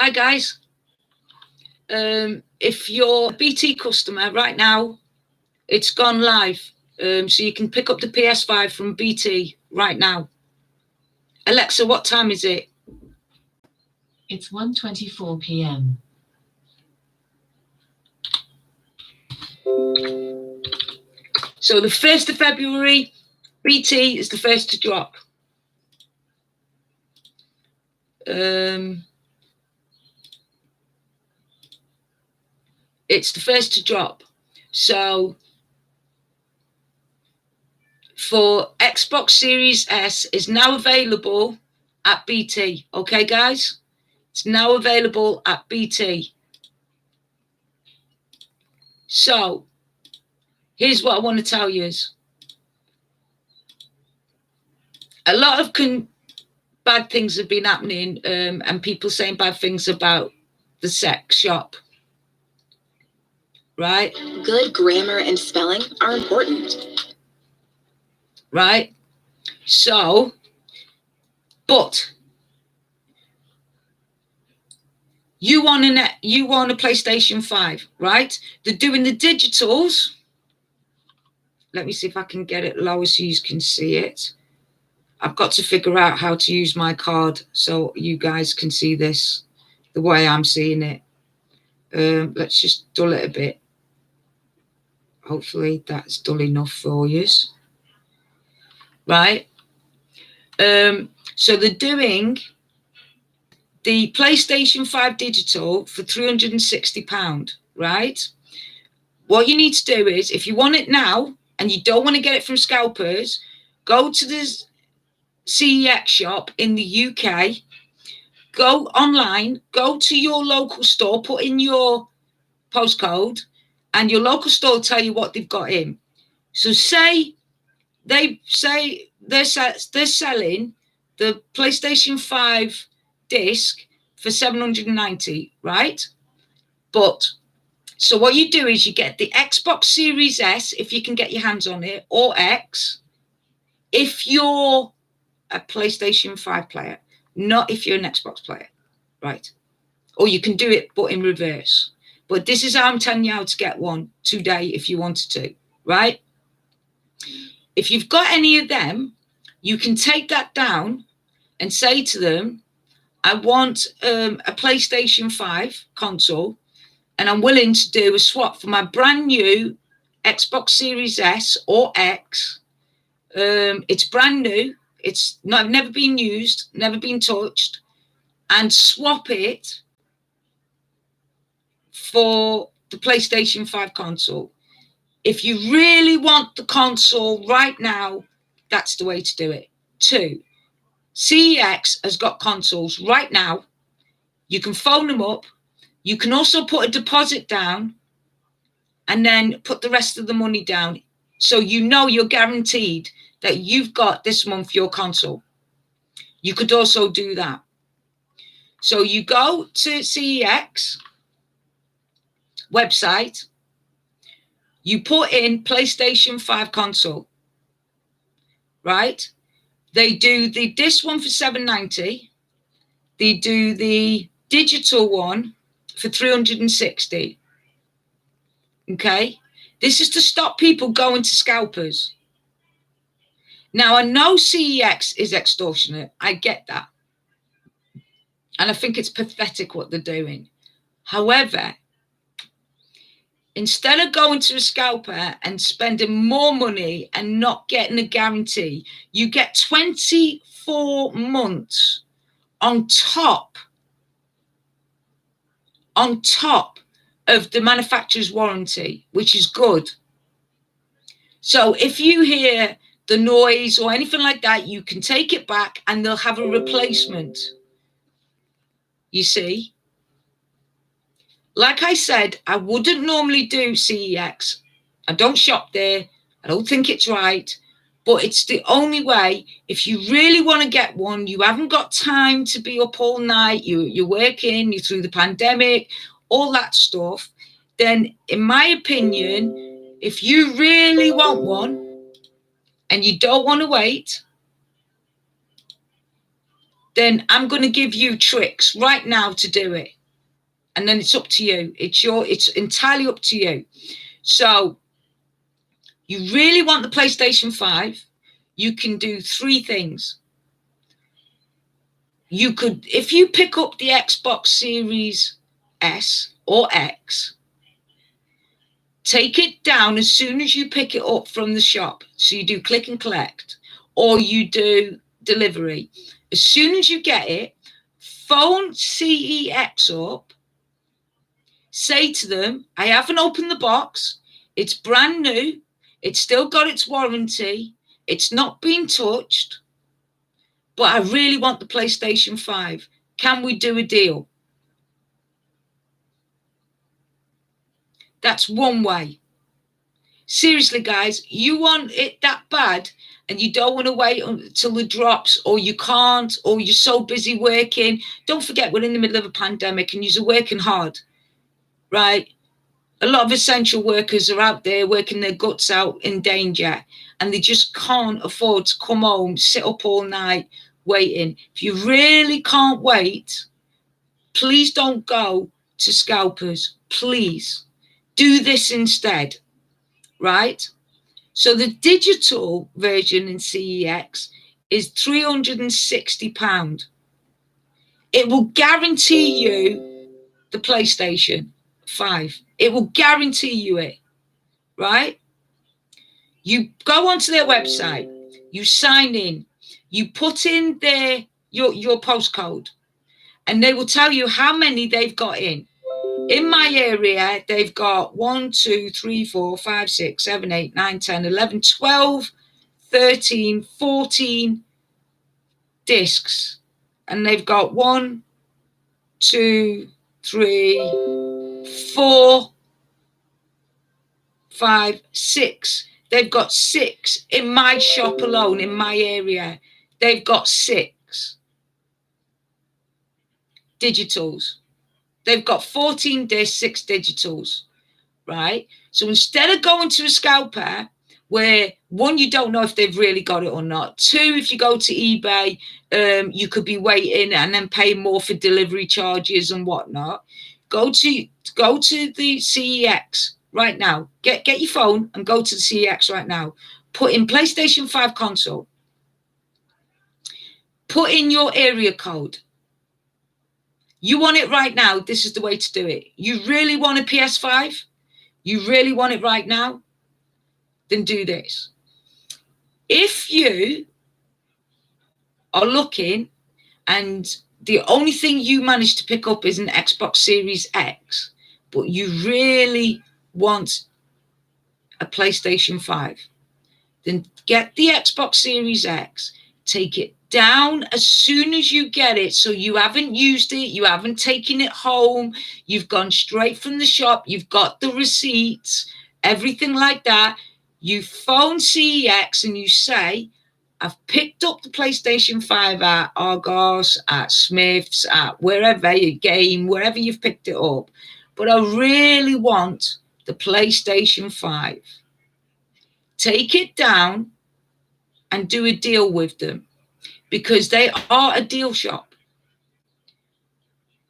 Hi guys. If you're a BT customer right now, it's gone live. So you can pick up the ps5 from BT right now. Alexa, what time is it? It's 1:24 p.m. So the 1st of February, BT is the first to drop. It's the first to drop. So for Xbox Series S is now available at BT. Okay, guys? It's now available at BT. So here's what I want to tell you is a lot of bad things have been happening and people saying bad things about the sex shop. Right? Good grammar and spelling are important. Right? So, but you want a PlayStation 5, right? They're doing the digitals. Let me see if I can get it lower so you can see it. I've got to figure out how to use my card so you guys can see this the way I'm seeing it. Let's just dull it a bit. Hopefully that's dull enough for you. Right? So they're doing the PlayStation 5 digital for £360, right? What you need to do is, if you want it now and you don't want to get it from scalpers, go to the CEX shop in the UK, go online, go to your local store, put in your postcode, and your local store will tell you what they've got in. So say they're selling the PlayStation 5 disc for £790, right? But so what you do is you get the Xbox Series S if you can get your hands on it, or X if you're a PlayStation 5 player, not if you're an Xbox player, right? Or you can do it but in reverse. But this is how I'm telling you how to get one today if you wanted to, right? If you've got any of them, you can take that down and say to them, I want a PlayStation 5 console, and I'm willing to do a swap for my brand new Xbox Series S or X. It's brand new. It's never been used, never been touched, and swap it for the PlayStation 5 console. If you really want the console right now, that's the way to do it. 2, CEX has got consoles right now. You can phone them up. You can also put a deposit down and then put the rest of the money down. So you know you're guaranteed that you've got this month your console. You could also do that. So you go to CEX website, you put in PlayStation 5 console, right? They do the disc one for £790. They do the digital one for £360. Okay? This is to stop people going to scalpers. Now, I know CEX is extortionate. I get that. And I think it's pathetic what they're doing. However, instead of going to a scalper and spending more money and not getting a guarantee, you get 24 months on top of the manufacturer's warranty, which is good. So if you hear the noise or anything like that, you can take it back and they'll have a replacement. You see? Like I said, I wouldn't normally do CEX. I don't shop there. I don't think it's right. But it's the only way. If you really want to get one, you haven't got time to be up all night, you're working, you're through the pandemic, all that stuff, then in my opinion, if you really want one and you don't want to wait, then I'm going to give you tricks right now to do it. And then it's up to you. It's entirely up to you. So you really want the PlayStation 5, you can do 3 things. You could, if you pick up the Xbox Series S or X, take it down as soon as you pick it up from the shop. So you do click and collect, or you do delivery. As soon as you get it, phone CEX up, say to them, I haven't opened the box, it's brand new, it's still got its warranty, it's not been touched, but I really want the PlayStation 5. Can we do a deal? That's one way. Seriously, guys, you want it that bad and you don't want to wait until it drops, or you can't, or you're so busy working. Don't forget, we're in the middle of a pandemic and you're working hard, right? A lot of essential workers are out there working their guts out in danger, and they just can't afford to come home, sit up all night waiting. If you really can't wait, please don't go to scalpers. Please do this instead, right? So the digital version in CEX is £360. It will guarantee you the PlayStation 5. It will guarantee you it, right? You go onto their website, you sign in, you put in your postcode, and they will tell you how many they've got in. In my area, they've got 1, 2, 3, 4, 5, 6, 7, 8, 9, 10, 11, 12, 13, 14 discs. And they've got 1, 2, 3, 4, 5, 6. They've got 6 in my shop alone, in my area. They've got 6 digitals. They've got 14 discs, 6 digitals, right? So instead of going to a scalper where, 1, you don't know if they've really got it or not. 2, if you go to eBay, you could be waiting and then pay more for delivery charges and whatnot. Go to the CEX right now. Get your phone and go to the CEX right now. Put in PlayStation 5 console. Put in your area code. You want it right now, this is the way to do it. You really want a PS5? You really want it right now? Then do this. If you are looking and the only thing you manage to pick up is an Xbox Series X, but you really want a PlayStation 5, then get the Xbox Series X, take it down as soon as you get it, so you haven't used it, you haven't taken it home, you've gone straight from the shop, you've got the receipts, everything like that. You phone CEX and you say, I've picked up the PlayStation 5 at Argos, at Smith's, at wherever you game, wherever you've picked it up, but I really want the PlayStation 5. Take it down and do a deal with them, because they are a deal shop.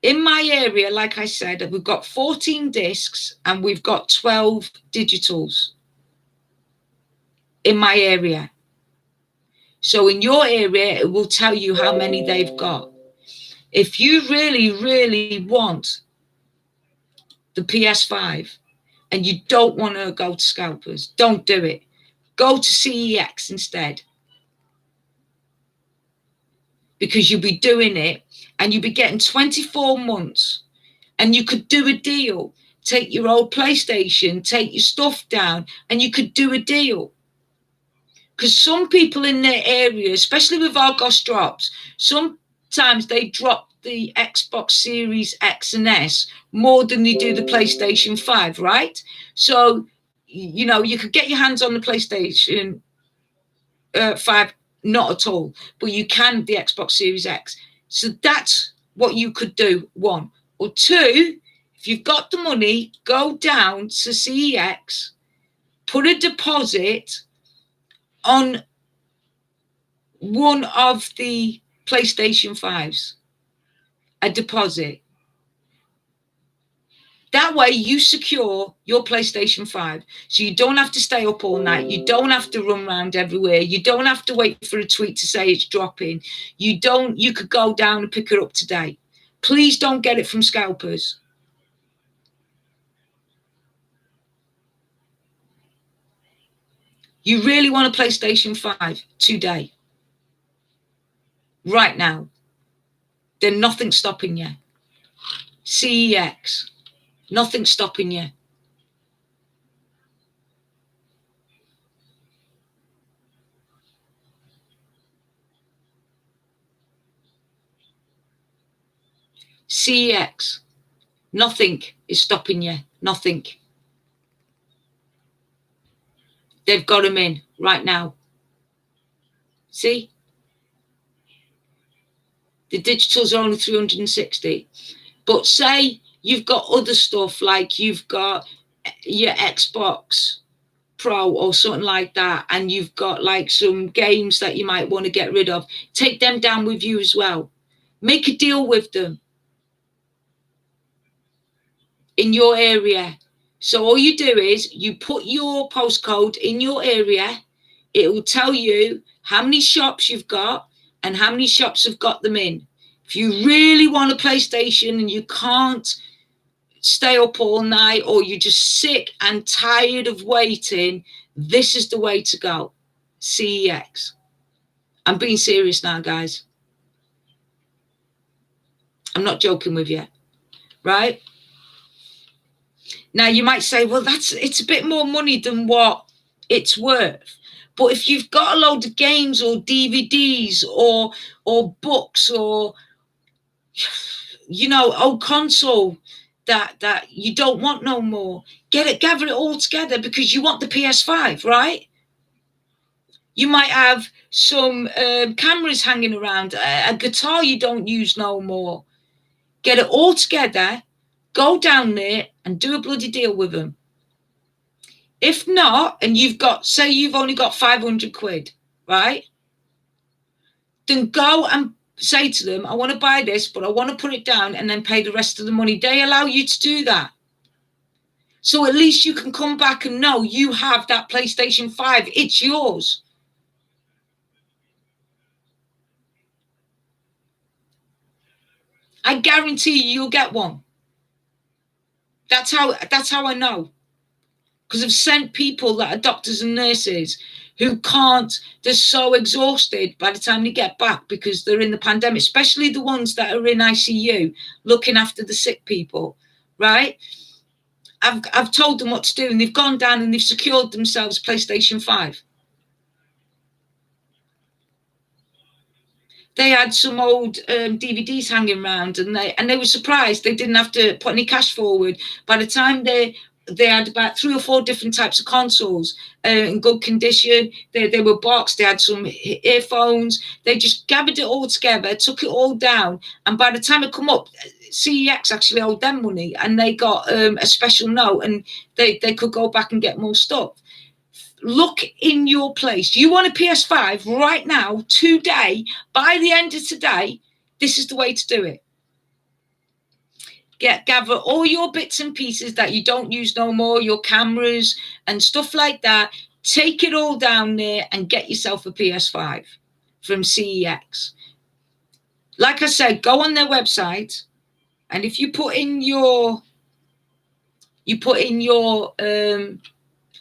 In my area, like I said, we've got 14 discs and we've got 12 digitals in my area. So in your area, it will tell you how many they've got. If you really, really want the PS5 and you don't want to go to scalpers, don't do it. Go to CEX instead, because you'll be doing it and you'll be getting 24 months, and you could do a deal. Take your old PlayStation, take your stuff down, and you could do a deal. Because some people in their area, especially with Argos drops, sometimes they drop the Xbox Series X and S more than they do the PlayStation 5, right? So, you know, you could get your hands on the PlayStation 5, not at all, but you can the Xbox Series X. So that's what you could do, 1. Or 2, if you've got the money, go down to CEX, put a deposit on one of the PlayStation 5s, a deposit. That way you secure your PlayStation 5. So you don't have to stay up all night. You don't have to run around everywhere. You don't have to wait for a tweet to say it's dropping. You could go down and pick it up today. Please don't get it from scalpers. You really want a PlayStation 5 today, right now. Then nothing's stopping you. CEX, nothing's stopping you. CEX, nothing is stopping you. Nothing. They've got them in right now. See? The digitals are only 360. But say you've got other stuff, like you've got your Xbox Pro or something like that, and you've got like some games that you might want to get rid of. Take them down with you as well. Make a deal with them in your area. So all you do is you put your postcode in your area. It will tell you how many shops you've got and how many shops have got them in. If you really want a PlayStation and you can't stay up all night, or you're just sick and tired of waiting, this is the way to go. CEX. I'm being serious now, guys. I'm not joking with you, right? Now you might say, well, it's a bit more money than what it's worth. But if you've got a load of games or DVDs or books or, you know, old console that you don't want no more, gather it all together, because you want the PS5, right? You might have some cameras hanging around, a guitar you don't use no more. Get it all together, go down there and do a bloody deal with them. If not, and say you've only got 500 quid, right? Then go and say to them, I want to buy this, but I want to put it down and then pay the rest of the money. They allow you to do that. So at least you can come back and know you have that PlayStation 5. It's yours. I guarantee you'll get one. That's how I know. Because I've sent people that are doctors and nurses who can't, they're so exhausted by the time they get back because they're in the pandemic, especially the ones that are in ICU looking after the sick people, right? I've told them what to do, and they've gone down and they've secured themselves PlayStation 5. They had some old DVDs hanging around, and they were surprised they didn't have to put any cash forward. By the time they had about 3 or 4 different types of consoles in good condition. They were boxed. They had some earphones. They just gathered it all together, took it all down, and by the time it come up, CEX actually owed them money, and they got a special note, and they could go back and get more stuff. Look in your place. You want a PS5 right now, today, by the end of today, this is the way to do it. Gather all your bits and pieces that you don't use no more, your cameras and stuff like that. Take it all down there and get yourself a PS5 from CEX. Like I said, go on their website, and if you put in your,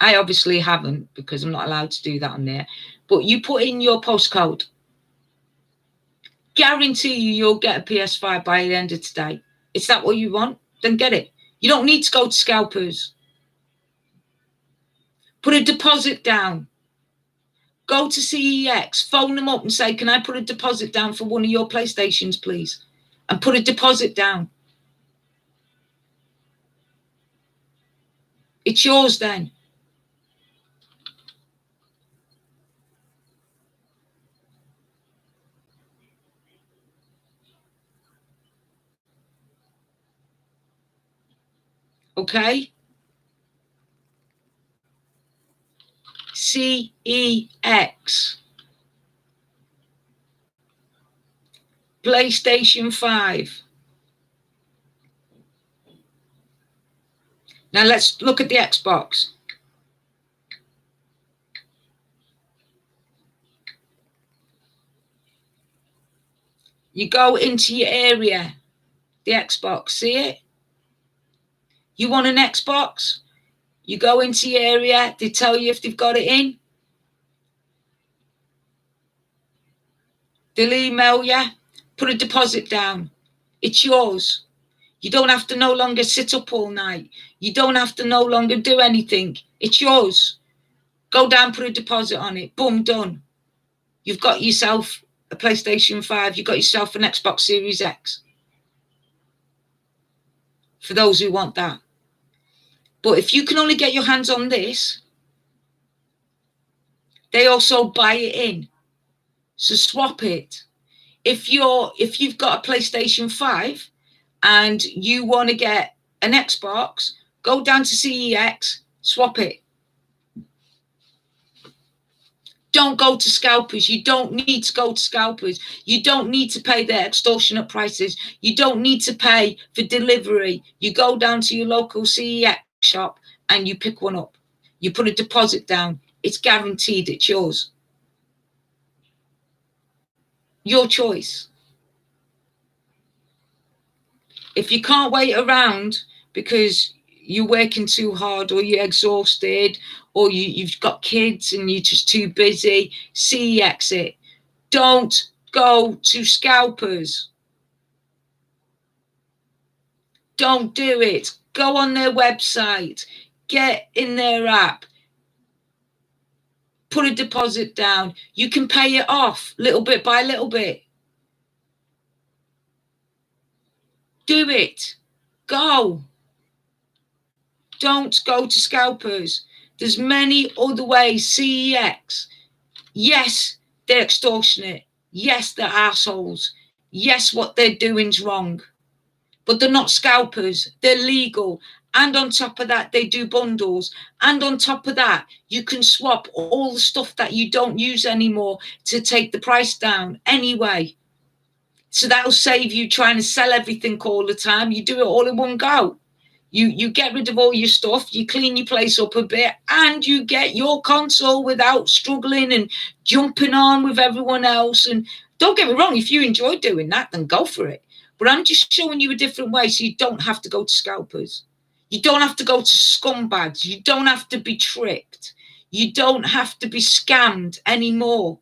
I obviously haven't because I'm not allowed to do that on there, but you put in your postcode. Guarantee you'll get a PS5 by the end of today. Is that what you want? Then get it. You don't need to go to scalpers. Put a deposit down. Go to CEX, phone them up and say, can I put a deposit down for one of your PlayStations, please? And put a deposit down. It's yours then. Okay? CEX. PlayStation 5. Now let's look at the Xbox. You go into your area, the Xbox, see it? You want an Xbox? You go into your area, they tell you if they've got it in. They'll email you, put a deposit down. It's yours. You don't have to no longer sit up all night. You don't have to no longer do anything. It's yours. Go down, put a deposit on it. Boom, done. You've got yourself a PlayStation 5. You've got yourself an Xbox Series X. For those who want that. But if you can only get your hands on this, they also buy it in. So swap it. If you've got a PlayStation 5 and you want to get an Xbox, go down to CEX, swap it. Don't go to scalpers. You don't need to go to scalpers. You don't need to pay their extortionate prices. You don't need to pay for delivery. You go down to your local CEX shop and you pick one up. You put a deposit down. It's guaranteed it's yours. Your choice. If you can't wait around because you're working too hard or you're exhausted or you've got kids and you're just too busy, CEX it. Don't go to scalpers. Don't do it. Go on their website. Get in their app. Put a deposit down. You can pay it off little bit by little bit. Do it. Go. Don't go to scalpers. There's many other ways. CEX. Yes, they're extortionate. Yes, they're assholes. Yes, what they're doing's wrong. But they're not scalpers. They're legal. And on top of that, they do bundles. And on top of that, you can swap all the stuff that you don't use anymore to take the price down anyway. So that'll save you trying to sell everything all the time. You do it all in one go. You get rid of all your stuff, you clean your place up a bit, and you get your console without struggling and jumping on with everyone else. And don't get me wrong, if you enjoy doing that, then go for it. But I'm just showing you a different way so you don't have to go to scalpers. You don't have to go to scumbags. You don't have to be tricked. You don't have to be scammed anymore.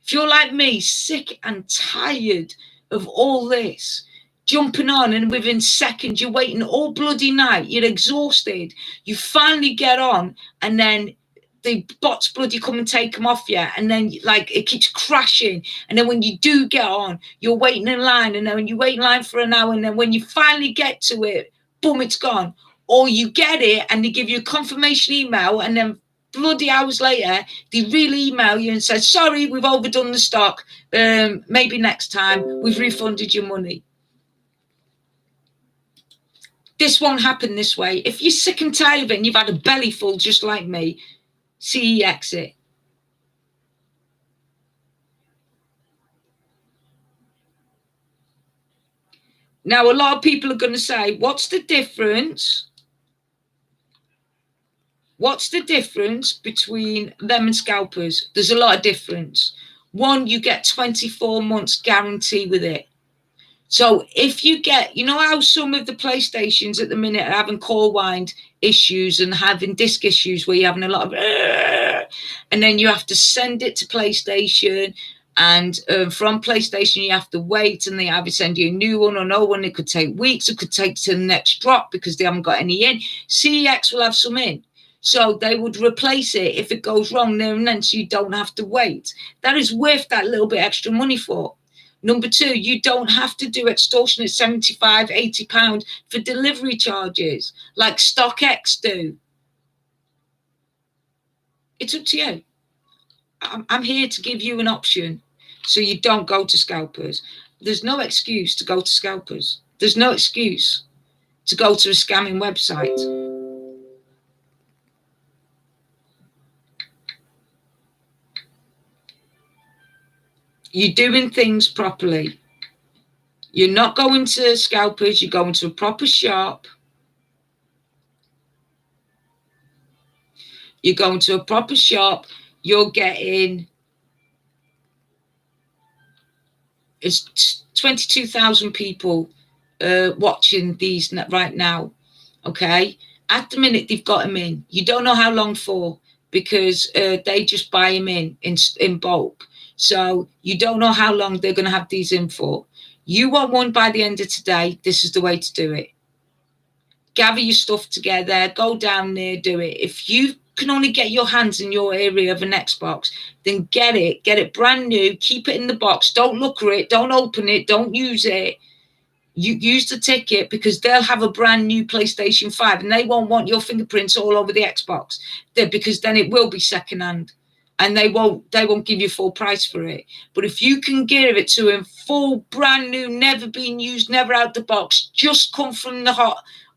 If you're like me, sick and tired of all this, jumping on and within seconds you're waiting all bloody night, you're exhausted, you finally get on and then the bots bloody come and take them off you, and then like it keeps crashing, and then when you do get on you're waiting in line, and then when you wait in line for an hour, and then when you finally get to it, boom, it's gone. Or you get it and they give you a confirmation email, and then bloody hours later they really email you and say, sorry, we've overdone the stock, maybe next time, we've refunded your money. This won't happen this way. If you're sick and tired of it and you've had a belly full just like me, CEX it. Now, a lot of people are going to say, what's the difference? What's the difference between them and scalpers? There's a lot of difference. One, you get 24 months guarantee with it. So if you get, you know how some of the PlayStations at the minute are having core wind issues and having disk issues where you're having a lot of, and then you have to send it to PlayStation, and from PlayStation you have to wait, and they either send you a new one or no one. It could take weeks. It could take to the next drop because they haven't got any in. CEX will have some in. So they would replace it if it goes wrong there and then, so you don't have to wait. That is worth that little bit extra money for. Number two, you don't have to do extortionate £75, £80 for delivery charges like StockX do. It's up to you. I'm here to give you an option so you don't go to scalpers. There's no excuse to go to scalpers. There's no excuse to go to a scamming website. You're doing things properly. You're not going to scalpers. You're going to a proper shop. You're going to a proper shop. You're getting... It's 22,000 people watching these right now. Okay? At the minute, they've got them in. You don't know how long for, because they just buy them in bulk. So you don't know how long they're going to have these in for. You want one by the end of today. This is the way to do it. Gather your stuff together. Go down there. Do it. If you can only get your hands in your area of an Xbox, then get it. Get it brand new. Keep it in the box. Don't look at it. Don't open it. Don't use it. You use the ticket, because they'll have a brand new PlayStation 5 and they won't want your fingerprints all over the Xbox, because then it will be secondhand and they won't give you full price for it. But if you can give it to them full, brand new, never been used, never out the box, just come from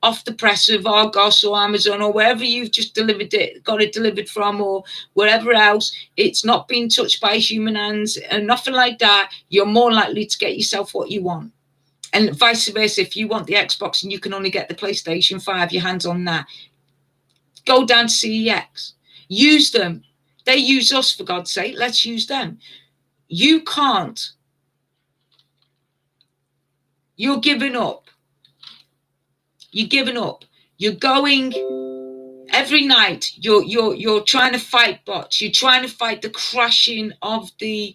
off the press of Argos or Amazon or wherever you've just got it delivered from, or wherever else, it's not been touched by human hands and nothing like that, you're more likely to get yourself what you want. And vice versa, if you want the Xbox and you can only get the PlayStation 5, your hands on that, go down to CEX. Use them. They use us, for God's sake. Let's use them. You can't. You're giving up. You're giving up. You're going every night. You're trying to fight bots. You're trying to fight the crashing of the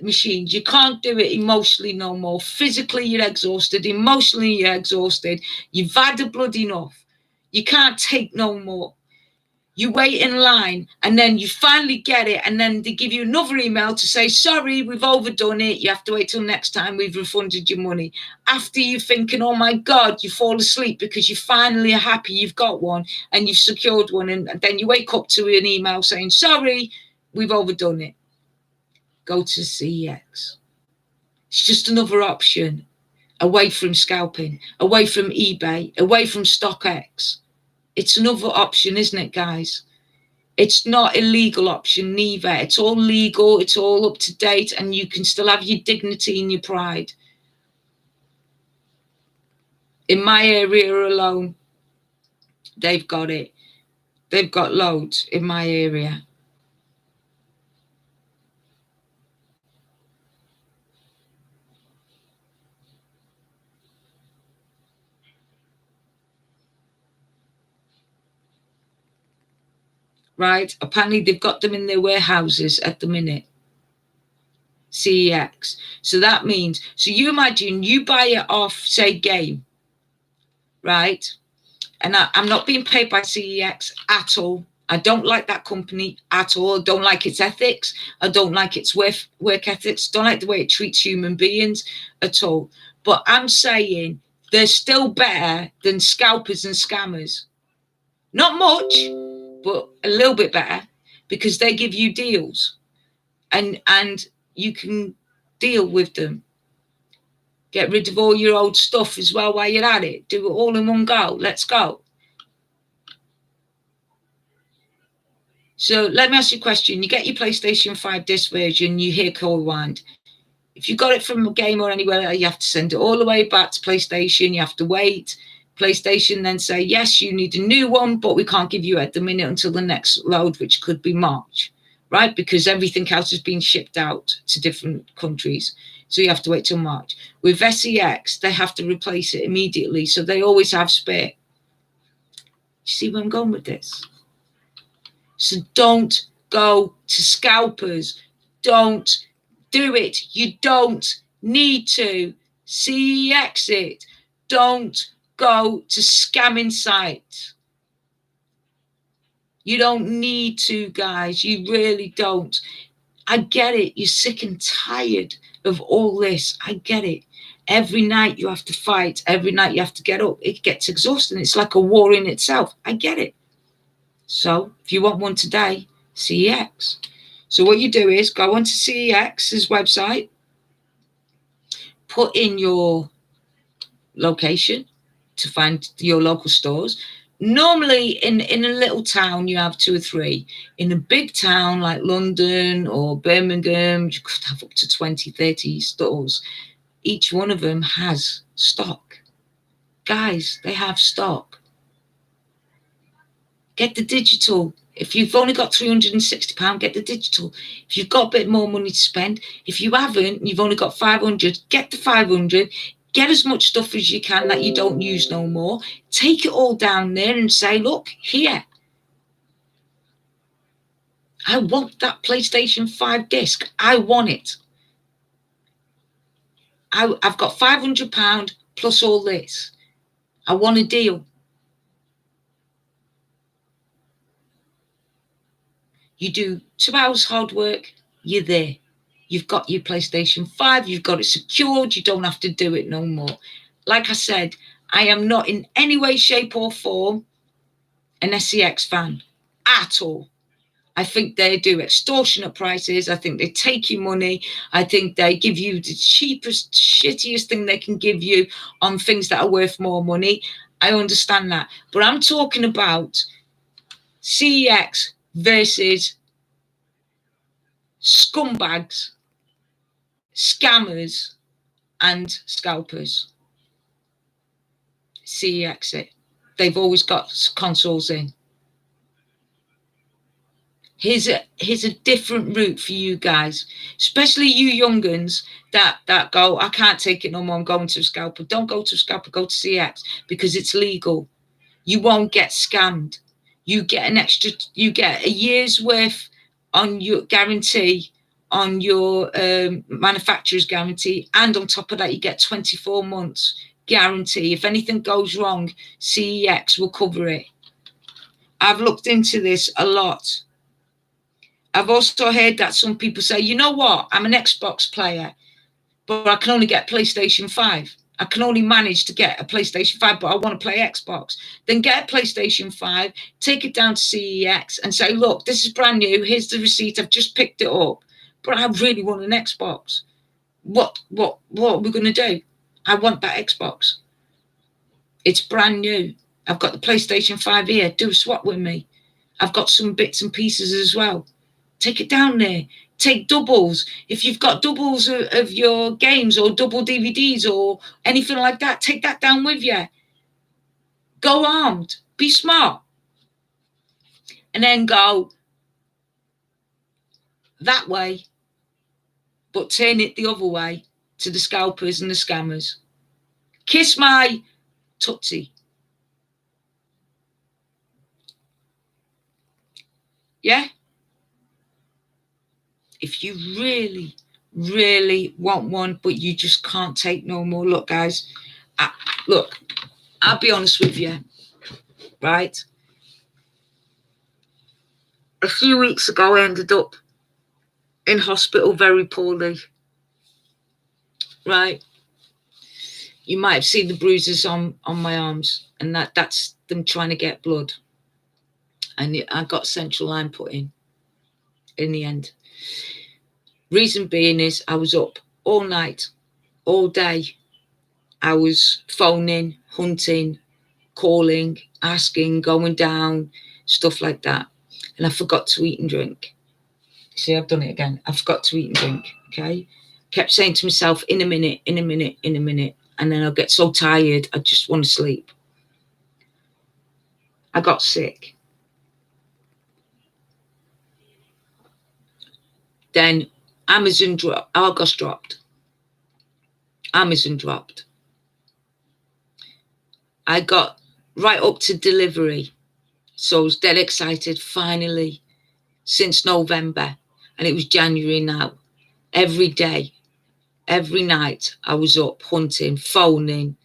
machines. You can't do it emotionally no more. Physically, you're exhausted. Emotionally, you're exhausted. You've had the blood enough. You can't take no more. You wait in line and then you finally get it, and then they give you another email to say, sorry, we've overdone it. You have to wait till next time. We've refunded your money. After you're thinking, oh my God, you fall asleep because you finally are happy you've got one and you've secured one, and then you wake up to an email saying, sorry, we've overdone it. Go to CEX. It's just another option away from scalping, away from eBay, away from StockX. It's another option, isn't it, guys? It's not a illegal option neither. It's all legal. It's all up to date, and you can still have your dignity and your pride. In my area alone, they've got it. They've got loads in my area. Right? Apparently, they've got them in their warehouses at the minute. CEX. So that means, so you imagine you buy it off, say, Game, right? And I'm not being paid by CEX at all. I don't like that company at all. I don't like its ethics. I don't like its work ethics. Don't like the way it treats human beings at all. But I'm saying they're still better than scalpers and scammers. Not much, but a little bit better, because they give you deals and you can deal with them. Get rid of all your old stuff as well while you're at it. Do it all in one go. Let's go. So let me ask you a question. You get your PlayStation 5 disc version, you hear call wind. If you got it from a game or anywhere, you have to send it all the way back to PlayStation. You have to wait. PlayStation then say, yes, you need a new one, but we can't give you at the minute until the next load, which could be March, right? Because everything else has been shipped out to different countries. So you have to wait till March. With SEX, they have to replace it immediately. So they always have spare. You see where I'm going with this? So don't go to scalpers. Don't do it. You don't need to. CEX it. Don't go to scamming sites. You don't need to, guys. You really don't. I get it. You're sick and tired of all this. I get it. Every night you have to fight. Every night you have to get up. It gets exhausting. It's like a war in itself. I get it. So if you want one today, CEX. So what you do is go onto CEX's website, put in your location to find your local stores. normally in a little town you have 2 or 3. In a big town like London or Birmingham, you could have up to 20, 30 stores. Each one of them has stock. Guys, they have stock. Get the digital. If you've only got £360, get the digital. If you've got a bit more money to spend, if you haven't, you've only got 500, get the 500. Get as much stuff as you can that you don't use no more. Take it all down there and say, look, here. I want that PlayStation 5 disc. I want it. I've got £500 plus all this. I want a deal. You do 2 hours hard work, you're there. You've got your PlayStation 5, you've got it secured, you don't have to do it no more. Like I said, I am not in any way, shape or form an SEX fan at all. I think they do extortionate prices. I think they take your money. I think they give you the cheapest, shittiest thing they can give you on things that are worth more money. I understand that. But I'm talking about CEX versus scumbags, scammers, and scalpers. CEX it. They've always got consoles in. Here's a different route for you guys, especially you young'uns that go, I can't take it no more, I'm going to a scalper. Don't go to a scalper, go to CX, because it's legal. You won't get scammed. You get you get a year's worth on your guarantee, on your manufacturer's guarantee, and on top of that, you get 24 months guarantee. If anything goes wrong, CEX will cover it. I've looked into this a lot. I've also heard that some people say, you know what, I'm an Xbox player, but I can only get PlayStation 5. I can only manage to get a PlayStation 5, but I want to play Xbox. Then get a PlayStation 5, take it down to CEX and say, look, this is brand new. Here's the receipt. I've just picked it up, but I really want an Xbox. What are we going to do? I want that Xbox. It's brand new. I've got the PlayStation 5 here. Do a swap with me. I've got some bits and pieces as well. Take it down there. Take doubles. If you've got doubles of your games or double DVDs or anything like that, take that down with you. Go armed. Be smart. And then go that way, but turn it the other way to the scalpers and the scammers. Kiss my tootsie. Yeah? If you really, really want one, but you just can't take no more. Look, guys, look, I'll be honest with you, right? A few weeks ago, I ended up in hospital very poorly, right? You might have seen the bruises on my arms, and that's them trying to get blood. And I got central line put in the end. Reason being is I was up all night, all day. I was phoning, hunting, calling, asking, going down, stuff like that. And I forgot to eat and drink. See, I've done it again. I forgot to eat and drink, okay? Kept saying to myself, in a minute, in a minute, in a minute. And then I'll get so tired, I just want to sleep. I got sick. Then Amazon dropped, Argos dropped. Amazon dropped. I got right up to delivery. So I was dead excited, finally, since November. And it was January now. Every day, every night, I was up hunting, phoning.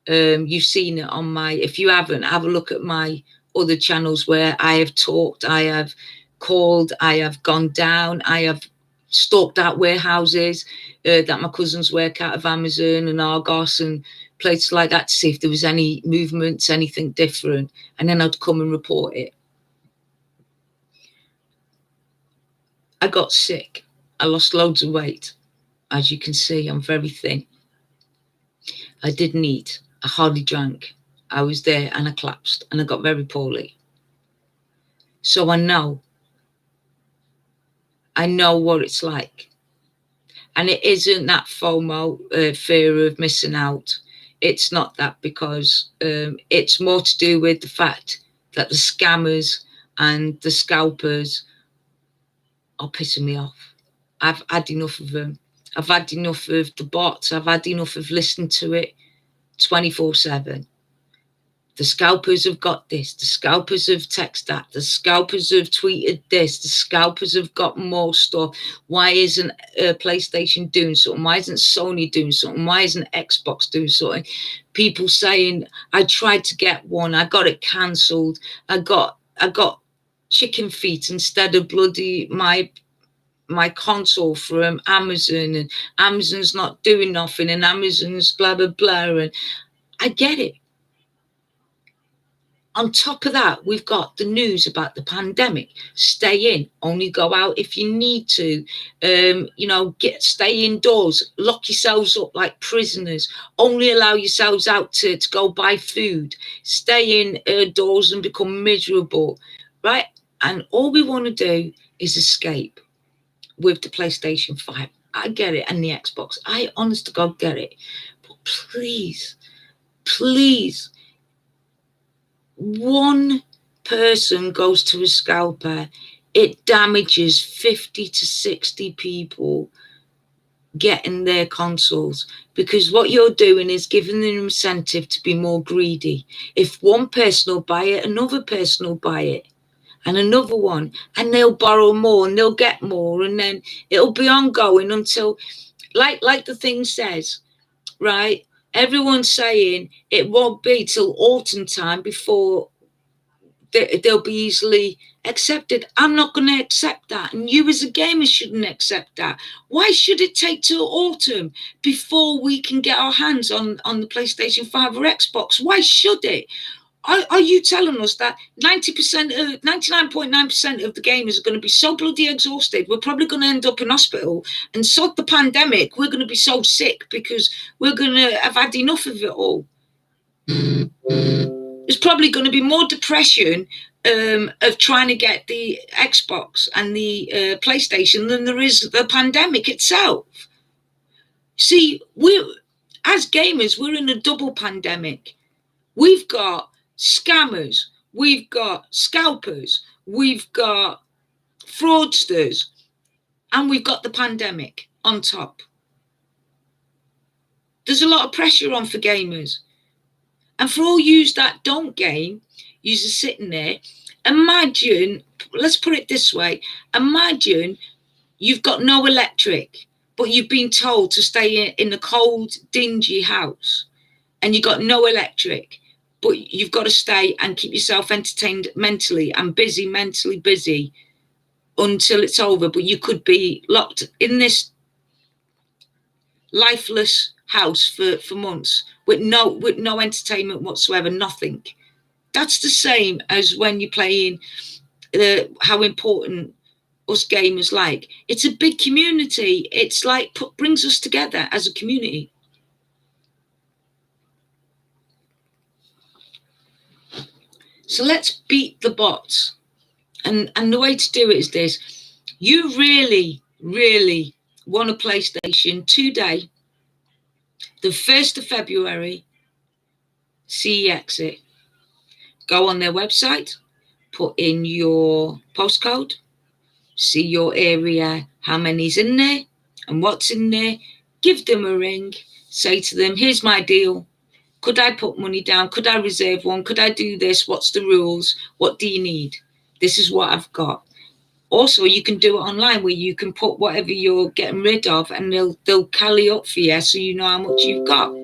You've seen it on my, if you haven't, have a look at my other channels where I have talked, I have called, I have gone down, I have stalked out warehouses that my cousins work out of Amazon and Argos and places like that to see if there was any movements, anything different. And then I'd come and report it. I got sick. I lost loads of weight. As you can see, I'm very thin. I didn't eat. I hardly drank. I was there and I collapsed and I got very poorly. So I know what it's like. And it isn't that FOMO, fear of missing out. It's not that, because it's more to do with the fact that the scammers and the scalpers are pissing me off. I've had enough of them. I've had enough of the bots. I've had enough of listening to it 24/7. The scalpers have got this. The scalpers have texted that. The scalpers have tweeted this. The scalpers have got more stuff. Why isn't PlayStation doing something? Why isn't Sony doing something? Why isn't Xbox doing something? People saying, I tried to get one. I got it cancelled. I got chicken feet instead of bloody my console from Amazon, and Amazon's not doing nothing, and Amazon's blah, blah, blah. And I get it. On top of that, we've got the news about the pandemic. Stay in, only go out if you need to. Stay indoors, lock yourselves up like prisoners. Only allow yourselves out to go buy food. Stay indoors and become miserable, right? And all we want to do is escape with the PlayStation 5. I get it, and the Xbox. I honest to God get it. But please, one person goes to a scalper, it damages 50 to 60 people getting their consoles, because what you're doing is giving them an incentive to be more greedy. If one person will buy it, another person will buy it, and another one, and they'll borrow more and they'll get more, and then it'll be ongoing until, like the thing says, right? Everyone's saying it won't be till autumn time before they'll be easily accepted. I'm not going to accept that, and you as a gamer shouldn't accept that. Why should it take till autumn before we can get our hands on the PlayStation 5 or Xbox? Why should it? Are you telling us that 99.9% of the gamers are going to be so bloody exhausted, we're probably going to end up in hospital, and sod the pandemic, we're going to be so sick because we're going to have had enough of it all? There's probably going to be more depression of trying to get the Xbox and the PlayStation than there is the pandemic itself. See, as gamers, we're in a double pandemic. We've got scammers, we've got scalpers, we've got fraudsters, and we've got the pandemic on top. There's a lot of pressure on for gamers. And for all yous that don't game, yous are sitting there. Imagine, let's put it this way, imagine you've got no electric, but you've been told to stay in a cold, dingy house, and you've got no electric, but you've got to stay and keep yourself entertained mentally and mentally busy until it's over. But you could be locked in this lifeless house for months with no entertainment whatsoever, nothing. That's the same as when you're playing how important us gamers like. It's a big community. It's like brings us together as a community. So let's beat the bots. And the way to do it is this. You really, really want a PlayStation today, the 1st of February, see exit. Go on their website, put in your postcode, see your area, how many's in there and what's in there. Give them a ring, say to them, here's my deal. Could I put money down? Could I reserve one? Could I do this? What's the rules? What do you need? This is what I've got. Also, you can do it online where you can put whatever you're getting rid of, and they'll tally up for you so you know how much you've got.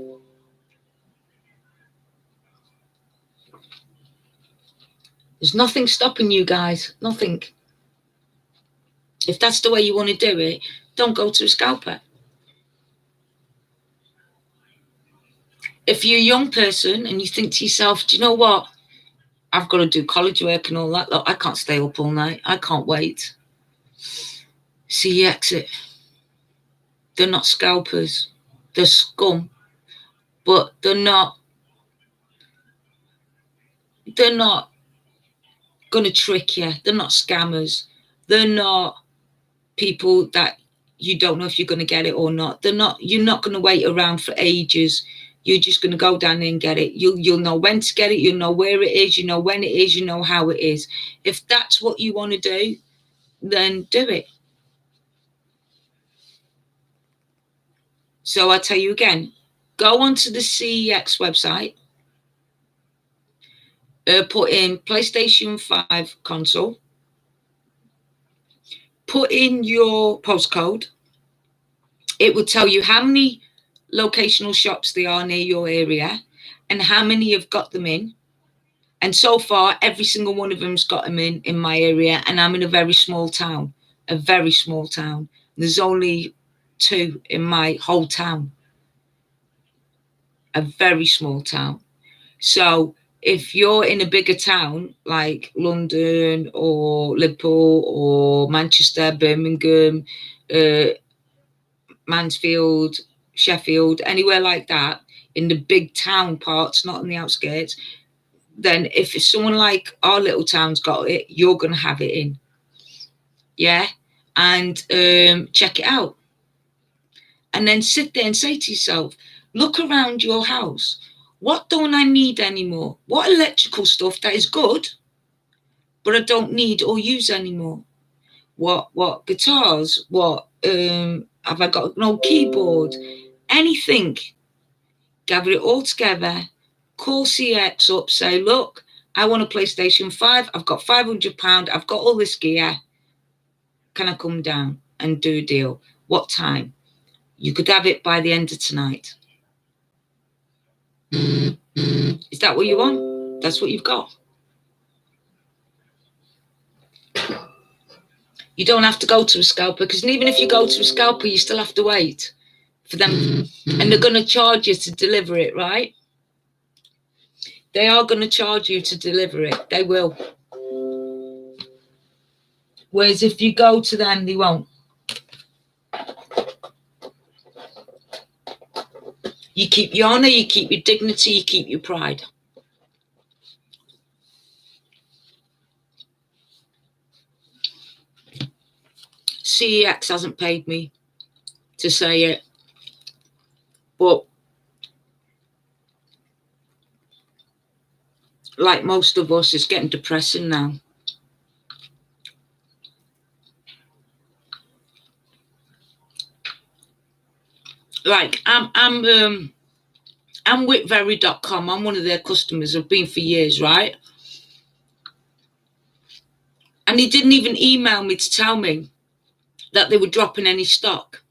There's nothing stopping you guys, nothing. If that's the way you want to do it, don't go to a scalper. If you're a young person and you think to yourself, do you know what? I've got to do college work and all that. Look, I can't stay up all night. I can't wait. See exit. They're not scalpers. They're scum. But they're not they're not going to trick you. They're not scammers. They're not people that you don't know if you're going to get it or not. You're not going to wait around for ages. You're just going to go down there and get it. You'll know when to get it. You'll know where it is. You know when it is. You know how it is. If that's what you want to do, then do it. So I tell you again, go onto the CEX website, put in PlayStation 5 console, put in your postcode. It will tell you how many locational shops there are near your area and how many have got them in. And so far, every single one of them's got them in my area. And I'm in a very small town, There's only 2 in my whole town. A very small town. So if you're in a bigger town like London or Liverpool or Manchester, Birmingham, Mansfield, Sheffield, anywhere like that, in the big town parts, not in the outskirts, then if someone like our little town's got it, you're going to have it in. Yeah? And check it out. And then sit there and say to yourself, look around your house. What don't I need anymore? What electrical stuff that is good, but I don't need or use anymore? What guitars? What have I got an old keyboard? Anything. Gather it all together. Call CX up. Say, look, I want a PlayStation 5. I've got £500. I've got all this gear. Can I come down and do a deal? What time? You could have it by the end of tonight. Is that what you want? That's what you've got. You don't have to go to a scalper, because even if you go to a scalper, you still have to wait for them. And they're going to charge you to deliver it, right? They are going to charge you to deliver it. They will. Whereas if you go to them, they won't. You keep your honour, you keep your dignity, you keep your pride. CEX hasn't paid me to say it, but like most of us, it's getting depressing now. Like I'm with Very.com. I'm one of their customers. I've been for years, right? And he didn't even email me to tell me that they were dropping any stock.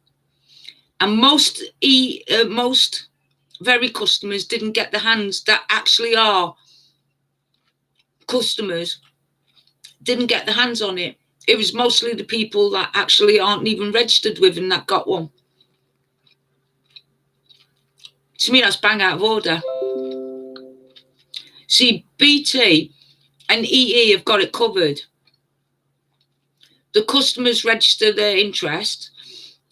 And most Very customers didn't get the hands that actually are customers, didn't get the hands on it. It was mostly the people that actually aren't even registered with and that got one. To me, that's bang out of order. See, BT and EE have got it covered. The customers register their interest,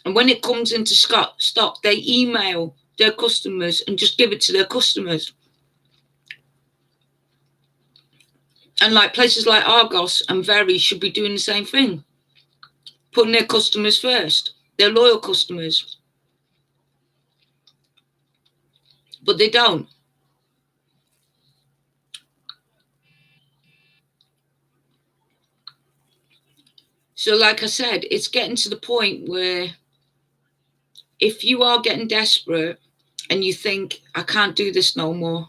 and when it comes into stock, they email their customers and just give it to their customers. And like places like Argos and Very should be doing the same thing, putting their customers first, their loyal customers. But they don't. So like I said, it's getting to the point where if you are getting desperate and you think, I can't do this no more,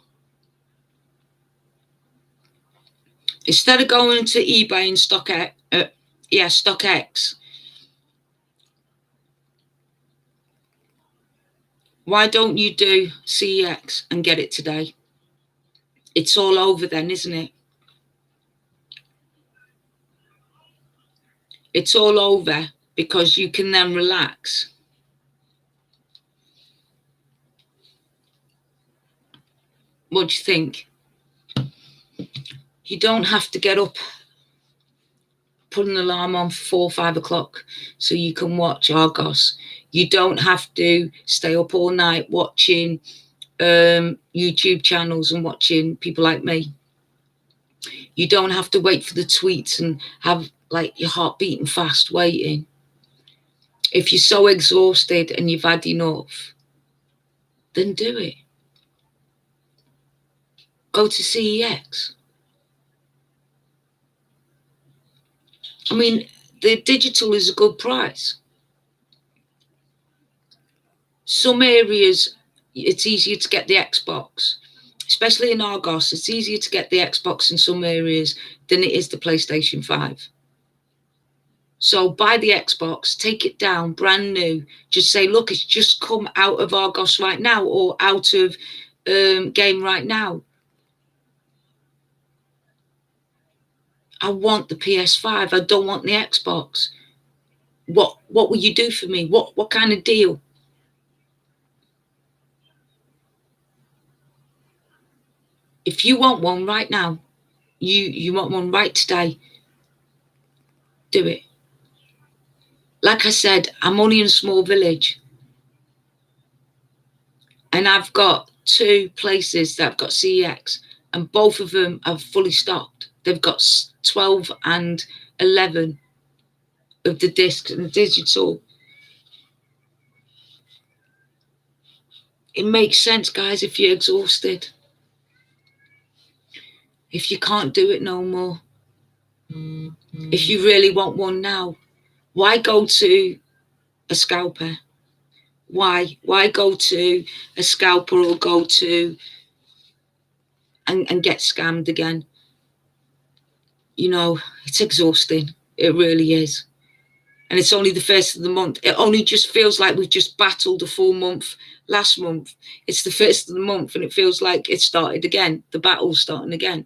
instead of going to eBay and StockX, why don't you do CEX and get it today? It's all over then, isn't it? It's all over because you can then relax. What do you think? You don't have to get up, put an alarm on for 4 or 5 o'clock so you can watch Argos. You don't have to stay up all night watching YouTube channels and watching people like me. You don't have to wait for the tweets and have like your heart beating fast waiting. If you're so exhausted and you've had enough, then do it. Go to CEX. I mean, the digital is a good price. Some areas, it's easier to get the Xbox, especially in Argos. It's easier to get the Xbox in some areas than it is the PlayStation 5. So buy the Xbox, take it down, brand new. Just say, look, it's just come out of Argos right now, or out of game right now. I want the PS5. I don't want the Xbox. What will you do for me? What kind of deal? If you want one right now, you want one right today, do it. Like I said, I'm only in a small village. And I've got 2 places that have got CEX, and both of them are fully stocked. They've got 12 and 11 of the discs and the digital. It makes sense, guys, if you're exhausted. If you can't do it no more. If you really want one now, why go to a scalper? Why go to a scalper or go to and get scammed again? You know, it's exhausting. It really is. And it's only the first of the month. It only just feels like we've just battled a full month last month. It's the first of the month and it feels like it started again. The battle's starting again.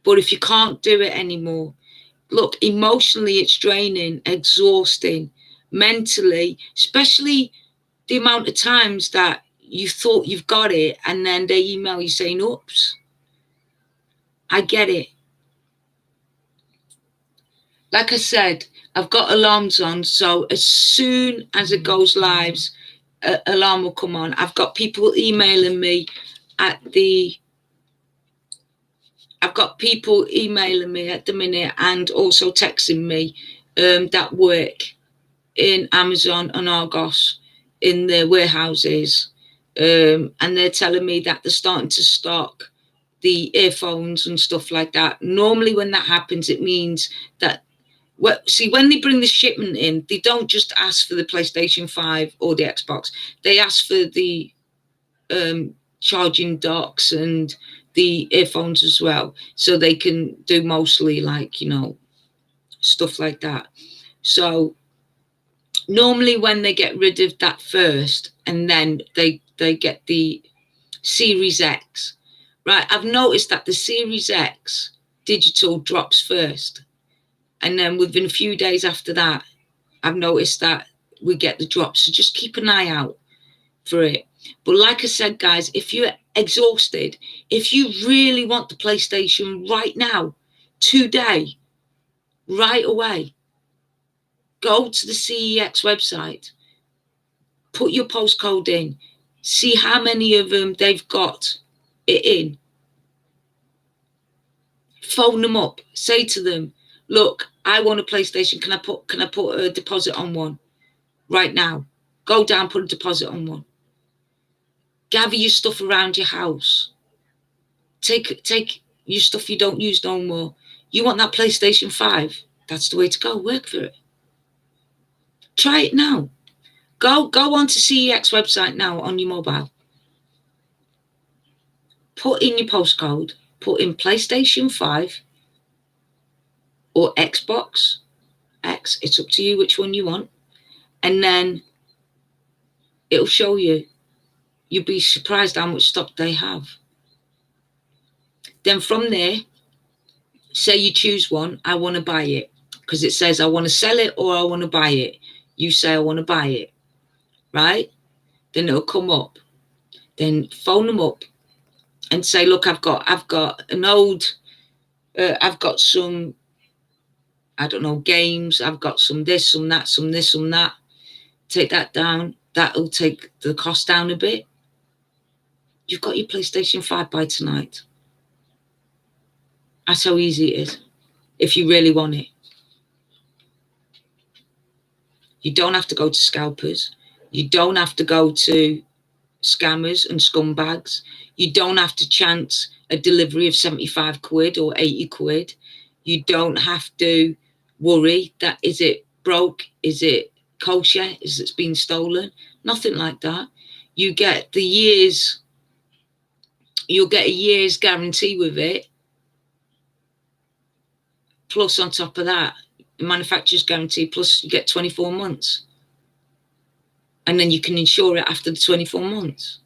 But if you can't do it anymore, look, emotionally it's draining, exhausting, mentally, especially the amount of times that you thought you've got it and then they email you saying, oops. I get it. Like I said, I've got alarms on, so as soon as it goes live, alarm will come on. I've got people emailing me at the minute and also texting me that work in Amazon and Argos in their warehouses, and they're telling me that they're starting to stock the earphones and stuff like that. Normally when that happens, it means that, well, see, when they bring the shipment in, they don't just ask for the PlayStation 5 or the Xbox. They ask for the charging docks and the earphones as well, so they can do mostly like, you know, stuff like that. So normally when they get rid of that first and then they get the Series X, right? I've noticed that the Series X digital drops first, and then within a few days after that, I've noticed that we get the drops. So just keep an eye out for it. But like I said, guys, if you're exhausted, if you really want the PlayStation right now, today, right away, go to the CEX website, put your postcode in, see how many of them they've got it in. Phone them up, say to them, look, I want a PlayStation. Can I put a deposit on one right now? Go down, put a deposit on one. Gather your stuff around your house. Take your stuff you don't use no more. You want that PlayStation 5? That's the way to go. Work for it. Try it now. Go onto CEX website now on your mobile. Put in your postcode. Put in PlayStation 5 or Xbox X. It's up to you which one you want. And then it'll show you. You'll be surprised how much stock they have. Then from there, say you choose one, I want to buy it. Because it says I want to sell it or I want to buy it. You say I want to buy it. Right? Then it'll come up. Then phone them up and say, look, I've got an old, I've got some, I don't know, games. I've got some this, some that, some this, some that. Take that down. That'll take the cost down a bit. You've got your PlayStation 5 by tonight. That's how easy it is, if you really want it. You don't have to go to scalpers. You don't have to go to scammers and scumbags. You don't have to chance a delivery of 75 quid or 80 quid. You don't have to worry that, is it broke? Is it kosher? Is it been stolen? Nothing like that. You get the years, you'll get a year's guarantee with it. Plus on top of that, the manufacturer's guarantee, plus you get 24 months. And then you can insure it after the 24 months.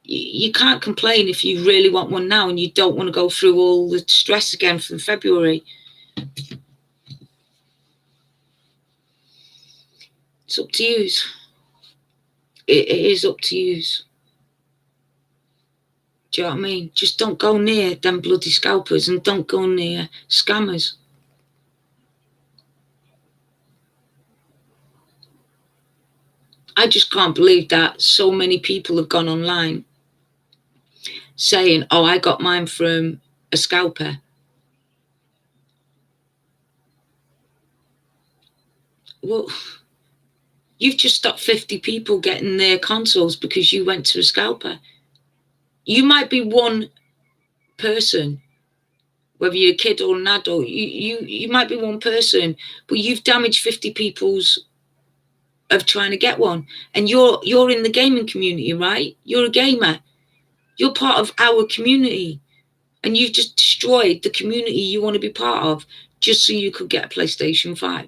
You can't complain if you really want one now and you don't want to go through all the stress again from February. It's up to you. It is up to you. Do you know what I mean? Just don't go near them bloody scalpers and don't go near scammers. I just can't believe that so many people have gone online saying, oh, I got mine from a scalper. Well, you've just stopped 50 people getting their consoles because you went to a scalper. You might be one person, whether you're a kid or an adult, you might be one person, but you've damaged 50 people's of trying to get one. And you're in the gaming community, right? You're a gamer. You're part of our community. And you've just destroyed the community you want to be part of just so you could get a PlayStation 5.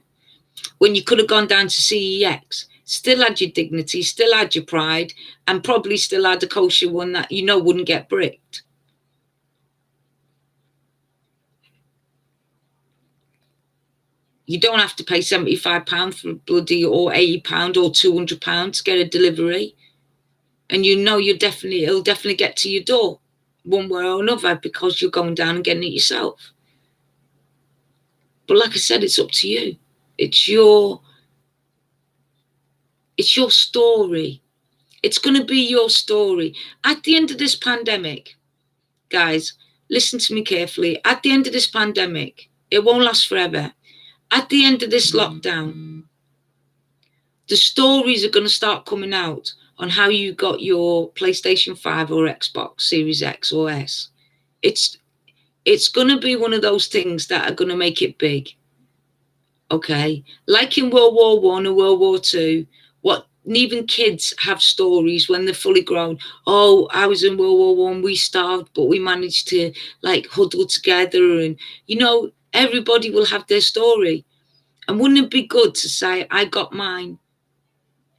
When you could have gone down to CEX, still had your dignity, still had your pride, and probably still had a kosher one that you know wouldn't get bricked. You don't have to pay £75 for bloody or £80 or £200 to get a delivery. And you know it'll definitely get to your door one way or another because you're going down and getting it yourself. But like I said, it's up to you. It's your story. It's going to be your story. At the end of this pandemic, guys, listen to me carefully. At the end of this pandemic, it won't last forever. At the end of this lockdown, the stories are going to start coming out on how you got your PlayStation 5 or Xbox Series X or S. It's going to be one of those things that are going to make it big. Okay? Like in World War I or World War II, even kids have stories when they're fully grown. Oh, I was in World War I, we starved, but we managed to huddle together. And, everybody will have their story. And wouldn't it be good to say, I got mine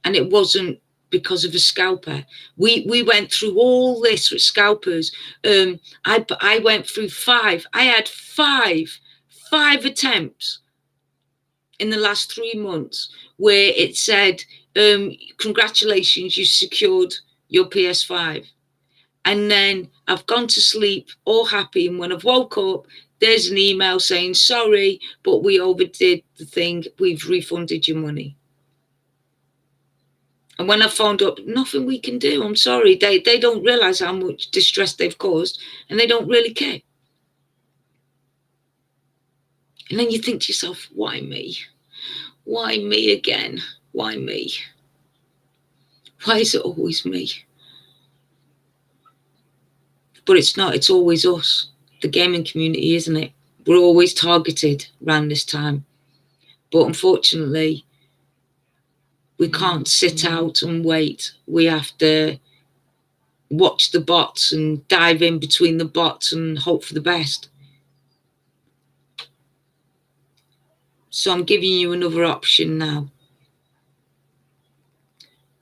and it wasn't because of a scalper? We went through all this with scalpers. I went through 5. I had 5 attempts in the last 3 months where it said, congratulations, you secured your PS5. And then I've gone to sleep all happy. And when I've woke up, there's an email saying, sorry, but we overdid the thing. We've refunded your money. And when I phoned up, nothing we can do. I'm sorry. They don't realise how much distress they've caused and they don't really care. And then you think to yourself, why me? Why me again? Why me? Why is it always me? But it's not. It's always us. The gaming community, isn't it? We're always targeted around this time. But unfortunately, we can't sit out and wait. We have to watch the bots and dive in between the bots and hope for the best. So I'm giving you another option now.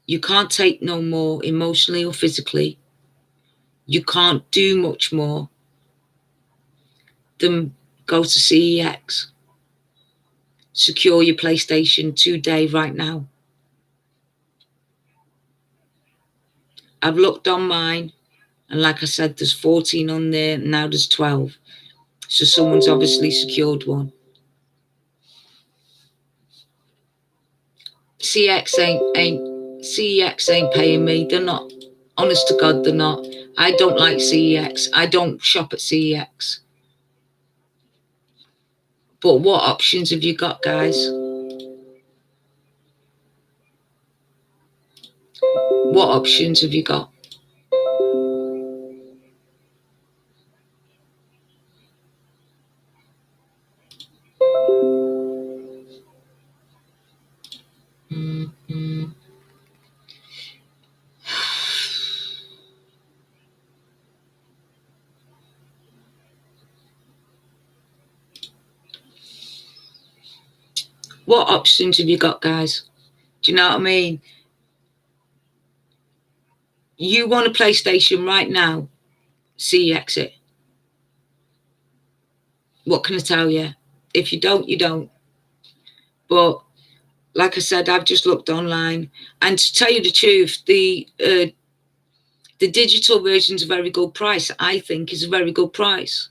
You can't take no more emotionally or physically. You can't do much more than go to CEX. Secure your PlayStation today, right now. I've looked on mine, and like I said, there's 14 on there, and now there's 12. So someone's obviously secured one. CEX ain't paying me. They're not. Honest to God, they're not. I don't like CEX. I don't shop at CEX. But what options have you got, guys? What options have you got? What options have you got, guys? Do you know what I mean? You want a PlayStation right now, CEX it. What can I tell you? If you don't, you don't. But like I said, I've just looked online, and to tell you the truth, the digital version's a very good price. I think is a very good price.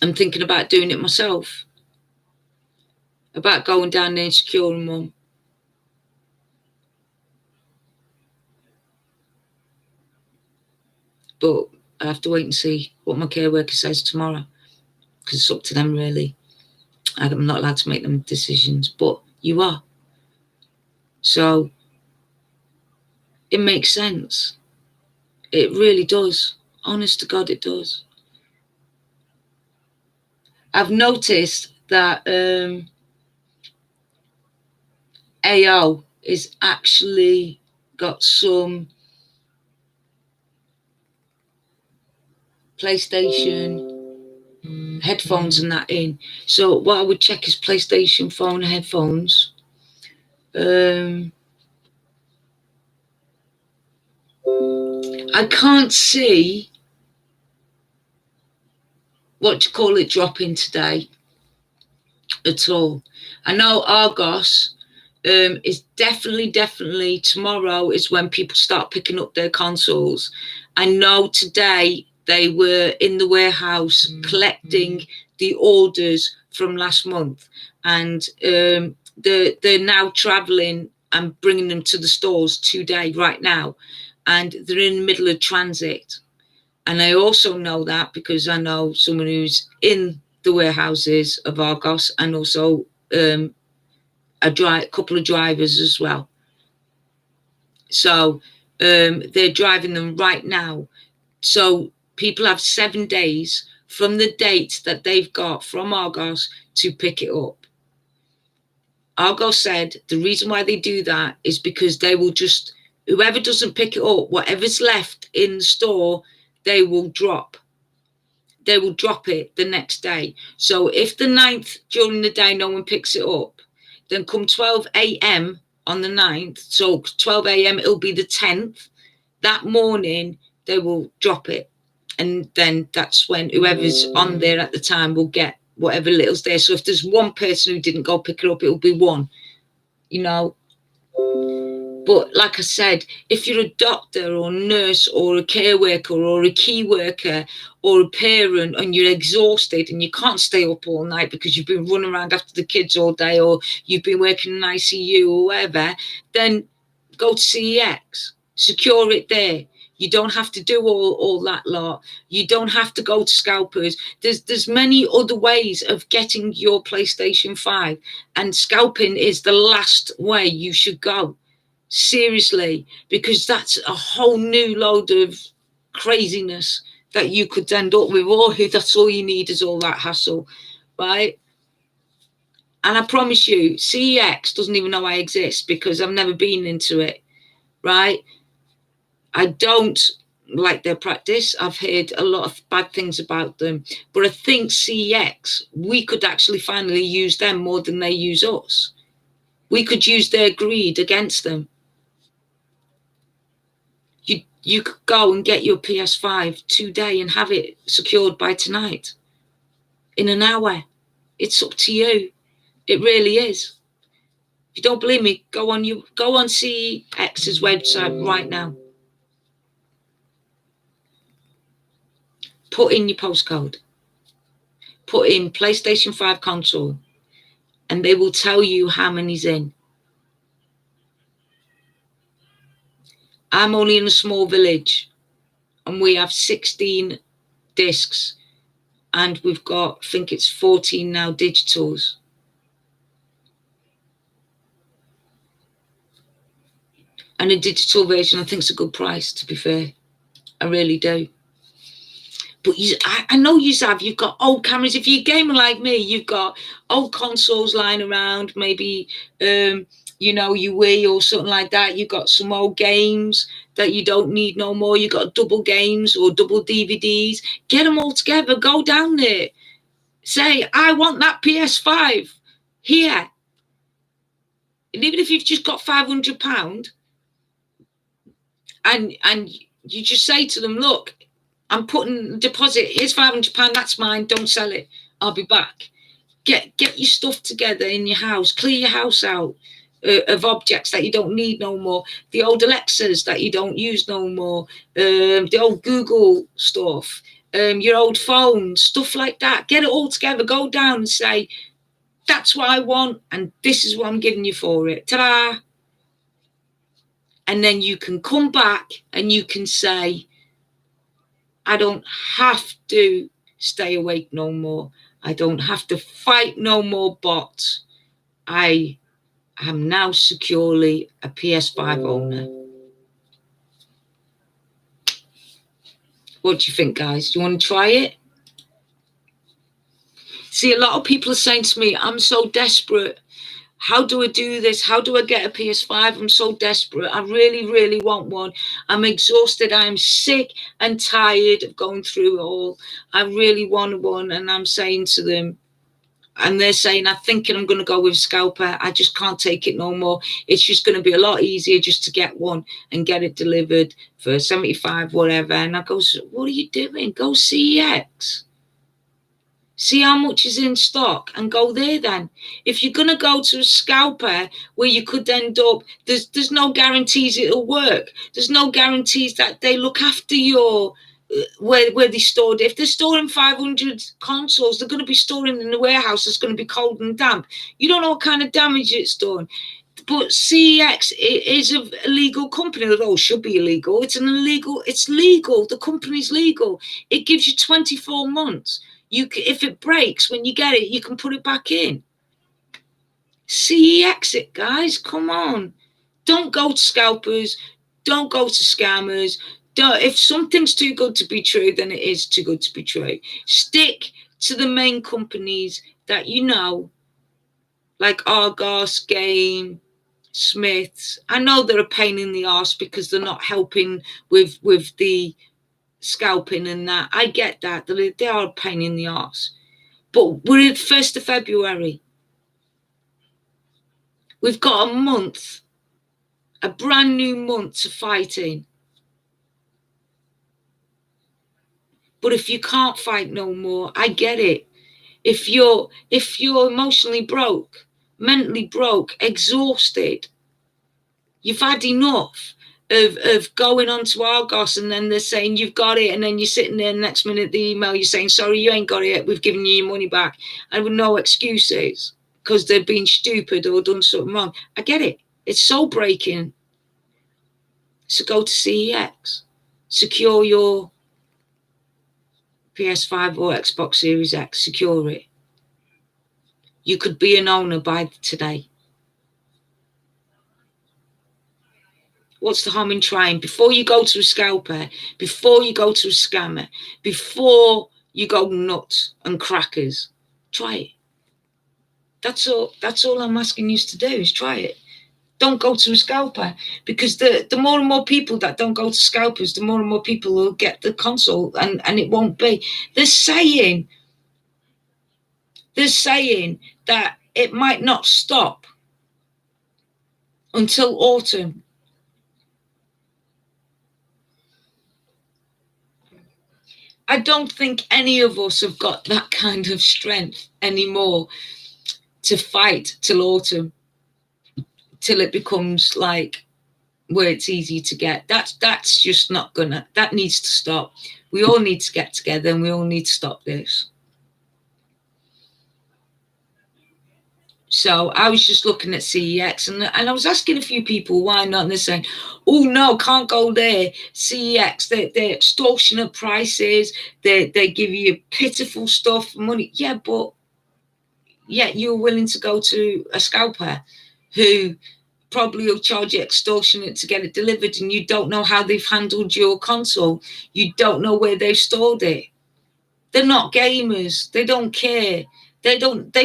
I'm thinking about doing it myself. About going down there and securing one. But I have to wait and see what my care worker says tomorrow, because it's up to them, really. I'm not allowed to make them decisions, but you are. So it makes sense. It really does. Honest to God, it does. I've noticed that AO is actually got some PlayStation headphones and that in. So what I would check is PlayStation phone headphones. I can't see what you call it dropping today at all. I know Argos is definitely tomorrow is when people start picking up their consoles. I know today they were in the warehouse collecting the orders from last month, and they're now traveling and bringing them to the stores today, right now, and they're in the middle of transit. And I also know that because I know someone who's in the warehouses of Argos, and also a couple of drivers as well. So they're driving them right now. So people have 7 days from the date that they've got from Argos to pick it up. Argos said the reason why they do that is because they will just, whoever doesn't pick it up, whatever's left in the store, they will drop. They will drop it the next day. So if the 9th during the day no one picks it up, then come 12 a.m. on the 9th, so 12 a.m. it'll be the 10th, that morning they will drop it. And then that's when whoever's on there at the time will get whatever little's there. So if there's one person who didn't go pick it up, it'll be one, you know. But like I said, if you're a doctor or a nurse or a care worker or a key worker or a parent and you're exhausted and you can't stay up all night because you've been running around after the kids all day, or you've been working in ICU or whatever, then go to CEX, secure it there. You don't have to do all that lot. You don't have to go to scalpers. There's many other ways of getting your PlayStation 5, and scalping is the last way you should go. Seriously, because that's a whole new load of craziness that you could end up with, or that's all you need is all that hassle, right? And I promise you, CEX doesn't even know I exist because I've never been into it, right? I don't like their practice. I've heard a lot of bad things about them, but I think CEX, we could actually finally use them more than they use us. We could use their greed against them. You could go and get your PS5 today and have it secured by tonight, in an hour. It's up to you. It really is. If you don't believe me, go on CEX's website right now. Put in your postcode. Put in PlayStation 5 console, and they will tell you how many's in. I'm only in a small village, and we have 16 discs and we've got, I think it's 14 now digitals. And a digital version, I think, is a good price, to be fair. I really do. But I know you've got old cameras. If you're a gamer like me, you've got old consoles lying around, maybe, you know, your Wii or something like that. You've got some old games that you don't need no more. You've got double games or double DVDs. Get them all together. Go down there. Say, I want that PS5 here. And even if you've just got £500, and you just say to them, look, I'm putting deposit, here's £500, that's mine, don't sell it, I'll be back. Get your stuff together in your house, clear your house out of objects that you don't need no more, the old Alexas that you don't use no more, the old Google stuff, your old phone, stuff like that. Get it all together, go down and say, that's what I want, and this is what I'm giving you for it. Ta-da! And then you can come back and you can say, I don't have to stay awake no more. I don't have to fight no more bots. I am now securely a PS5 owner. What do you think, guys? Do you want to try it? See, a lot of people are saying to me, I'm so desperate. How do I do this? How do I get a PS5? I'm so desperate. I really, really want one. I'm exhausted. I'm sick and tired of going through it all. I really want one. And I'm saying to them, and they're saying, I'm thinking I'm going to go with Scalper. I just can't take it no more. It's just going to be a lot easier just to get one and get it delivered for 75, whatever. And I go, what are you doing? Go CEX. See how much is in stock and go there then. If you're going to go to a scalper where you could end up, there's no guarantees it'll work. There's no guarantees that they look after your, where they stored it. If they're storing 500 consoles, they're going to be storing in the warehouse that's going to be cold and damp. You don't know what kind of damage it's done. But CEX is a legal company, although it should be illegal. It's legal. The company's legal. It gives you 24 months. If it breaks when you get it, you can put it back in. CEX it, guys. Come on. Don't go to scalpers. Don't go to scammers. If something's too good to be true, then it is too good to be true. Stick to the main companies that you know, like Argos, Game, Smiths. I know they're a pain in the arse because they're not helping with the scalping and that. I get that. They are a pain in the arse. But we're at 1st of February. We've got a month, a brand new month to fight in. But if you can't fight no more, I get it. If you're emotionally broke, mentally broke, exhausted, you've had enough of going on to Argos and then they're saying you've got it, and then you're sitting there next minute the email you're saying, sorry, you ain't got it, we've given you your money back, and with no excuses because they've been stupid or done something wrong. I get it. It's soul breaking. So go to CEX. Secure your PS5 or Xbox Series X. Secure it. You could be an owner by today. What's the harm in trying? Before you go to a scalper, before you go to a scammer, before you go nuts and crackers, try it. That's all I'm asking you to do is try it. Don't go to a scalper, because the more and more people that don't go to scalpers, the more and more people will get the console, and it won't be. They're saying that it might not stop until autumn. I don't think any of us have got that kind of strength anymore to fight till autumn, till it becomes like where it's easy to get. That's just not gonna, that needs to stop. We all need to get together and we all need to stop this. So I was just looking at CEX, and I was asking a few people why not, and they're saying, oh no, can't go there. CEX, they're extortionate prices, they give you pitiful stuff, money. Yeah, but yet you're willing to go to a scalper who probably will charge you extortionate to get it delivered, and you don't know how they've handled your console. You don't know where they've stored it. They're not gamers. They don't care. They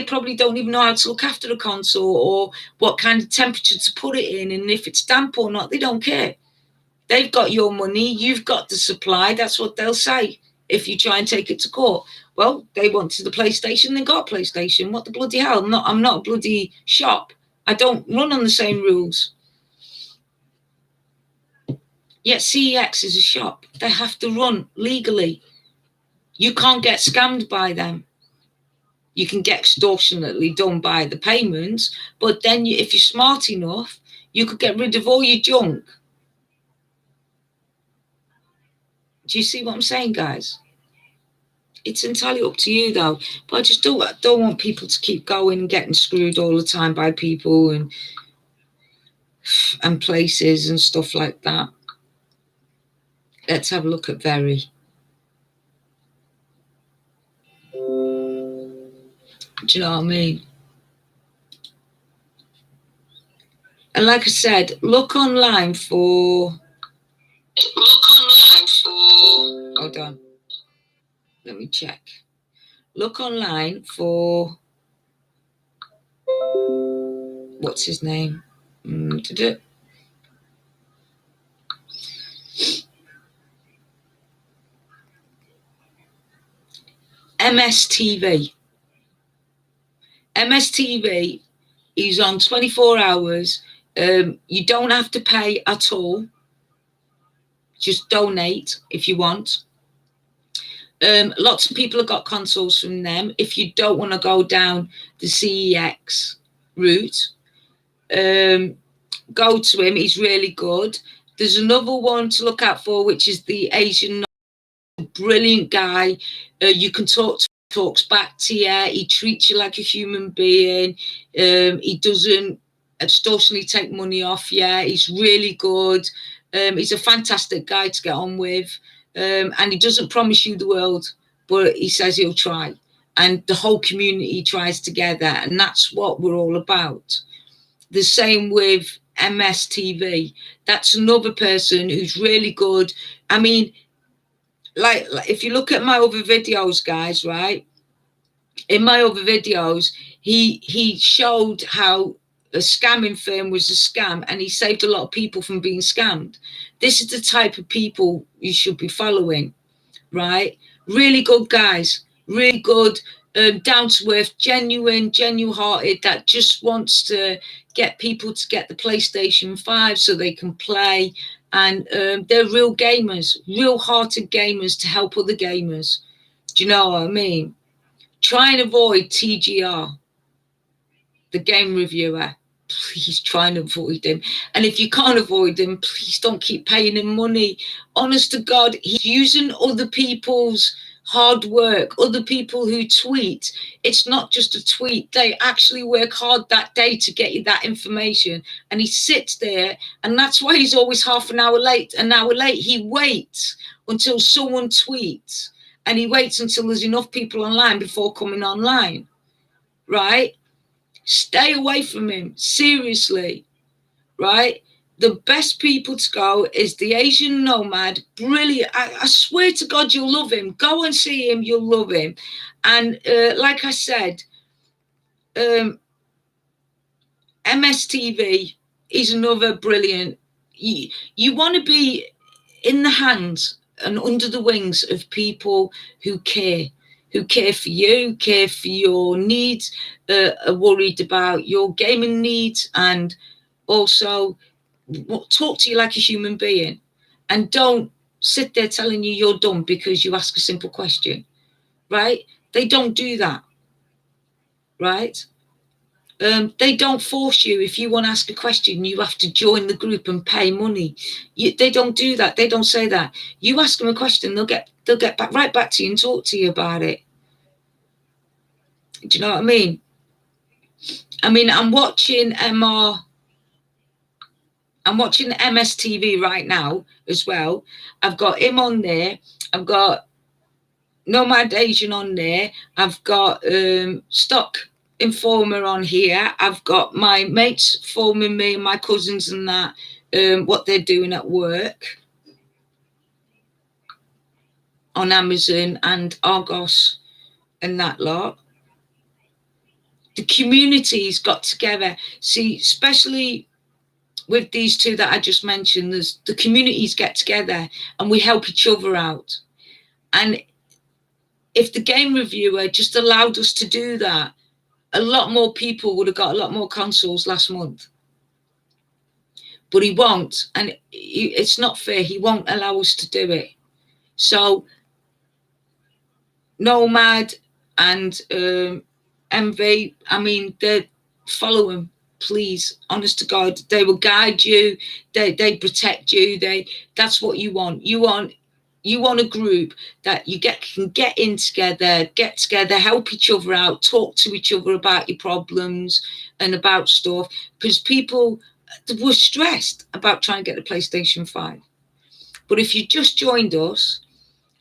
probably don't even know how to look after the console or what kind of temperature to put it in, and if it's damp or not. They don't care. They've got your money. You've got the supply. That's what they'll say if you try and take it to court. Well, they wanted the PlayStation. They got a PlayStation. What the bloody hell? I'm not a bloody shop. I don't run on the same rules. Yet CEX is a shop. They have to run legally. You can't get scammed by them. You can get extortionately done by the payments, but then if you're smart enough, you could get rid of all your junk. Do you see what I'm saying, guys? It's entirely up to you, though. But I just don't want people to keep going and getting screwed all the time by people and places and stuff like that. Let's have a look at Very. Do you know what I mean? And like I said, look online for... Hold on. Let me check. Look online for... What's his name? MSTV. MSTV is on 24 hours. You don't have to pay at all. Just donate if you want. Lots of people have got consoles from them. If you don't want to go down the CEX route, go to him. He's really good. There's another one to look out for, which is the Asian. Brilliant guy. You can talks back to you. He treats you like a human being. He doesn't extortionately take money off you. He's really good. He's a fantastic guy to get on with. And he doesn't promise you the world, but he says he'll try. And the whole community tries together. And that's what we're all about. The same with MSTV. That's another person who's really good. I mean, like if you look at my other videos, guys, right? In my other videos, he showed how a scamming firm was a scam, and he saved a lot of people from being scammed. This is the type of people you should be following, right? Really good guys, really good, down to earth, genuine hearted, that just wants to get people to get the PlayStation 5 so they can play. And they're real gamers, real hearted gamers to help other gamers. Do you know what I mean? Try and avoid TGR, the game reviewer. Please try and avoid him. And if you can't avoid him, please don't keep paying him money. Honest to God, he's using other people's hard work, other people who tweet. It's not just a tweet. They actually work hard that day to get you that information. And he sits there, and that's why he's always half an hour late. He waits until someone tweets, and he waits until there's enough people online before coming online, right? Stay away from him, seriously, right? The best people to go is the Asian Nomad. Brilliant. I swear to God, you'll love him. Go and see him. You'll love him. And like I said, MSTV is another brilliant. You want to be in the hands and under the wings of people who care for you, care for your needs, are worried about your gaming needs, and also talk to you like a human being, and don't sit there telling you you're dumb because you ask a simple question, right? They don't do that, right? They don't force you. If you want to ask a question, you have to join the group and pay money. They don't do that. They don't say that. You ask them a question, they'll get right back to you and talk to you about it. Do you know what I mean? I mean, I'm watching MSTV right now as well. I've got him on there. I've got Nomad Asian on there. I've got Stock Informer on here. I've got my mates filming me and my cousins and that, what they're doing at work on Amazon and Argos and that lot. The communities got together. See, especially with these two that I just mentioned, there's the communities get together and we help each other out. And if the game reviewer just allowed us to do that, a lot more people would have got a lot more consoles last month. But he won't, and it's not fair. He won't allow us to do it. So Nomad and MV, I mean, follow him, please. Honest to God, they will guide you. They protect you. That's what you want. You want a group that you can get together, help each other out, talk to each other about your problems and about stuff, because people were stressed about trying to get the PlayStation 5. But if you just joined us,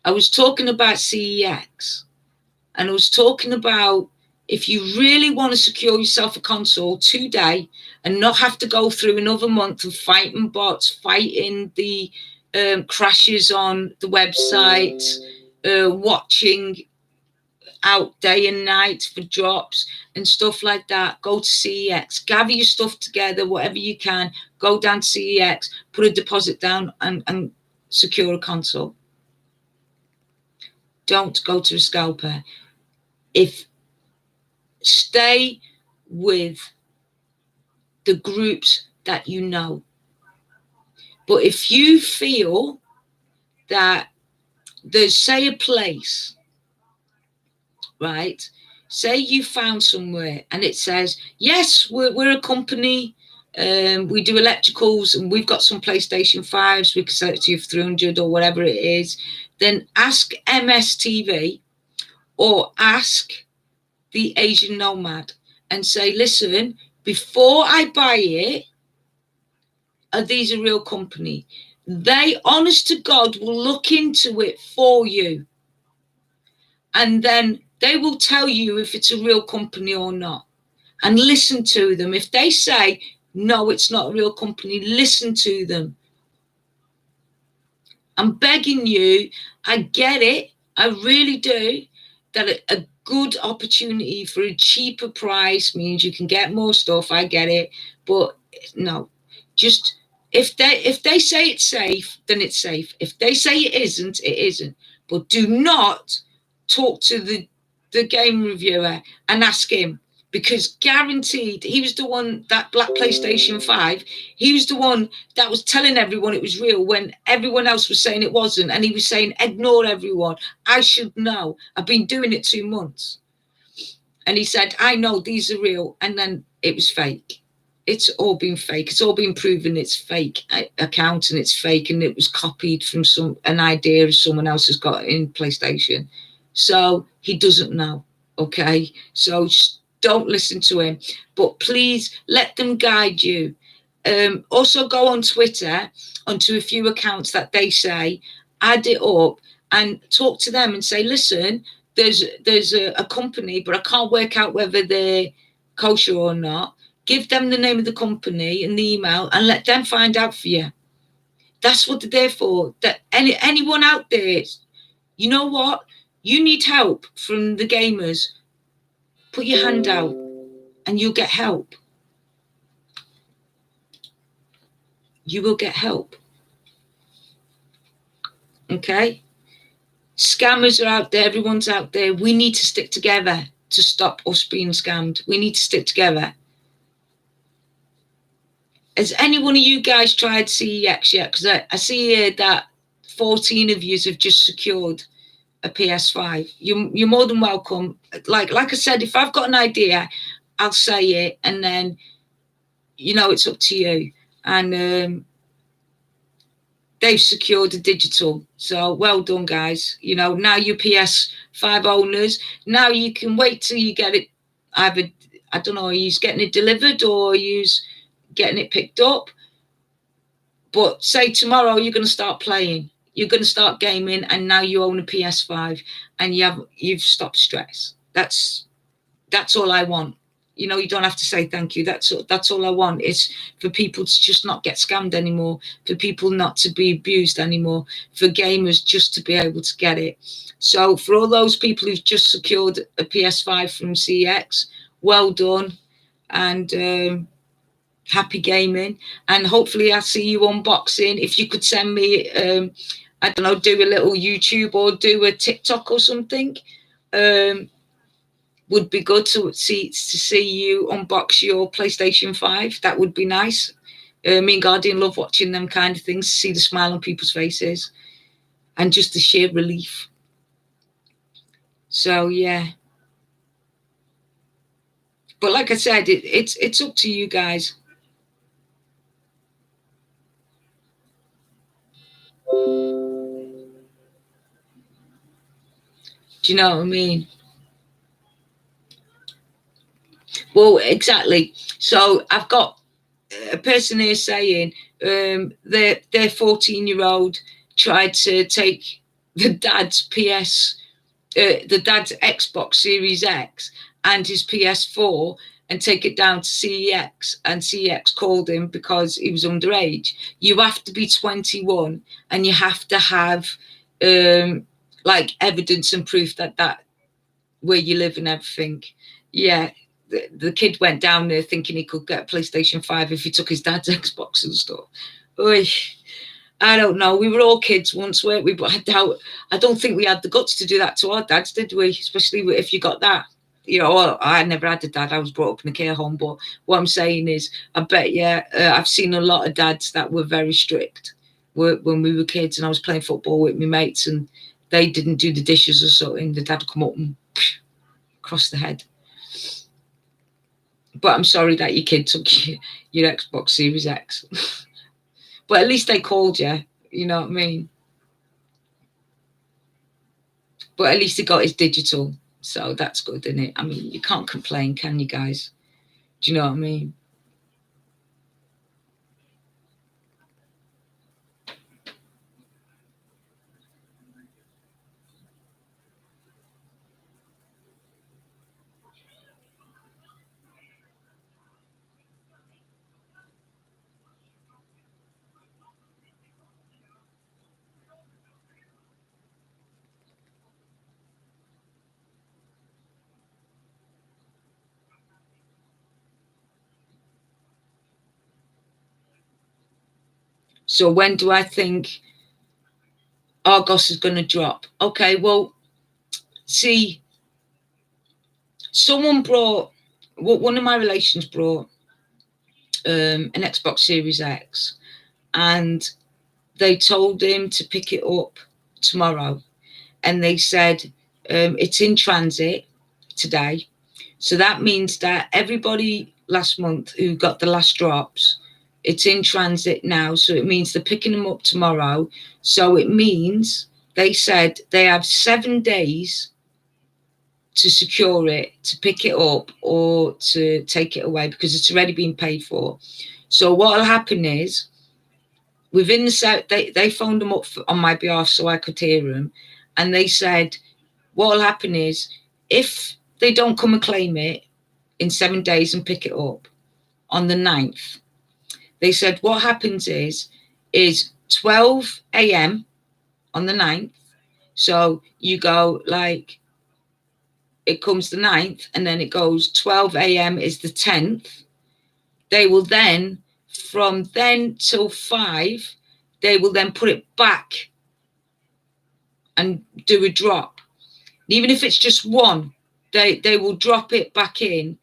I was talking about CEX, and I was talking about if you really want to secure yourself a console today and not have to go through another month of fighting bots, fighting the crashes on the website, watching out day and night for drops and stuff like that, go to CEX, gather your stuff together, whatever you can, go down to CEX, put a deposit down and secure a console. Don't go to a scalper. Stay with the groups that you know. But if you feel that there's, say, a place, right? Say you found somewhere and it says, yes, we're a company, we do electricals and we've got some PlayStation 5s, we can sell it to you for 300 or whatever it is, then ask MSTV or ask the Asian Nomad and say, listen, before I buy it, are these a real company? They, honest to God, will look into it for you. And then they will tell you if it's a real company or not. And listen to them. If they say, no, it's not a real company, listen to them. I'm begging you, I get it, I really do, that a good opportunity for a cheaper price means you can get more stuff, I get it. But no, just if they say it's safe, then it's safe. If they say it isn't, it isn't. But do not talk to the game reviewer and ask him, because guaranteed, he was the one, that black PlayStation 5, he was the one that was telling everyone it was real when everyone else was saying it wasn't. And he was saying, ignore everyone. I should know. I've been doing it 2 months. And he said, I know these are real. And then it was fake. It's all been fake. It's all been proven it's fake account and it's fake. And it was copied from an idea someone else has got in PlayStation. So he doesn't know. Okay. So don't listen to him, but please let them guide you. Also go on Twitter onto a few accounts that they say, add it up and talk to them and say, listen, there's a company, but I can't work out whether they're kosher or not. Give them the name of the company and the email and let them find out for you. That's what they're there for. That anyone out there, you know what? You need help from the gamers. Put your hand out and you'll get help. You will get help. Okay? Scammers are out there. Everyone's out there. We need to stick together to stop us being scammed. We need to stick together. Has any one of you guys tried CEX yet? Because I see here that 14 of you have just secured a PS5. You're more than welcome. Like I said, if I've got an idea, I'll say it, and then, you know, it's up to you. And they've secured a digital. So well done, guys. You know, now you're PS5 owners. Now you can wait till you get it either I don't know, he's getting it delivered or he's getting it picked up. But say tomorrow you're going to start playing, you're going to start gaming, and now you own a PS5 and you've stopped stress. That's all I want. You know, you don't have to say thank you. That's all I want, is for people to just not get scammed anymore, for people not to be abused anymore, for gamers just to be able to get it. So for all those people who've just secured a PS5 from CX, well done, and happy gaming. And hopefully I'll see you unboxing. If you could send me, I don't know, do a little YouTube or do a TikTok or something, would be good to see you unbox your PlayStation 5. That would be nice. Me and Guardian love watching them kind of things, see the smile on people's faces and just the sheer relief. So yeah, but like I said, it's up to you guys. Do you know what I mean? Well, exactly. So I've got a person here saying their 14-year-old tried to take the dad's Xbox Series X and his PS4 and take it down to CEX, and CEX called him because he was underage. You have to be 21 and you have to have like evidence and proof that where you live and everything. Yeah, the kid went down there thinking he could get a PlayStation 5 if he took his dad's Xbox and stuff. Oy, I don't know. We were all kids once, weren't we? But I don't think we had the guts to do that to our dads, did we? Especially if you got that. You know, well, I never had a dad. I was brought up in a care home. But what I'm saying is, I bet, I've seen a lot of dads that were very strict when we were kids, and I was playing football with my mates, and they didn't do the dishes or something. The dad would come up and across the head. But I'm sorry that your kid took your Xbox Series X. But at least they called you, you know what I mean? But at least he got his digital. So that's good, isn't it? I mean, you can't complain, can you guys? Do you know what I mean? So when do I think Argos is going to drop? Okay, well, see, someone brought, one of my relations brought an Xbox Series X, and they told him to pick it up tomorrow. And they said it's in transit today. So that means that everybody last month who got the last drops, it's in transit now. So it means they're picking them up tomorrow. So it means they said they have 7 days to secure it, to pick it up or to take it away, because it's already been paid for. So what will happen is, within the set, they phoned them up on my behalf so I could hear them. And they said, what will happen is, if they don't come and claim it in 7 days and pick it up on the 9th, they said what happens is 12 a.m. on the 9th. So you go like, it comes the 9th, and then it goes 12 a.m. is the 10th. They will then, from then till 5, they will then put it back and do a drop. Even if it's just one, they will drop it back in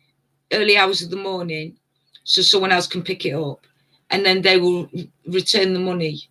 early hours of the morning so someone else can pick it up, and then they will return the money.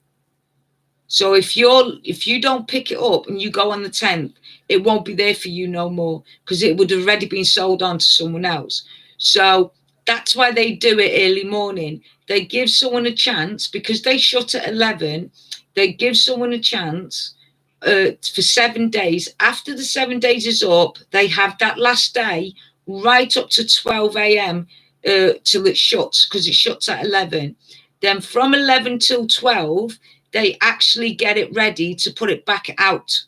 So if you don't pick it up and you go on the 10th, it won't be there for you no more, because it would have already been sold on to someone else. So that's why they do it early morning. They give someone a chance, because they shut at 11. They give someone a chance for 7 days. After the 7 days is up, they have that last day right up to 12 a.m. Till it shuts, because it shuts at 11. Then from 11 till 12, they actually get it ready to put it back out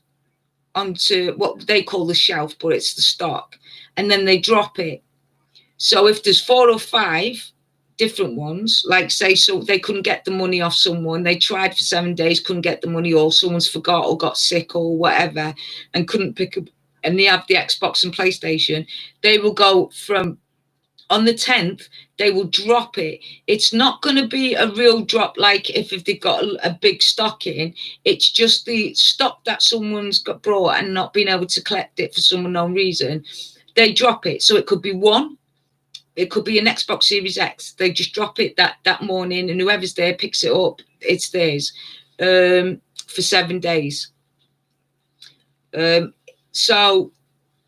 onto what they call the shelf, but it's the stock. And then they drop it. So if there's 4 or 5 different ones, like say, so they couldn't get the money off someone, they tried for 7 days, couldn't get the money, or someone's forgot or got sick or whatever and couldn't pick up, and they have the Xbox and PlayStation, they will go from on the 10th, they will drop it. It's not going to be a real drop like if they've got a big stock in. It's just the stock that someone's got brought and not been able to collect it for some unknown reason. They drop it. So it could be one. It could be an Xbox Series X. They just drop it that morning, and whoever's there picks it up. It's theirs for 7 days. So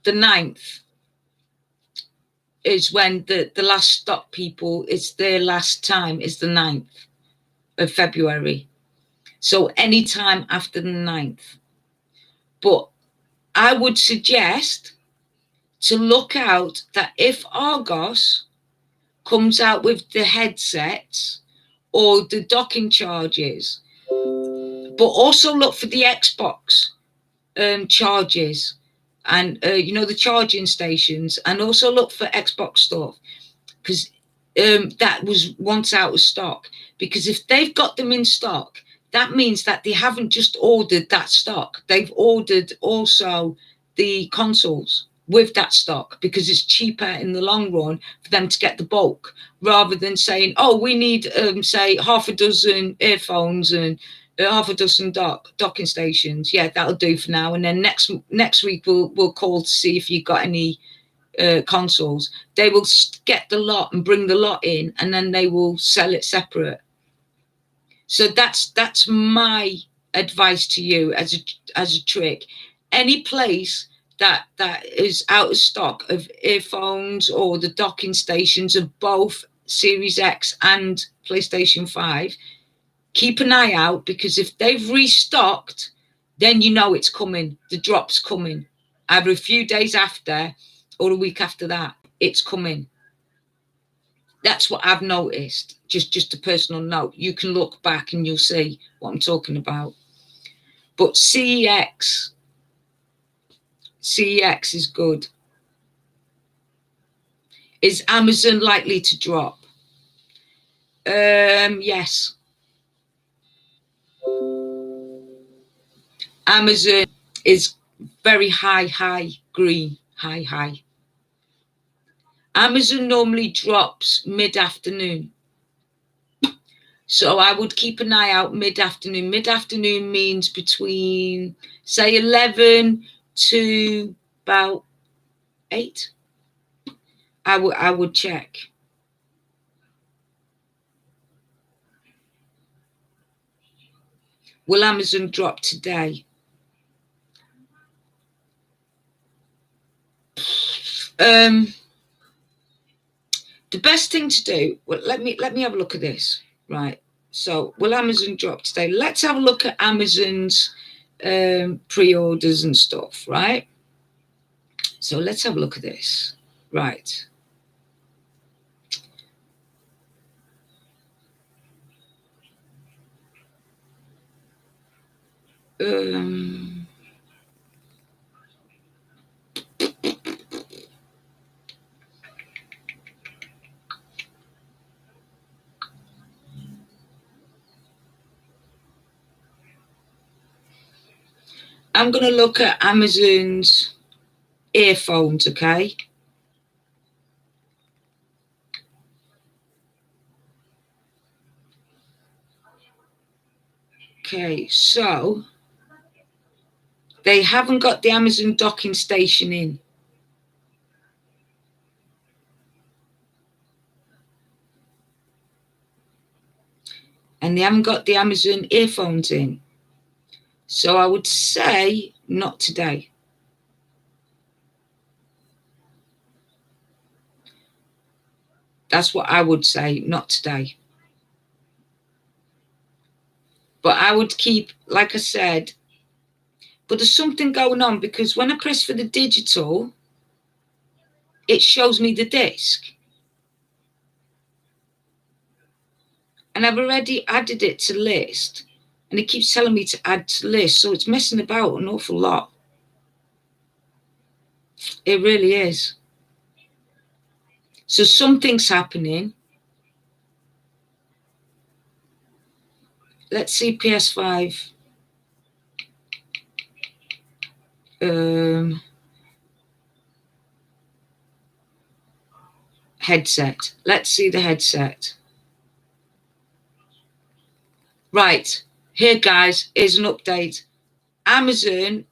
the 9th is when the last stock people, it's their last time, is the 9th of February. So any time after the 9th. But I would suggest to look out that if Argos comes out with the headsets or the docking charges, but also look for the Xbox charges and you know, the charging stations, and also look for Xbox stuff, because that was once out of stock. Because if they've got them in stock, that means that they haven't just ordered that stock, they've ordered also the consoles with that stock, because it's cheaper in the long run for them to get the bulk, rather than saying, oh, we need say half a dozen earphones and half a dozen docking stations. Yeah, that'll do for now. And then next week we'll call to see if you've got any consoles. They will get the lot and bring the lot in, and then they will sell it separate. So that's my advice to you as a trick. Any place that is out of stock of earphones or the docking stations of both Series X and PlayStation 5, keep an eye out, because if they've restocked, then you know it's coming. The drop's coming. Either a few days after or a week after that, it's coming. That's what I've noticed. Just a personal note. You can look back and you'll see what I'm talking about. But CEX is good. Is Amazon likely to drop? Yes. Amazon is very high green, high. Amazon normally drops mid-afternoon. So I would keep an eye out mid-afternoon. Mid-afternoon means between, say, 11 to about 8. I would check. Will Amazon drop today? The best thing to do, well, let me have a look at this. Right. So will Amazon drop today? Let's have a look at Amazon's pre-orders and stuff, right? So let's have a look at this. Right. I'm going to look at Amazon's earphones, okay? Okay, so they haven't got the Amazon docking station in. And they haven't got the Amazon earphones in. So I would say not today. That's what I would say, not today. But I would keep, like I said, but there's something going on, because when I press for the digital, it shows me the disc. And I've already added it to list, and it keeps telling me to add to list, so it's messing about an awful lot. It really is. So something's happening. Let's see PS5. Headset. Let's see the headset. Right, here guys, here's an update. Amazon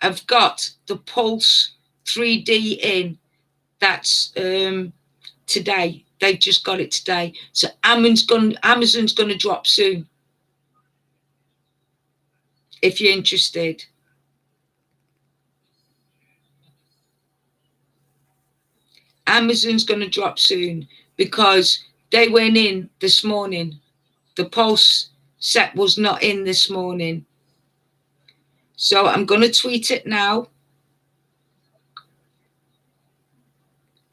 have got the Pulse 3D in. That's today. They've just got it today. So Amazon's gonna drop soon. If you're interested. Amazon's gonna drop soon because they went in this morning. The Pulse set was not in this morning. So I'm gonna tweet it now.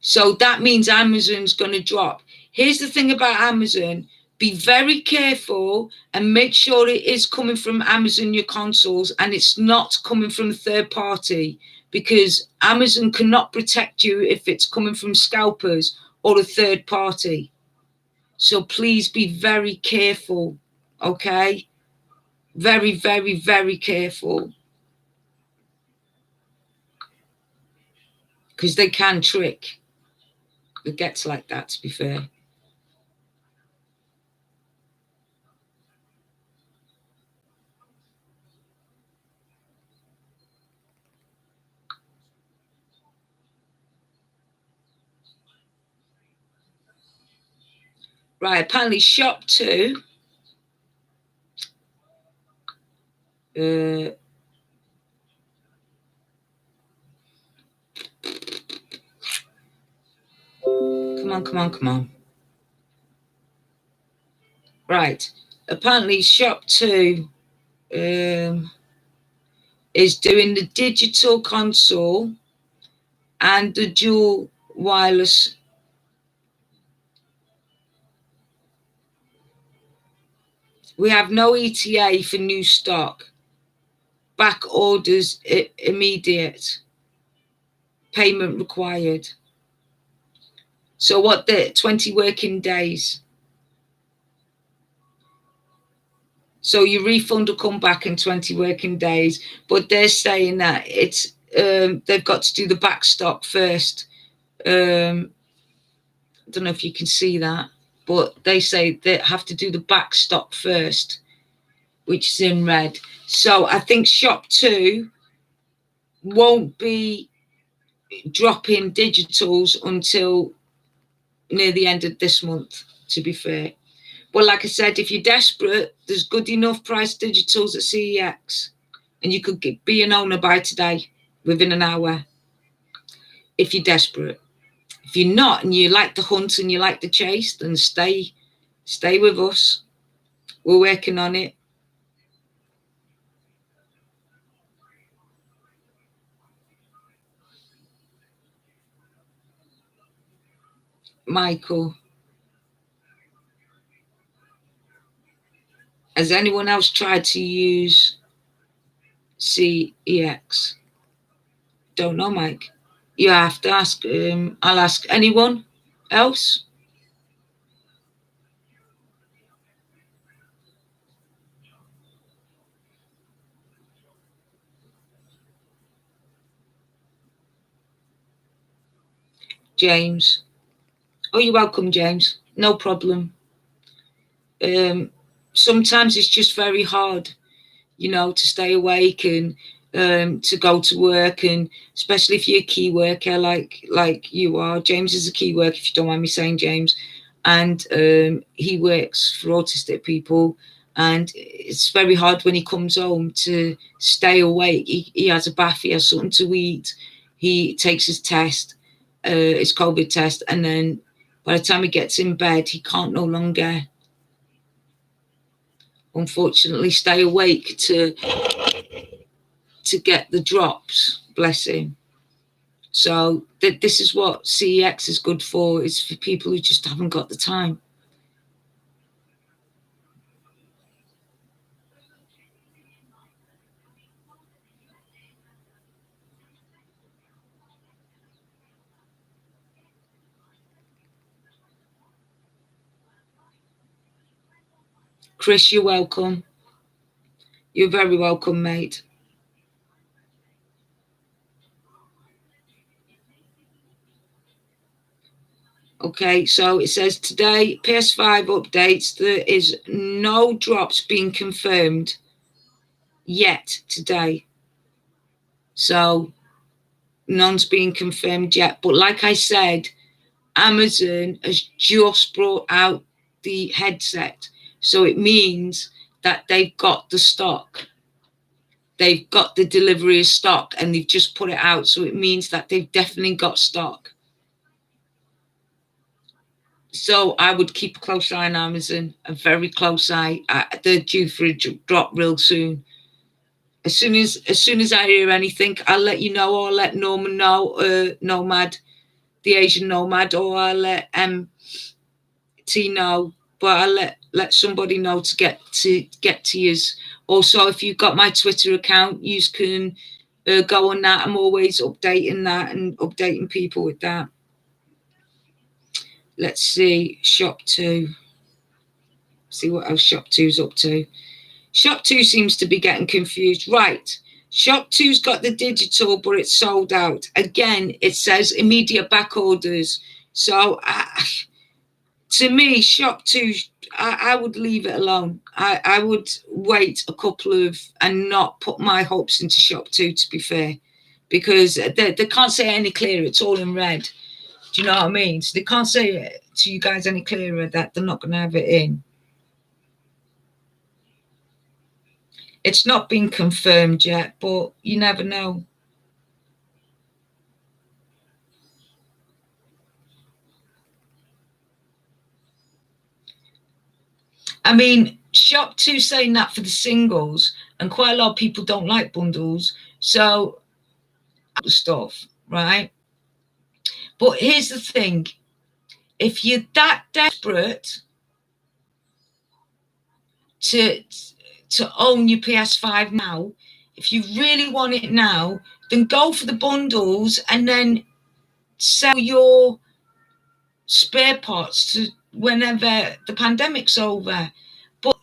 So that means Amazon's going to drop. Here's the thing about Amazon. Be very careful and make sure it is coming from Amazon, your consoles, and it's not coming from a third party, because Amazon cannot protect you if it's coming from scalpers or a third party. So please be very careful, okay? Very, very, very careful. Because they can trick. It gets like that, to be fair. Right, apparently shop 2. Come on. Right, apparently shop 2 is doing the digital console and the dual wireless. We have no ETA for new stock. Back orders immediate. Payment required. So what, the 20 working days? So your refund will come back in 20 working days, but they're saying that it's they've got to do the back stock first. I don't know if you can see that, but they say they have to do the back stock first, which is in red. So I think shop 2 won't be dropping digitals until near the end of this month, to be fair. But like I said, if you're desperate, there's good enough price digitals at CEX, and you could be an owner by today, within an hour, if you're desperate. If you're not, and you like the hunt and you like the chase, then stay with us. We're working on it. Michael, has anyone else tried to use CEX? Don't know, Mike. You have to ask. I'll ask anyone else. James. Oh, you're welcome, James. No problem. Sometimes it's just very hard, you know, to stay awake and to go to work, and especially if you're a key worker like you are. James is a key worker, if you don't mind me saying, James, and he works for autistic people, and it's very hard when he comes home to stay awake. He has a bath, he has something to eat, he takes his test, his COVID test, and then by the time he gets in bed, he can't no longer, unfortunately, stay awake to get the drops. Bless him. So this is what CEX is good for. It's for people who just haven't got the time. Chris, you're welcome. You're very welcome, mate. Okay, so it says today, PS5 updates. There is no drops being confirmed yet today. So none's being confirmed yet. But like I said, Amazon has just brought out the headset. So it means that they've got the stock. They've got the delivery of stock and they've just put it out. So it means that they've definitely got stock. So I would keep a close eye on Amazon, a very close eye. They're due for a drop real soon. As soon as I hear anything, I'll let you know, or I'll let Norman know, Nomad, the Asian Nomad, or I'll let T know. But I'll let somebody know to get to yous. Also, if you've got my Twitter account, you can go on that. I'm always updating that and updating people with that. Let's see, Shop 2. See what else Shop 2's up to. Shop 2 seems to be getting confused. Right, Shop 2's got the digital, but it's sold out. Again, it says immediate back orders. So to me, Shop 2, I would leave it alone. I would wait a couple of, and not put my hopes into Shop 2, to be fair, because they can't say any clearer. It's all in red. Do you know what I mean? So they can't say it to you guys any clearer that they're not going to have it in. It's not been confirmed yet, but you never know. I mean, Shop 2 saying that for the singles, and quite a lot of people don't like bundles. So, stuff, right? But here's the thing. If you're that desperate to own your PS5 now, if you really want it now, then go for the bundles and then sell your spare parts to whenever the pandemic's over. But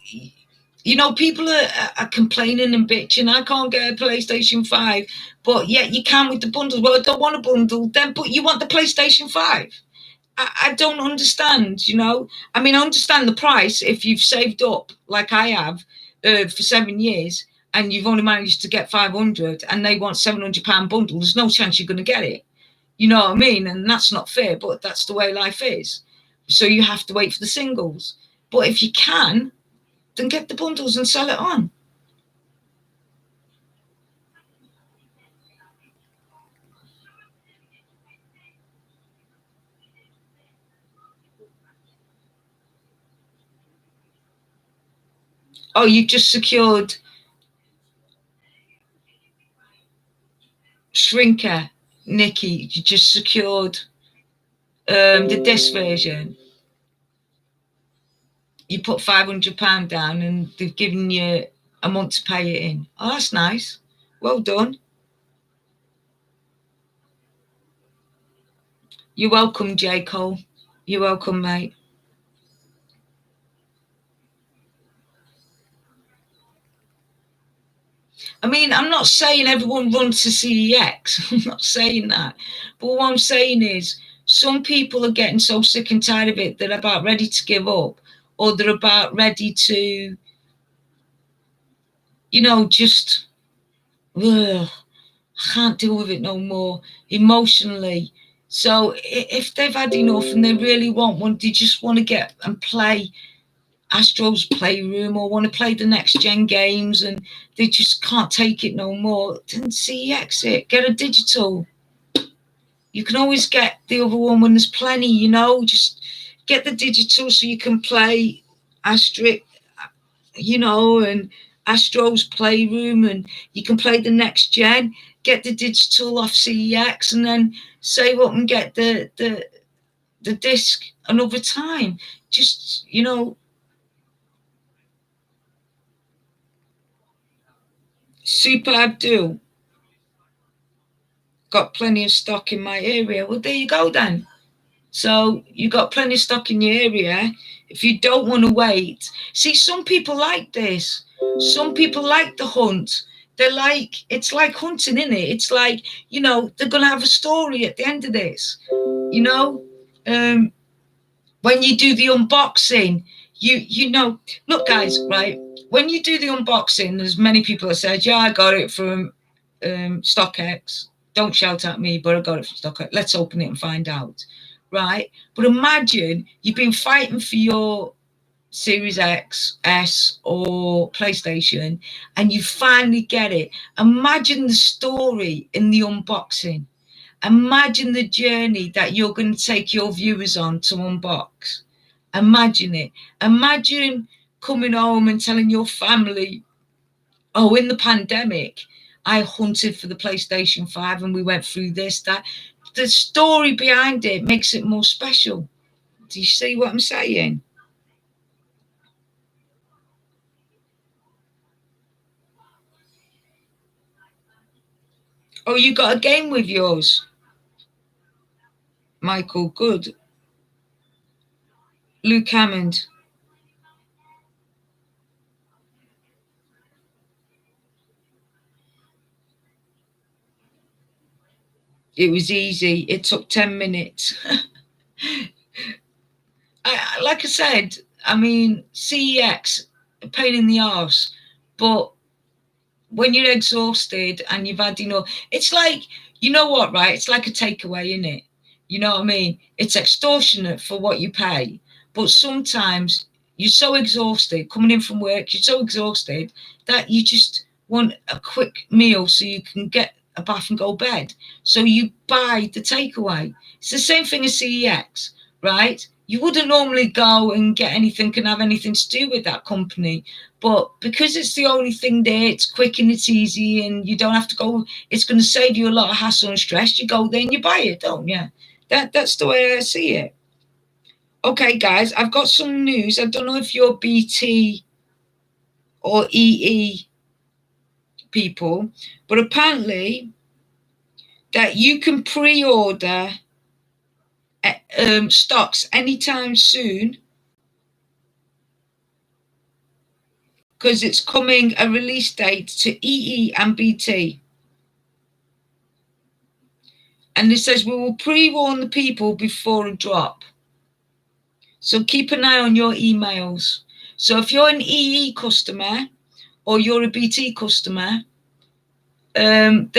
you know, people are complaining and bitching, I can't get a PlayStation 5, but yet you can with the bundles. Well, I don't want a bundle then, but you want the PlayStation 5. I don't understand, you know. I mean, I understand the price if you've saved up like I have for 7 years and you've only managed to get 500 and they want £700 bundle. There's no chance you're going to get it. You know what I mean? And that's not fair, but that's the way life is. So you have to wait for the singles. But if you can, then get the bundles and sell it on. Oh, you just secured Shrinker, Nikki. You just secured the disc version. You put £500 down and they've given you a month to pay it in. Oh, that's nice. Well done. You're welcome, J. Cole. You're welcome, mate. I mean, I'm not saying everyone runs to CEX. I'm not saying that. But what I'm saying is some people are getting so sick and tired of it, they're about ready to give up, or they're about ready to, you know, just, ugh, I can't deal with it no more emotionally. So if they've had enough and they really want one, they just want to get and play Astro's Playroom or want to play the next gen games and they just can't take it no more, then CEX it, get a digital. You can always get the other one when there's plenty, you know, just get the digital so you can play Astro, you know, and Astro's Playroom, and you can play the next gen, get the digital off CEX, and then save up and get the disc another time. Just, you know, Super Abdul, got plenty of stock in my area. Well, there you go then. So you got plenty of stock in your area. If you don't want to wait, see, some people like this. Some people like the hunt. They're like, it's like hunting, isn't it? It's like, you know, they're gonna have a story at the end of this. You know, when you do the unboxing, you know, look, guys, right? When you do the unboxing, there's many people that said, yeah, I got it from StockX. Don't shout at me, but I got it from StockX. Let's open it and find out, right? But imagine you've been fighting for your Series X, S, or PlayStation, and you finally get it. Imagine the story in the unboxing. Imagine the journey that you're going to take your viewers on to unbox. Imagine it. Imagine coming home and telling your family, oh, in the pandemic, I hunted for the PlayStation 5 and we went through this, that. The story behind it makes it more special. Do you see what I'm saying? Oh, you got a game with yours? Michael, good. Luke Hammond. It was easy. It took 10 minutes. Like I said, I mean, CEX, a pain in the arse, but when you're exhausted and you've had enough, it's like, you know what, right? It's like a takeaway, isn't it? You know what I mean? It's extortionate for what you pay, but sometimes you're so exhausted coming in from work, you're so exhausted that you just want a quick meal so you can get a bath and go bed. So you buy the takeaway. It's the same thing as CEX, right? You wouldn't normally go and get anything and have anything to do with that company. But because it's the only thing there, it's quick and it's easy and you don't have to go, it's going to save you a lot of hassle and stress. You go there and you buy it, don't you? That's the way I see it. Okay, guys, I've got some news. I don't know if you're BT or EE people, but apparently that you can pre-order stocks anytime soon because it's coming a release date to EE and BT. And it says we will pre-warn the people before a drop. So keep an eye on your emails. So if you're an EE customer or you're a BT customer, and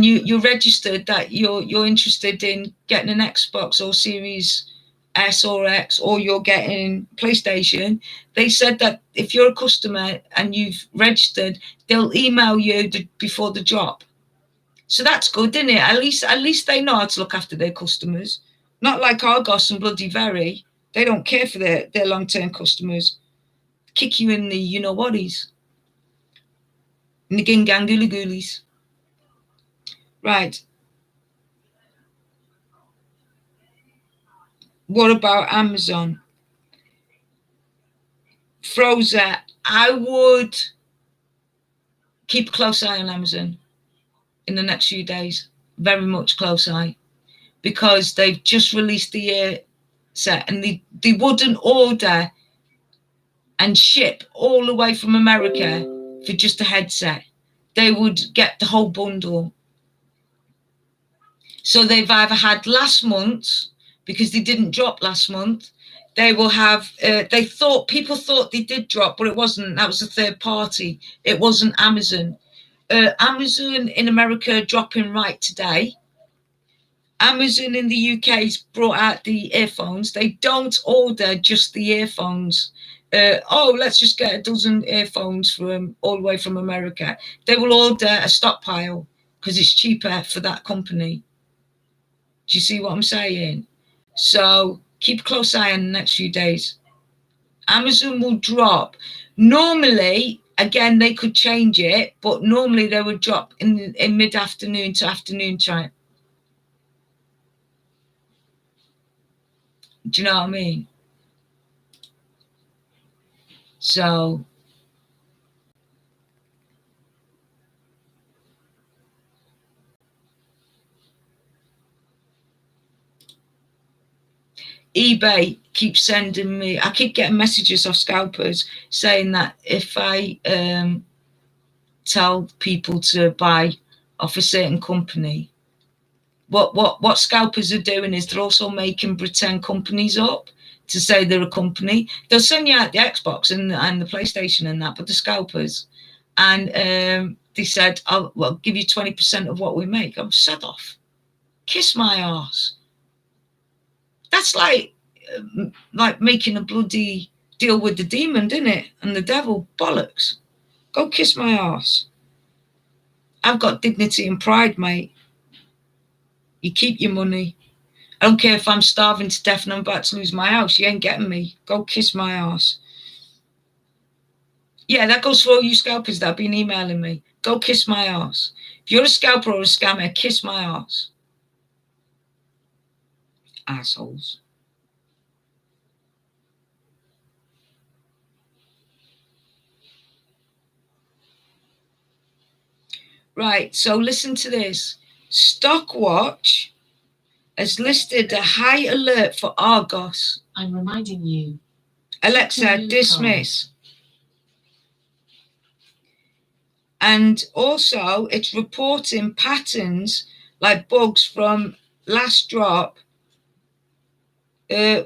you're registered that you're interested in getting an Xbox or Series S or X, or you're getting PlayStation, they said that if you're a customer and you've registered, they'll email you before the drop. So that's good, isn't it? At least they know how to look after their customers. Not like Argos and Bloody Very. They don't care for their long-term customers. Kick you in the you-know-whaties. In the ging-gang gooly-goolies. Right. What about Amazon? Frozen. I would keep a close eye on Amazon in the next few days. Very much close eye. Because they've just released the year set and they wouldn't order and ship all the way from America for just a headset. They would get the whole bundle. So they've either had last month, because they didn't drop last month, they will have, people thought they did drop, but it wasn't. That was a third party. It wasn't Amazon. Amazon in America dropping right today. Amazon in the UK's brought out the earphones. They don't order just the earphones. Let's just get a dozen earphones from all the way from America. They will order a stockpile because it's cheaper for that company. Do you see what I'm saying? So keep a close eye on the next few days. Amazon will drop. Normally, Again, they could change it, but normally they would drop in mid-afternoon to afternoon time. Do you know what I mean? So eBay keeps sending me, I keep getting messages off scalpers saying that if I tell people to buy off a certain company, what scalpers are doing is they're also making pretend companies up to say they're a company. They'll send you out the Xbox and the PlayStation and that, but the scalpers. And they said, I'll give you 20% of what we make. I'm set off. Kiss my arse. That's like making a bloody deal with the demon, isn't it? And the devil. Bollocks. Go kiss my arse. I've got dignity and pride, mate. You keep your money. I don't care if I'm starving to death and I'm about to lose my house. You ain't getting me. Go kiss my arse. Yeah, that goes for all you scalpers that have been emailing me. Go kiss my arse. If you're a scalper or a scammer, kiss my arse. Assholes. Right, so listen to this. Stockwatch has listed a high alert for Argos. I'm reminding you. Alexa, dismiss. And also, it's reporting patterns like bugs from last drop,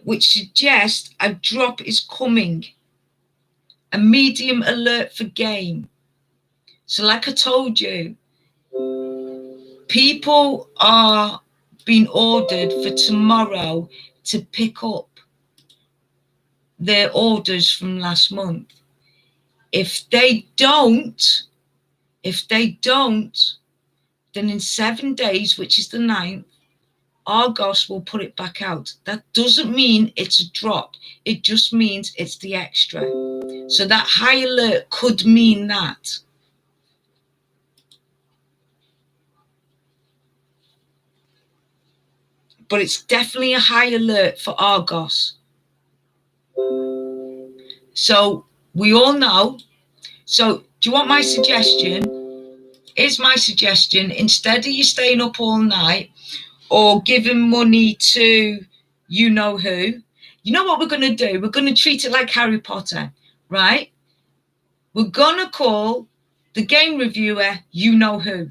which suggest a drop is coming. A medium alert for game. So like I told you, people are being ordered for tomorrow to pick up their orders from last month. If they don't, then in 7 days, which is the 9th, Argos will put it back out. That doesn't mean it's a drop. It just means it's the extra. So that high alert could mean that. But it's definitely a high alert for Argos. So we all know. So do you want my suggestion? Here's my suggestion. Instead of you staying up all night or giving money to you know who, you know what we're going to do? We're going to treat it like Harry Potter, right? We're going to call the game reviewer you know who.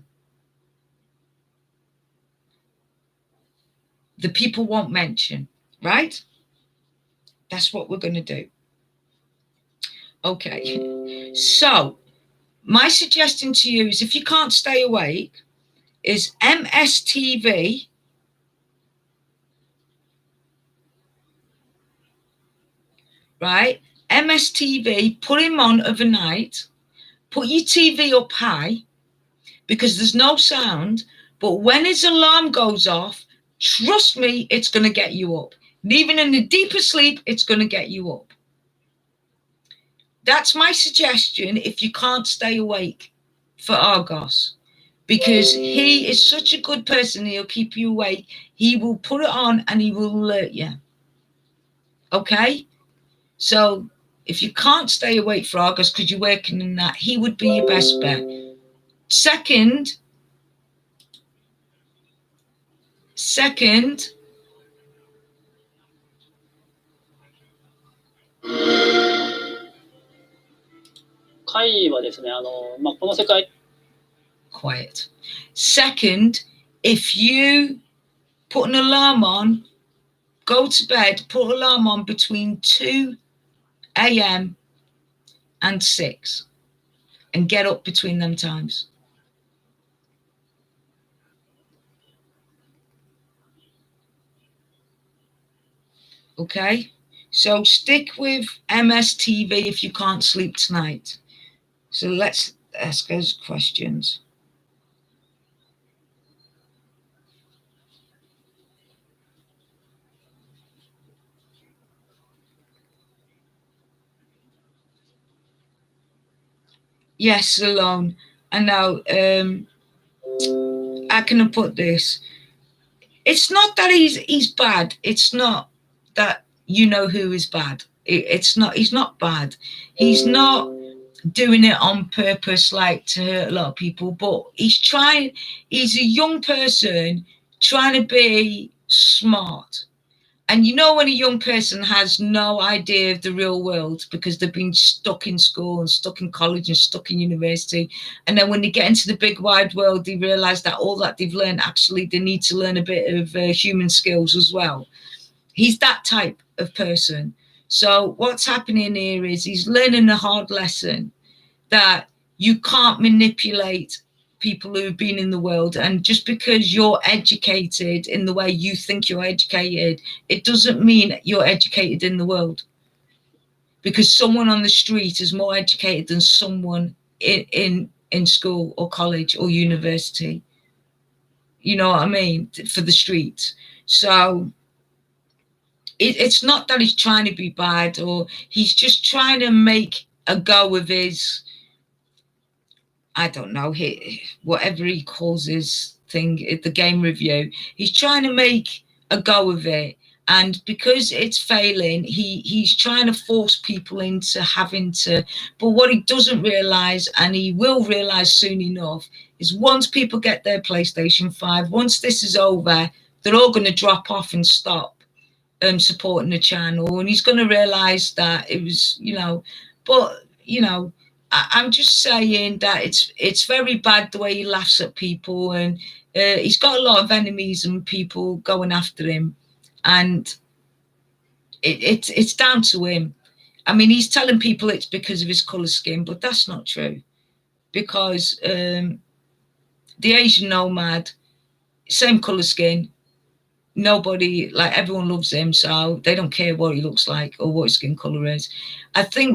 The people won't mention, right? That's what we're going to do. Okay. So my suggestion to you is if you can't stay awake, is MSTV. Right? MSTV, put him on overnight. Put your TV up high because there's no sound. But when his alarm goes off, trust me, it's going to get you up. And even in the deepest sleep, it's going to get you up. That's my suggestion if you can't stay awake for Argos. Because he is such a good person, he'll keep you awake. He will put it on and he will alert you. Okay? So if you can't stay awake for Argos because you're working in that, he would be your best bet. Second, quiet. Second, if you put an alarm on, go to bed, put an alarm on between 2 a.m. and 6 and get up between them times. Okay? So stick with MSTV if you can't sleep tonight. So let's ask those questions. Yes, alone. And now, how can I put this? It's not that he's bad. It's not that you know who is bad. It's not. He's not bad. He's not doing it on purpose, like to hurt a lot of people. But he's trying. He's a young person trying to be smart. And you know when a young person has no idea of the real world because they've been stuck in school and stuck in college and stuck in university, and then when they get into the big wide world, they realise that all that they've learned, actually, they need to learn a bit of human skills as well. He's that type of person. So what's happening here is he's learning a hard lesson that you can't manipulate people who've been in the world. And just because you're educated in the way you think you're educated, it doesn't mean you're educated in the world. Because someone on the street is more educated than someone in school or college or university. You know what I mean? For the street. So it's not that he's trying to be bad, or he's just trying to make a go of his, I don't know, whatever he calls his thing, the game review. He's trying to make a go of it. And because it's failing, he's trying to force people into having to. But what he doesn't realise, and he will realise soon enough, is once people get their PlayStation 5, once this is over, they're all going to drop off and stop supporting the channel. And he's going to realise that it was, but, I'm just saying that it's very bad the way he laughs at people, and he's got a lot of enemies and people going after him, and it's down to him. I mean, he's telling people it's because of his colour skin, but that's not true, because the Asian nomad, same colour skin, nobody, like, everyone loves him, so they don't care what he looks like or what his skin colour is. I think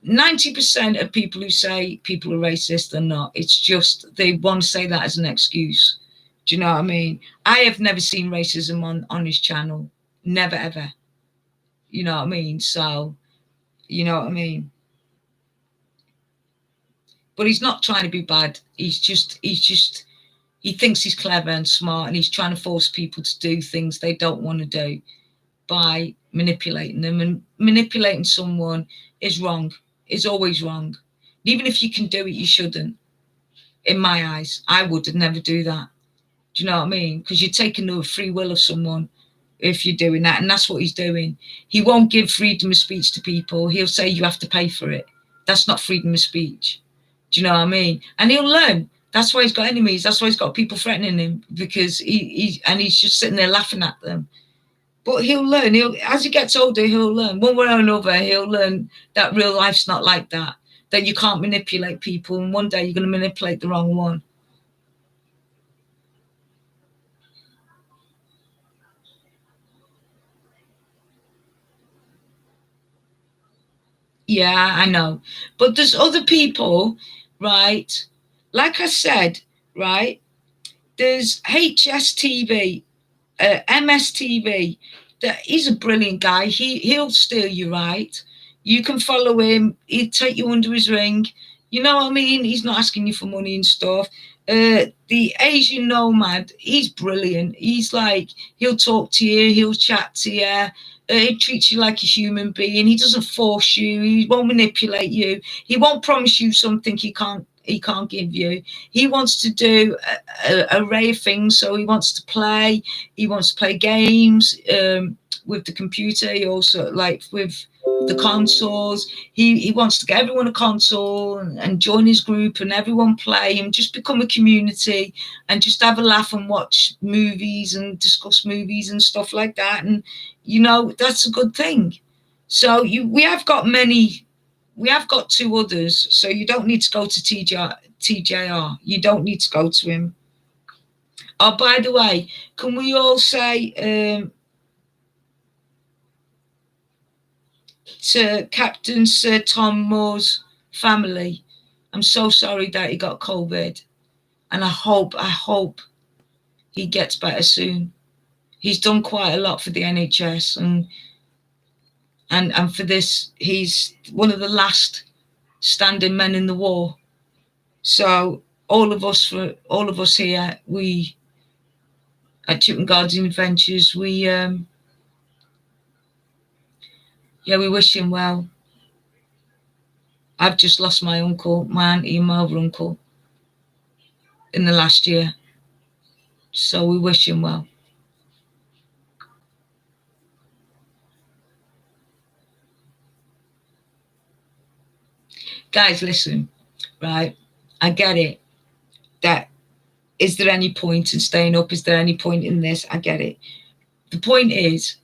90% of people who say people are racist are not. It's just they want to say that as an excuse. Do you know what I mean? I have never seen racism on his channel. Never, ever. You know what I mean? So, you know what I mean? But he's not trying to be bad. He thinks he's clever and smart, and he's trying to force people to do things they don't want to do by manipulating them. And manipulating someone is wrong. Is always wrong. Even if you can do it, you shouldn't. In my eyes, I would never do that. Do you know what I mean? Because you're taking the free will of someone if you're doing that, and that's what he's doing. He won't give freedom of speech to people. He'll say you have to pay for it. That's not freedom of speech. Do you know what I mean? And he'll learn. That's why he's got enemies. That's why he's got people threatening him, because he's just sitting there laughing at them. But he'll learn. As he gets older, he'll learn. One way or another, he'll learn that real life's not like that, that you can't manipulate people, and one day you're going to manipulate the wrong one. Yeah, I know. But there's other people, right? Like I said, right? There's HSTV, MSTV. That he's a brilliant guy. He'll steer you right. You can follow him. He'll take you under his ring. You know what I mean? He's not asking you for money and stuff. The Asian nomad, he's brilliant. He's like, he'll talk to you. He'll chat to you. He treats you like a human being. He doesn't force you. He won't manipulate you. He won't promise you something he can't give you. He wants to do an array of things. So he wants to play. He wants to play games with the computer. He also, like, with the consoles. He wants to get everyone a console and join his group and everyone play and just become a community and just have a laugh and watch movies and discuss movies and stuff like that. And, that's a good thing. So we have got two others, so you don't need to go to TJR. You don't need to go to him. Oh, by the way, can we all say to Captain Sir Tom Moore's family, I'm so sorry that he got COVID, and I hope he gets better soon. He's done quite a lot for the NHS, and for this, he's one of the last standing men in the war. So all of us here, we at Chipman Guardian Adventures, we wish him well. I've just lost my uncle, my auntie and my other uncle in the last year. So we wish him well. Guys, listen, right? I get it. That is there any point in staying up? Is there any point in this? I get it. The point is,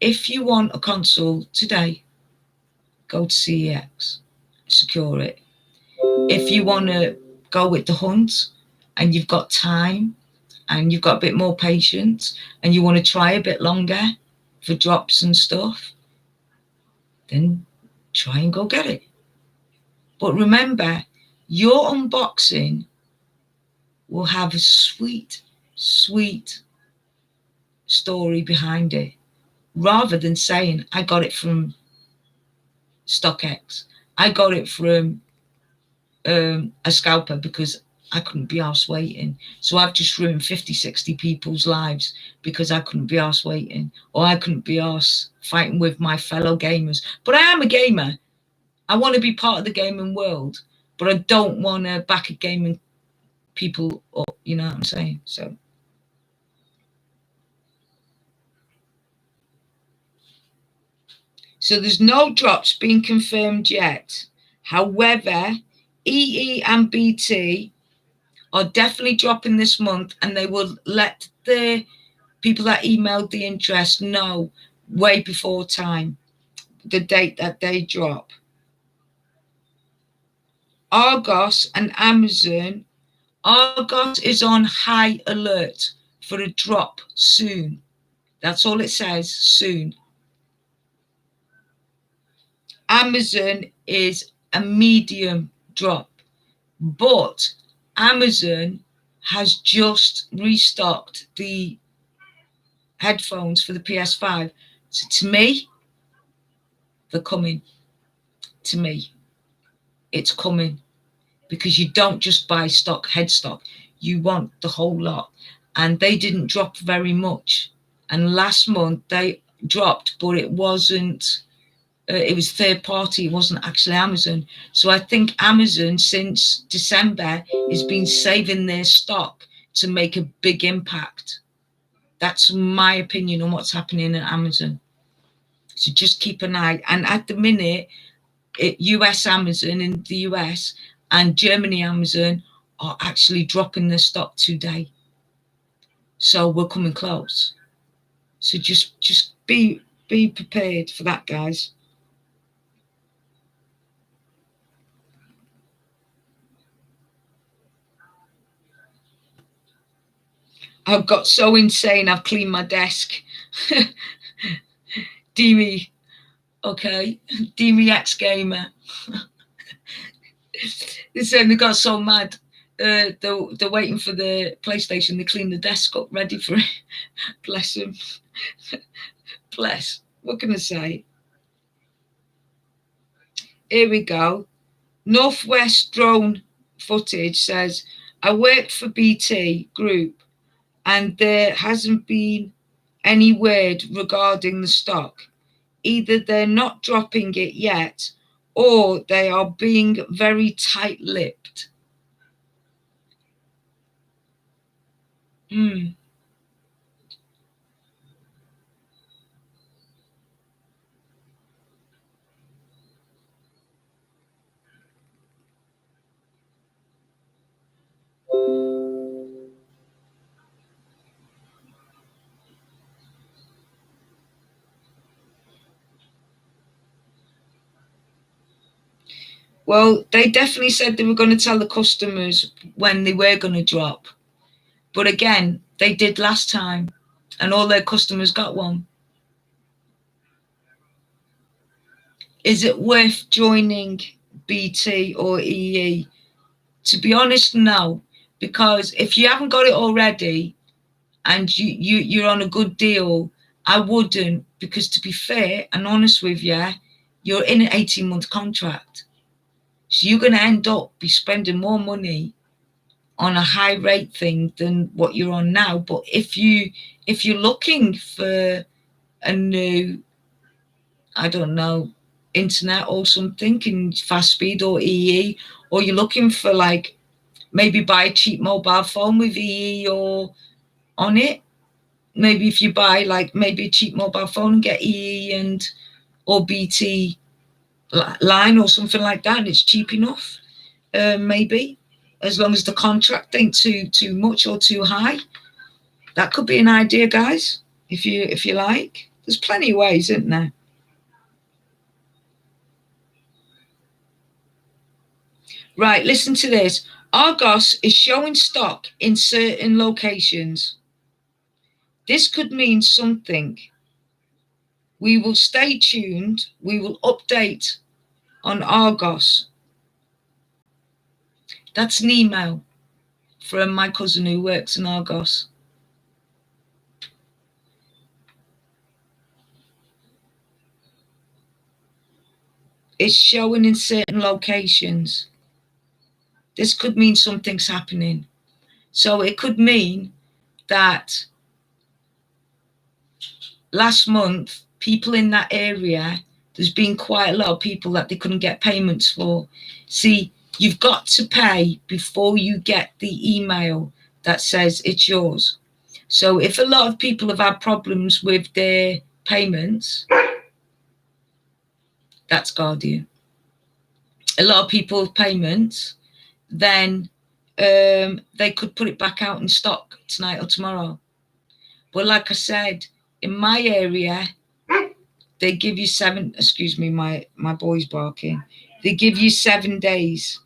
if you want a console today, go to CEX, secure it. If you want to go with the hunt and you've got time and you've got a bit more patience and you want to try a bit longer for drops and stuff, then try and go get it. But remember, your unboxing will have a sweet, sweet story behind it, rather than saying, I got it from StockX. I got it from a scalper because I couldn't be arsed waiting. So I've just ruined 50, 60 people's lives because I couldn't be arsed waiting, or I couldn't be arsed fighting with my fellow gamers. But I am a gamer. I want to be part of the gaming world, but I don't want to back a gaming people up, you know what I'm saying? So there's no drops being confirmed yet. However, EE and BT are definitely dropping this month, and they will let the people that emailed the interest know way before time, the date that they drop. Argos and Amazon. Argos is on high alert for a drop soon. That's all it says, soon. Amazon is a medium drop, but Amazon has just restocked the headphones for the ps5. So to me, they're coming. To me, it's coming, because you don't just buy headstock, you want the whole lot. And they didn't drop very much. And last month they dropped, but it wasn't, it was third party, it wasn't actually Amazon. So I think Amazon since December has been saving their stock to make a big impact. That's my opinion on what's happening at Amazon. So just keep an eye. And at the minute, US Amazon in the US and Germany Amazon are actually dropping their stock today. So we're coming close. So just be prepared for that, guys. I've got so insane, I've cleaned my desk. Demi, okay, Demi X Gamer. They got so mad. They're waiting for the PlayStation. They clean the desk up, ready for it. Bless them. Bless. What can I say? Here we go. Northwest drone footage says, I worked for BT Group and there hasn't been any word regarding the stock. Either they're not dropping it yet or they are being very tight-lipped. Well, they definitely said they were going to tell the customers when they were going to drop. But again, they did last time and all their customers got one. Is it worth joining BT or EE? To be honest, no. Because if you haven't got it already and you're on a good deal, I wouldn't. Because to be fair and honest with you, you're in an 18-month contract. So you're going to end up be spending more money on a high rate thing than what you're on now. But if you're looking for a new, I don't know, internet or something in fast speed or EE, or you're looking for like maybe buy a cheap mobile phone with EE or on it. Maybe if you buy like maybe a cheap mobile phone and get EE and or BT line or something like that, and it's cheap enough, maybe, as long as the contract ain't too much or too high. That could be an idea, guys, if you like. There's plenty of ways, isn't there? Right, listen to this. Argos is showing stock in certain locations. This could mean something. We will stay tuned. We will update on Argos. That's an email from my cousin who works in Argos. It's showing in certain locations. This could mean something's happening. So it could mean that last month, people in that area, there's been quite a lot of people that they couldn't get payments for. See, you've got to pay before you get the email that says it's yours. So if a lot of people have had problems with their payments, that's Guardian. A lot of people's payments, then they could put it back out in stock tonight or tomorrow. But like I said, in my area, they give you excuse me, my boy's barking. They give you 7 days.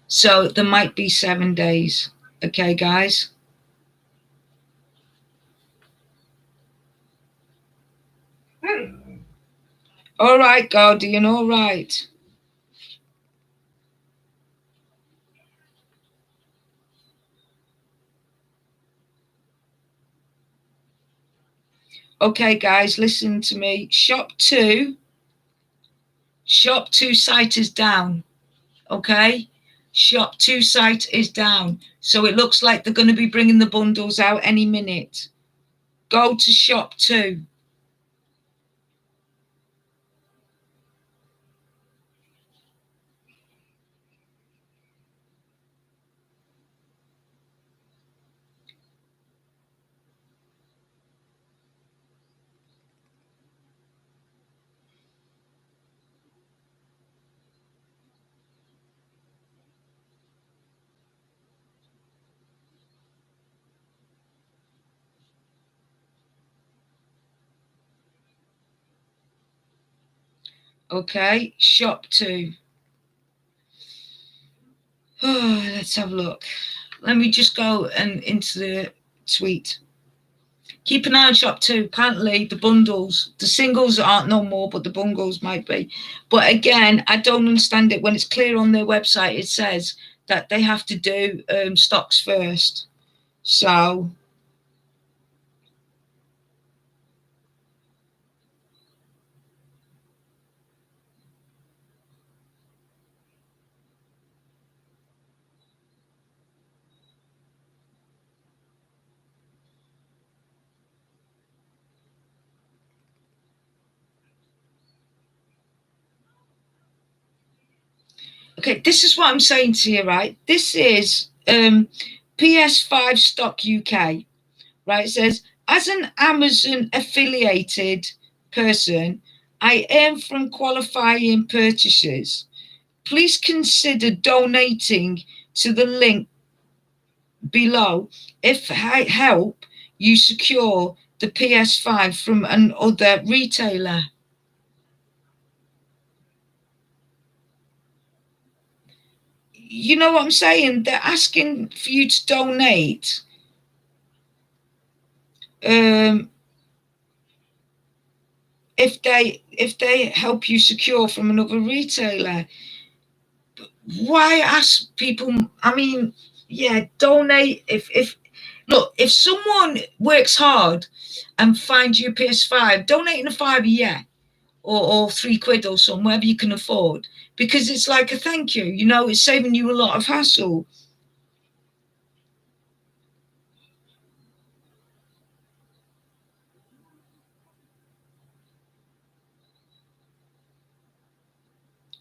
So there might be 7 days. Okay, guys? All right, Guardian, all right. Okay, guys, listen to me. Shop 2 site is down. Okay? Shop 2 site is down. So it looks like they're going to be bringing the bundles out any minute. Go to shop 2. Okay, shop 2. Oh, let's have a look. Let me just go and into the tweet. Keep an eye on shop 2. Apparently the bundles, the singles aren't no more, but the bundles might be. But again, I don't understand it. When it's clear on their website, it says that they have to do stocks first. So okay, this is what I'm saying to you, right? This is ps5 stock UK, right? It says, as an Amazon affiliated person, I earn from qualifying purchases. Please consider donating to the link below if I help you secure the PS5 from another retailer. You know what I'm saying? They're asking for you to donate. if they help you secure from another retailer. Why ask people? I mean, yeah, donate. If someone works hard and finds you a PS5, donating a £5 a year or £3 or something, whatever you can afford, because it's like a thank you. You know, it's saving you a lot of hassle.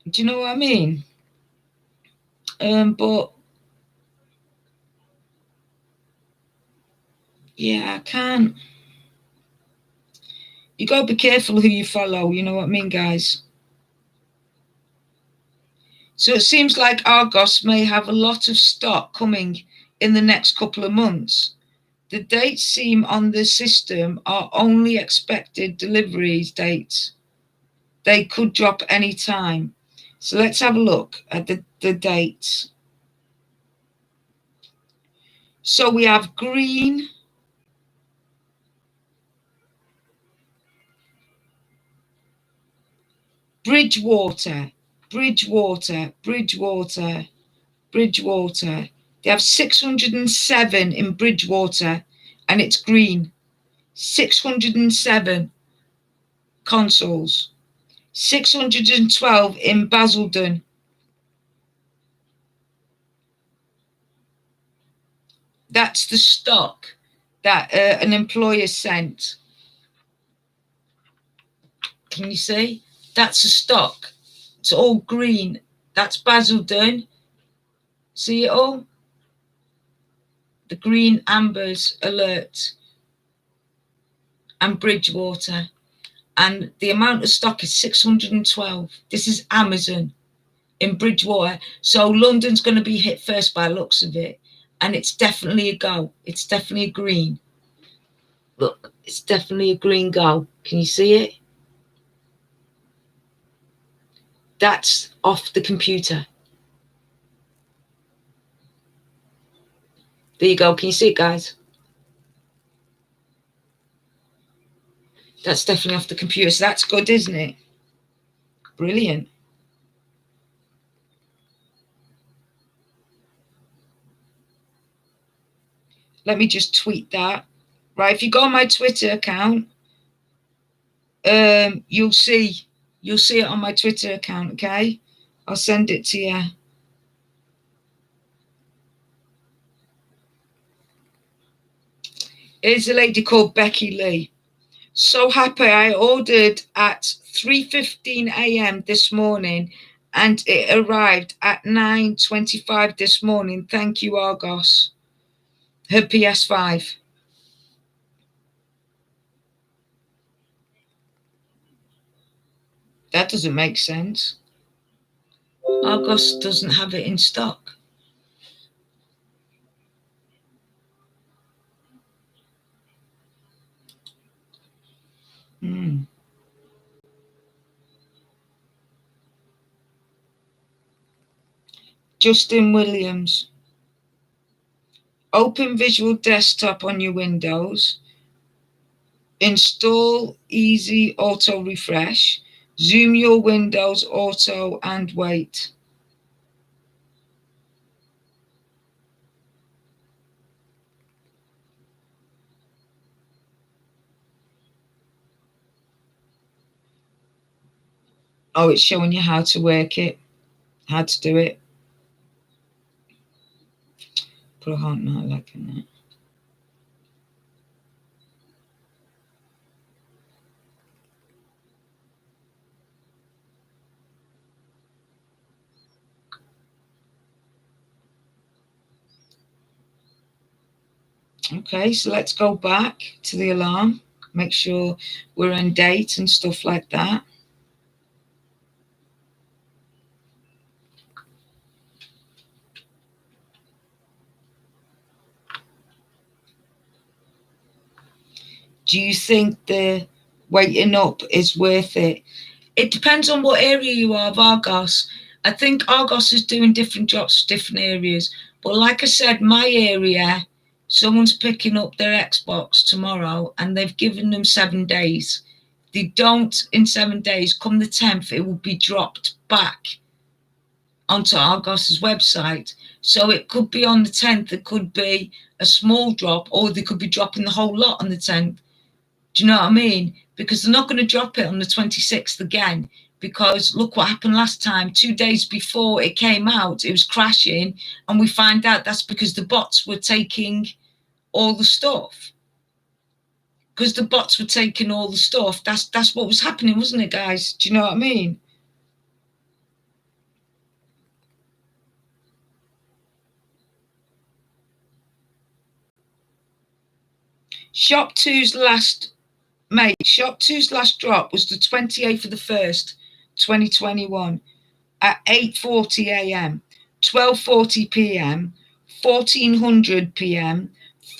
Do you know what I mean? But yeah, I can't. You got to be careful who you follow. You know what I mean, guys? So it seems like Argos may have a lot of stock coming in the next couple of months. The dates seem on the system are only expected deliveries dates. They could drop any time. So let's have a look at the dates. So we have green, Bridgewater. They have 607 in Bridgewater, and it's green. 607 consoles. 612 in Basildon. That's the stock that an employer sent. Can you see? That's the stock. It's all green. That's Basildon. See it all? The green ambers alert. And Bridgewater. And the amount of stock is 612. This is Amazon in Bridgewater. So London's going to be hit first by looks of it. And it's definitely a go. It's definitely a green. Look, it's definitely a green go. Can you see it? That's off the computer. There you go. Can you see it, guys? That's definitely off the computer. So that's good, isn't it? Brilliant. Let me just tweet that. Right, if you go on my Twitter account, you'll see it on my Twitter account, okay? I'll send it to you. Here's a lady called Becky Lee. So happy I ordered at 3:15 a.m. this morning and it arrived at 9:25 this morning. Thank you, Argos. Her PS5. That doesn't make sense. Argos doesn't have it in stock. Justin Williams. Open Visual Desktop on your Windows. Install Easy Auto Refresh. Zoom your Windows Auto and wait. Oh, it's showing you how to work it, how to do it. But I can't not liking that. Okay, so let's go back to the alarm. Make sure we're in date and stuff like that. Do you think the waiting up is worth it? It depends on what area you are of Argos. I think Argos is doing different jobs for different areas. But like I said, my area, someone's picking up their Xbox tomorrow and they've given them 7 days. they don't in 7 days, come the 10th, it will be dropped back onto Argos's website. So it could be on the 10th, it could be a small drop, or they could be dropping the whole lot on the 10th. Do you know what I mean? Because they're not going to drop it on the 26th again, because look what happened last time. 2 days before it came out, it was crashing, and we find out that's because the bots were taking all the stuff. Because the bots were taking all the stuff. That's what was happening, wasn't it, guys? Do you know what I mean? Shop 2's last drop was the 28th of the 1st, 2021 at 8:40 a.m., 12:40 p.m., 1400 p.m.,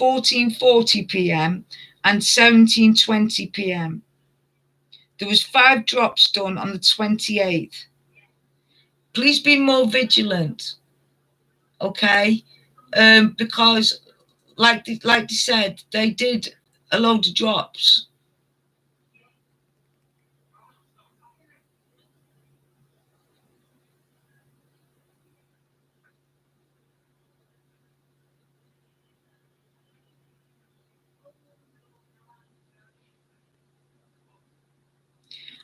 14:40 p.m. and 17:20 p.m. There was 5 drops done on the 28th. Please be more vigilant, okay? Because like they said, they did a load of drops.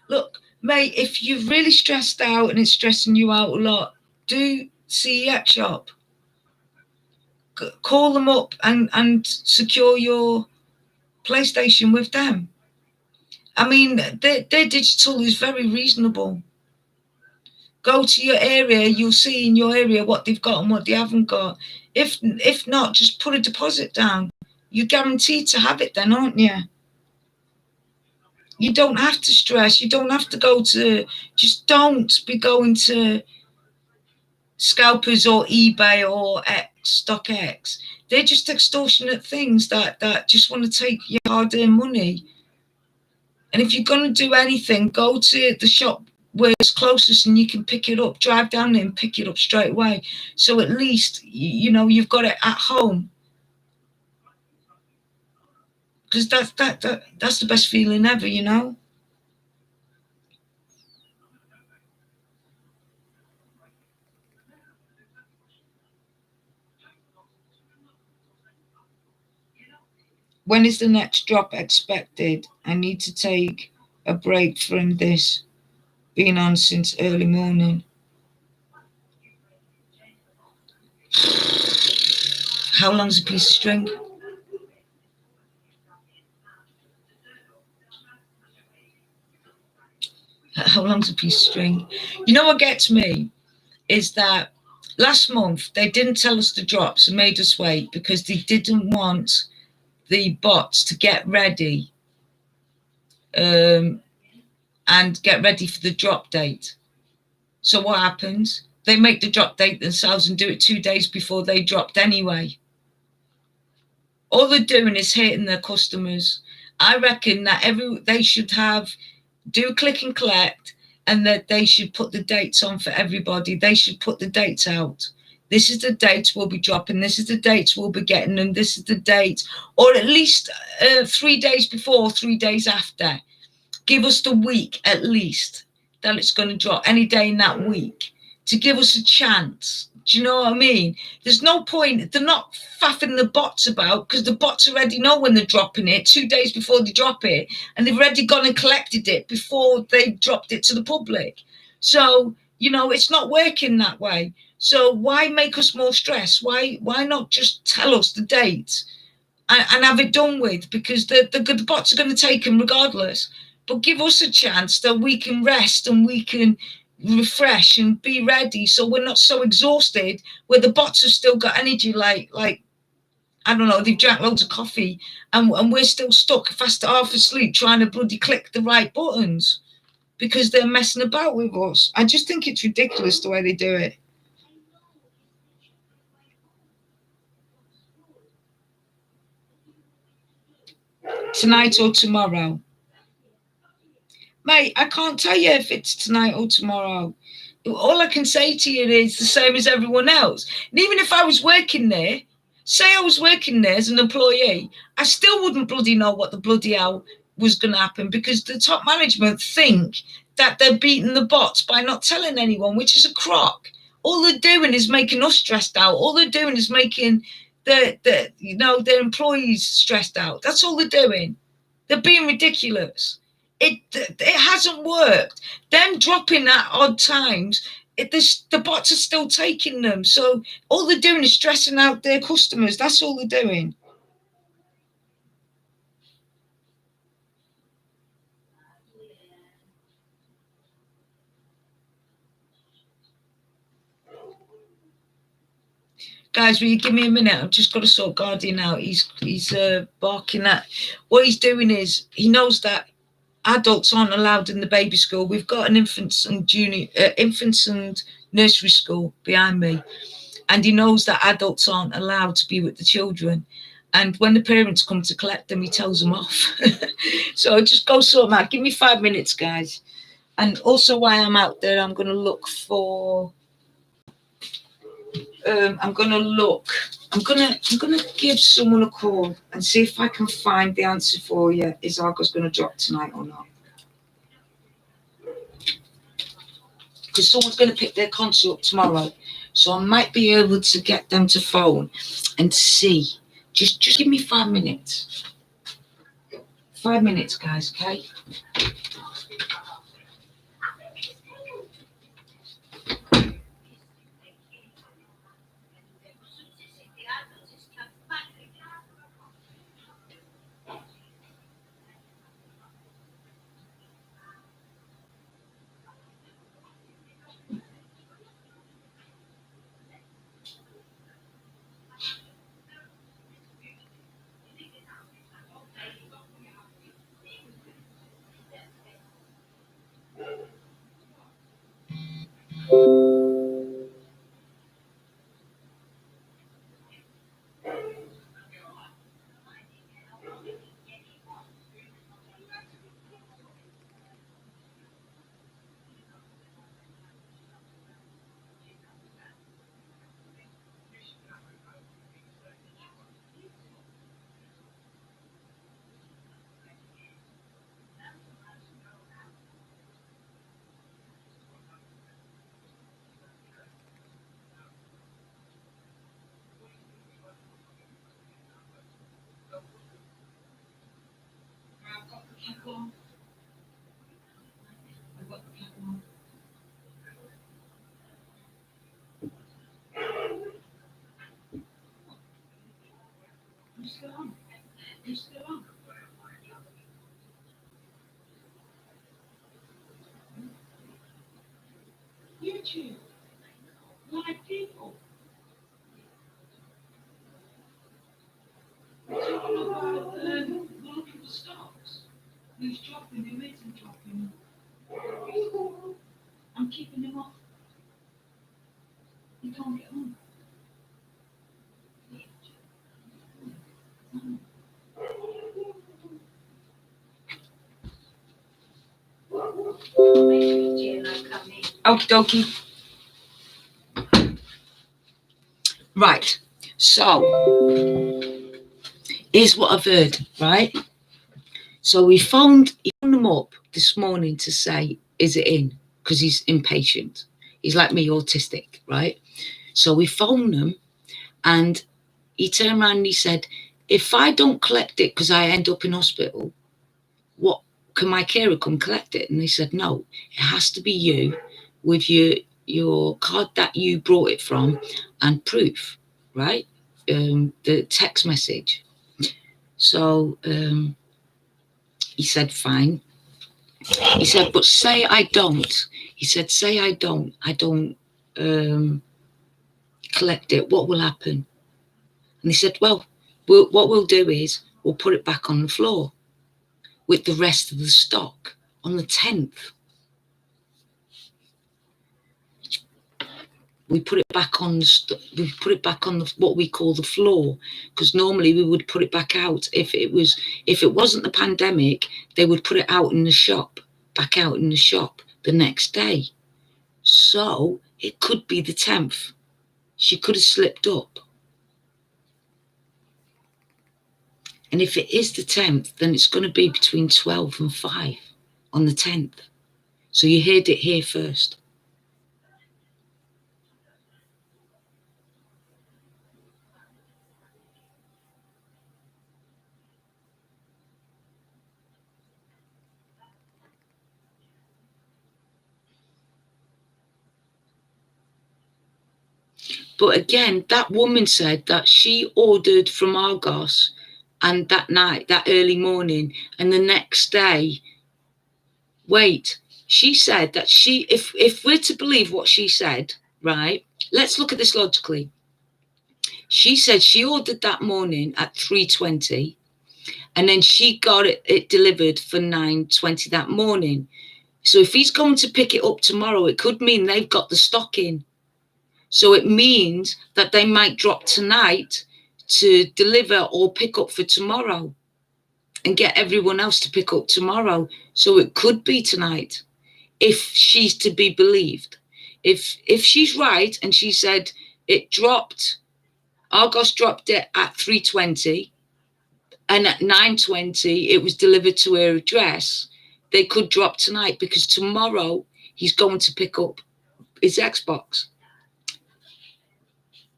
Look, mate, if you're really stressed out and it's stressing you out a lot, do CEX shop. Call them up and secure your PlayStation with them. I mean, their digital is very reasonable. Go to your area, you'll see in your area what they've got and what they haven't got. If not, just put a deposit down. You're guaranteed to have it then, aren't you? You don't have to stress. You don't have to go to, just don't be going to scalpers or eBay or StockX. They're just extortionate things that just want to take your hard-earned money. And if you're going to do anything, go to the shop where it's closest and you can pick it up. Drive down there and pick it up straight away. So at least, you know, you've got it at home. Because that's the best feeling ever, you know. When is the next drop expected? I need to take a break from this. Been on since early morning. How long's a piece of string? How long's a piece of string? You know what gets me is that last month they didn't tell us the drops and made us wait because they didn't want the bots to get ready and get ready for the drop date. So what happens? They make the drop date themselves and do it 2 days before they dropped anyway. All they're doing is hitting their customers. I reckon that they should do click and collect, and that they should put the dates on for everybody. They should put the dates out. This is the date we'll be dropping. This is the dates we'll be getting, and this is the date, or at least 3 days before, 3 days after. Give us the week at least that it's going to drop, any day in that week, to give us a chance. Do you know what I mean? There's no point. They're not faffing the bots about, because the bots already know when they're dropping it 2 days before they drop it, and they've already gone and collected it before they dropped it to the public. So, you know, it's not working that way. So why make us more stressed? Why not just tell us the date and have it done with? Because the bots are going to take them regardless. But give us a chance that we can rest and we can refresh and be ready, so we're not so exhausted where the bots have still got energy, like I don't know, they've drank loads of coffee and we're still stuck fast half asleep trying to bloody click the right buttons because they're messing about with us. I just think it's ridiculous the way they do it. Tonight or tomorrow? Mate, I can't tell you if it's tonight or tomorrow. All I can say to you is the same as everyone else. And even if I was working there, say I was working there as an employee, I still wouldn't bloody know what the bloody hell was going to happen, because the top management think that they're beating the bots by not telling anyone, which is a crock. All they're doing is making us stressed out. All they're doing is making their employees stressed out. That's all they're doing. They're being ridiculous. It hasn't worked. Them dropping at odd times, the bots are still taking them. So all they're doing is stressing out their customers. That's all they're doing. Guys, will you give me a minute? I've just got to sort Guardian out. He's barking at. What he's doing is, he knows that adults aren't allowed in the baby school. We've got an infants and nursery school behind me, and he knows that adults aren't allowed to be with the children. And when the parents come to collect them, he tells them off. So just go sort them out. Give me 5 minutes, guys. And also, while I'm out there, I'm going to look for. I'm gonna give someone a call and see if I can find the answer for you. Is Argos gonna drop tonight or not? Because someone's gonna pick their console up tomorrow, so I might be able to get them to phone and see. Just give me 5 minutes. 5 minutes, guys. Okay. YouTube, live people. We're talking about looking for stocks. Who's dropping? Who isn't dropping? I'm keeping him off. He can't get on. Okie dokie. Right. So here's what I've heard, right? So he phoned them up this morning to say, is it in? Because he's impatient. He's like me, autistic, right? So we phoned them, and he turned around and he said, if I don't collect it because I end up in hospital, what can my carer come collect it? And they said, no, it has to be you with your card that you brought it from and proof, right? The text message. So he said, fine. He said, but say I don't. He said, say I don't collect it. What will happen? And he said, well, what we'll do is we'll put it back on the floor with the rest of the stock on the 10th. We put it back on what we call the floor, because normally we would put it back out if it wasn't the pandemic. They would put it out in the shop, back out in the shop the next day. So it could be the 10th. She could have slipped up. And if it is the 10th, then it's going to be between 12 and 5 on the 10th. So you heard it here first. But again, that woman said that she ordered from Argos, and that night, that early morning, and the next day, wait, she said that if we're to believe what she said, right, let's look at this logically. She said she ordered that morning at 3:20, and then she got it delivered for 9:20 that morning. So if he's going to pick it up tomorrow, it could mean they've got the stock in. So it means that they might drop tonight to deliver or pick up for tomorrow and get everyone else to pick up tomorrow. So it could be tonight, if she's to be believed. If she's right and she said it dropped, Argos dropped it at 3:20 and at 9:20 it was delivered to her address, they could drop tonight because tomorrow he's going to pick up his Xbox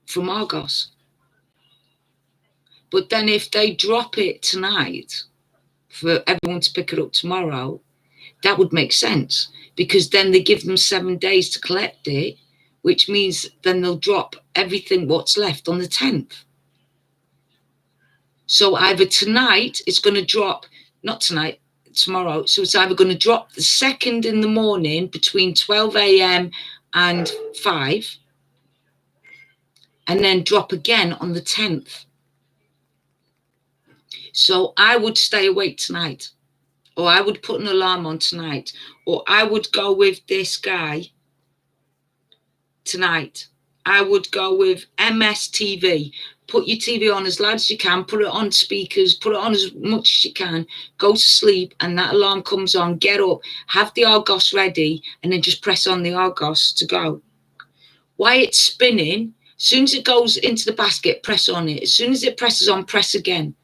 from Argos. But then if they drop it tonight for everyone to pick it up tomorrow, that would make sense, because then they give them 7 days to collect it, which means then they'll drop everything what's left on the 10th. So either tonight it's going to drop, not tonight, tomorrow. So it's either going to drop the 2nd in the morning between 12 a.m. and 5, and then drop again on the 10th. So I would stay awake tonight, or I would put an alarm on tonight, or I would go with this guy tonight. I would go with MSTV. Put your TV on as loud as you can, put it on speakers, put it on as much as you can, go to sleep, and that alarm comes on, get up, have the Argos ready, and then just press on the Argos to go. While it's spinning, as soon as it goes into the basket, press on it. As soon as it presses on, press again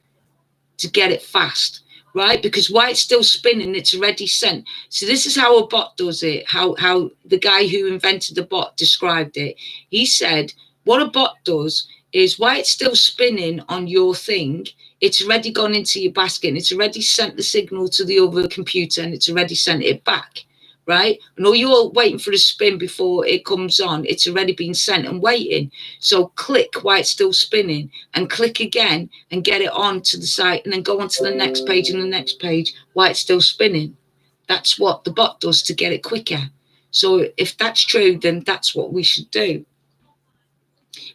to get it fast, right? Because while it's still spinning, it's already sent. So this is how a bot does it, how the guy who invented the bot described it. He said, what a bot does is while it's still spinning on your thing, it's already gone into your basket, and it's already sent the signal to the other computer, and it's already sent it back, right? And all you're waiting for the spin before it comes on, it's already been sent and waiting. So click while it's still spinning, and click again and get it on to the site, and then go on to the next page and the next page while it's still spinning. That's what the bot does to get it quicker. So if that's true, then that's what we should do.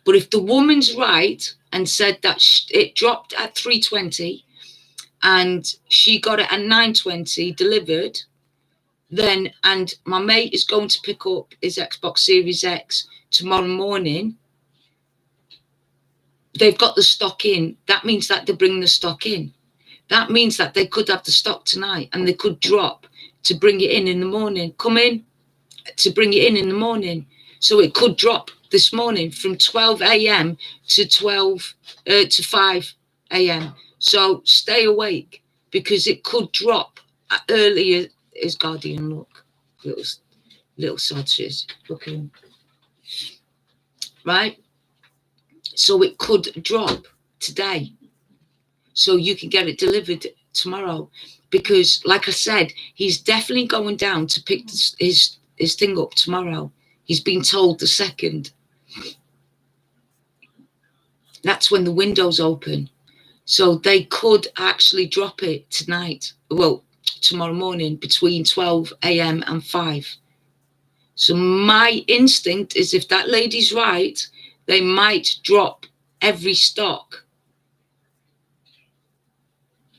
But if the woman's right and said that it dropped at 3:20 and she got it at 9:20 delivered, then, and my mate is going to pick up his Xbox Series X tomorrow morning, they've got the stock in. That means that they bring the stock in. That means that they could have the stock tonight, and they could drop to bring it in the morning, come in to bring it in the morning. So it could drop this morning from 12 a.m. to 5 a.m. So stay awake, because it could drop earlier. Is Guardian, look, little sodges, look at him, right? So it could drop today, so you can get it delivered tomorrow, because like I said, he's definitely going down to pick his thing up tomorrow. He's been told the 2nd. That's when the window's open. So they could actually drop it tonight, well, tomorrow morning between 12 a.m. and 5. So my instinct is, if that lady's right, they might drop every stock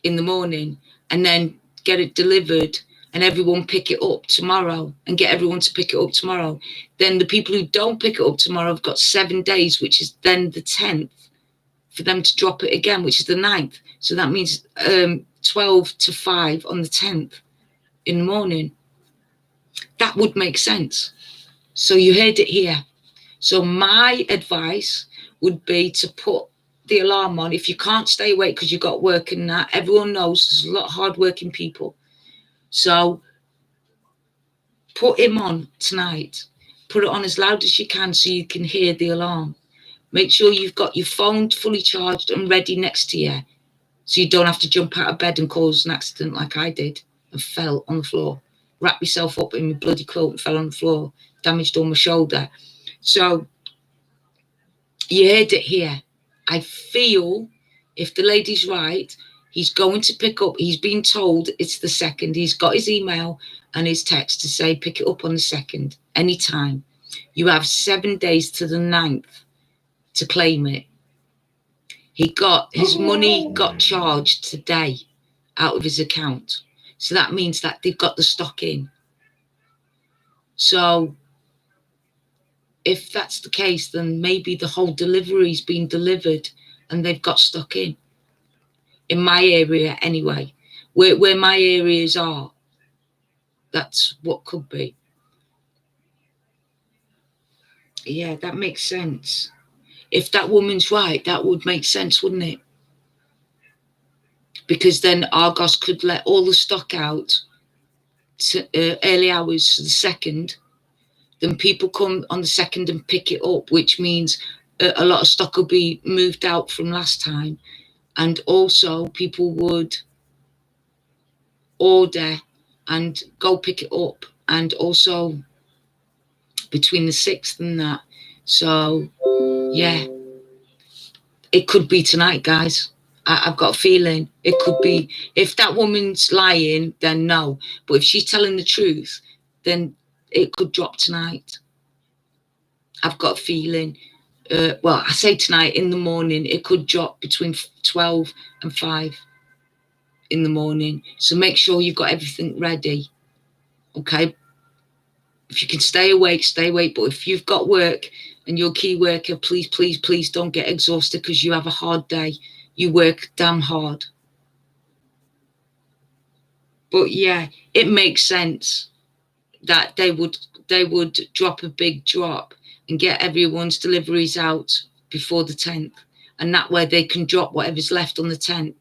in the morning and then get it delivered, and everyone pick it up tomorrow, and get everyone to pick it up tomorrow. Then the people who don't pick it up tomorrow have got 7 days, which is then the 10th, for them to drop it again, which is the 9th. So that means 12 to 5 on the 10th in the morning. That would make sense. So you heard it here. So my advice would be to put the alarm on. If you can't stay awake because you've got work and that, everyone knows there's a lot of hard-working people. So put him on tonight. Put it on as loud as you can so you can hear the alarm. Make sure you've got your phone fully charged and ready next to you, so you don't have to jump out of bed and cause an accident like I did and fell on the floor. Wrapped myself up in my bloody quilt and fell on the floor. Damaged all my shoulder. So you heard it here. I feel if the lady's right, he's going to pick up. He's been told it's the 2nd. He's got his email and his text to say pick it up on the 2nd, anytime. You have 7 days to the 9th to claim it. He got his money got charged today out of his account. So that means that they've got the stock in. So if that's the case, then maybe the whole delivery's been delivered and they've got stock in my area anyway. Where my areas are, that's what could be. Yeah, that makes sense. If that woman's right, that would make sense, wouldn't it? Because then Argos could let all the stock out to early hours the 2nd. Then people come on the 2nd and pick it up, which means a lot of stock will be moved out from last time. And also people would order and go pick it up. And also between the 6th and that. So, yeah, it could be tonight, guys. I've got a feeling it could be. If that woman's lying, then no. But if she's telling the truth, then it could drop tonight. I've got a feeling. Well, I say tonight, in the morning, it could drop between 12 and 5 in the morning. So make sure you've got everything ready. Okay? If you can stay awake, stay awake. But if you've got work and you're a key worker, please, please, please don't get exhausted because you have a hard day. You work damn hard. But yeah, it makes sense that they would drop a big drop and get everyone's deliveries out before the 10th. And that way they can drop whatever's left on the 10th.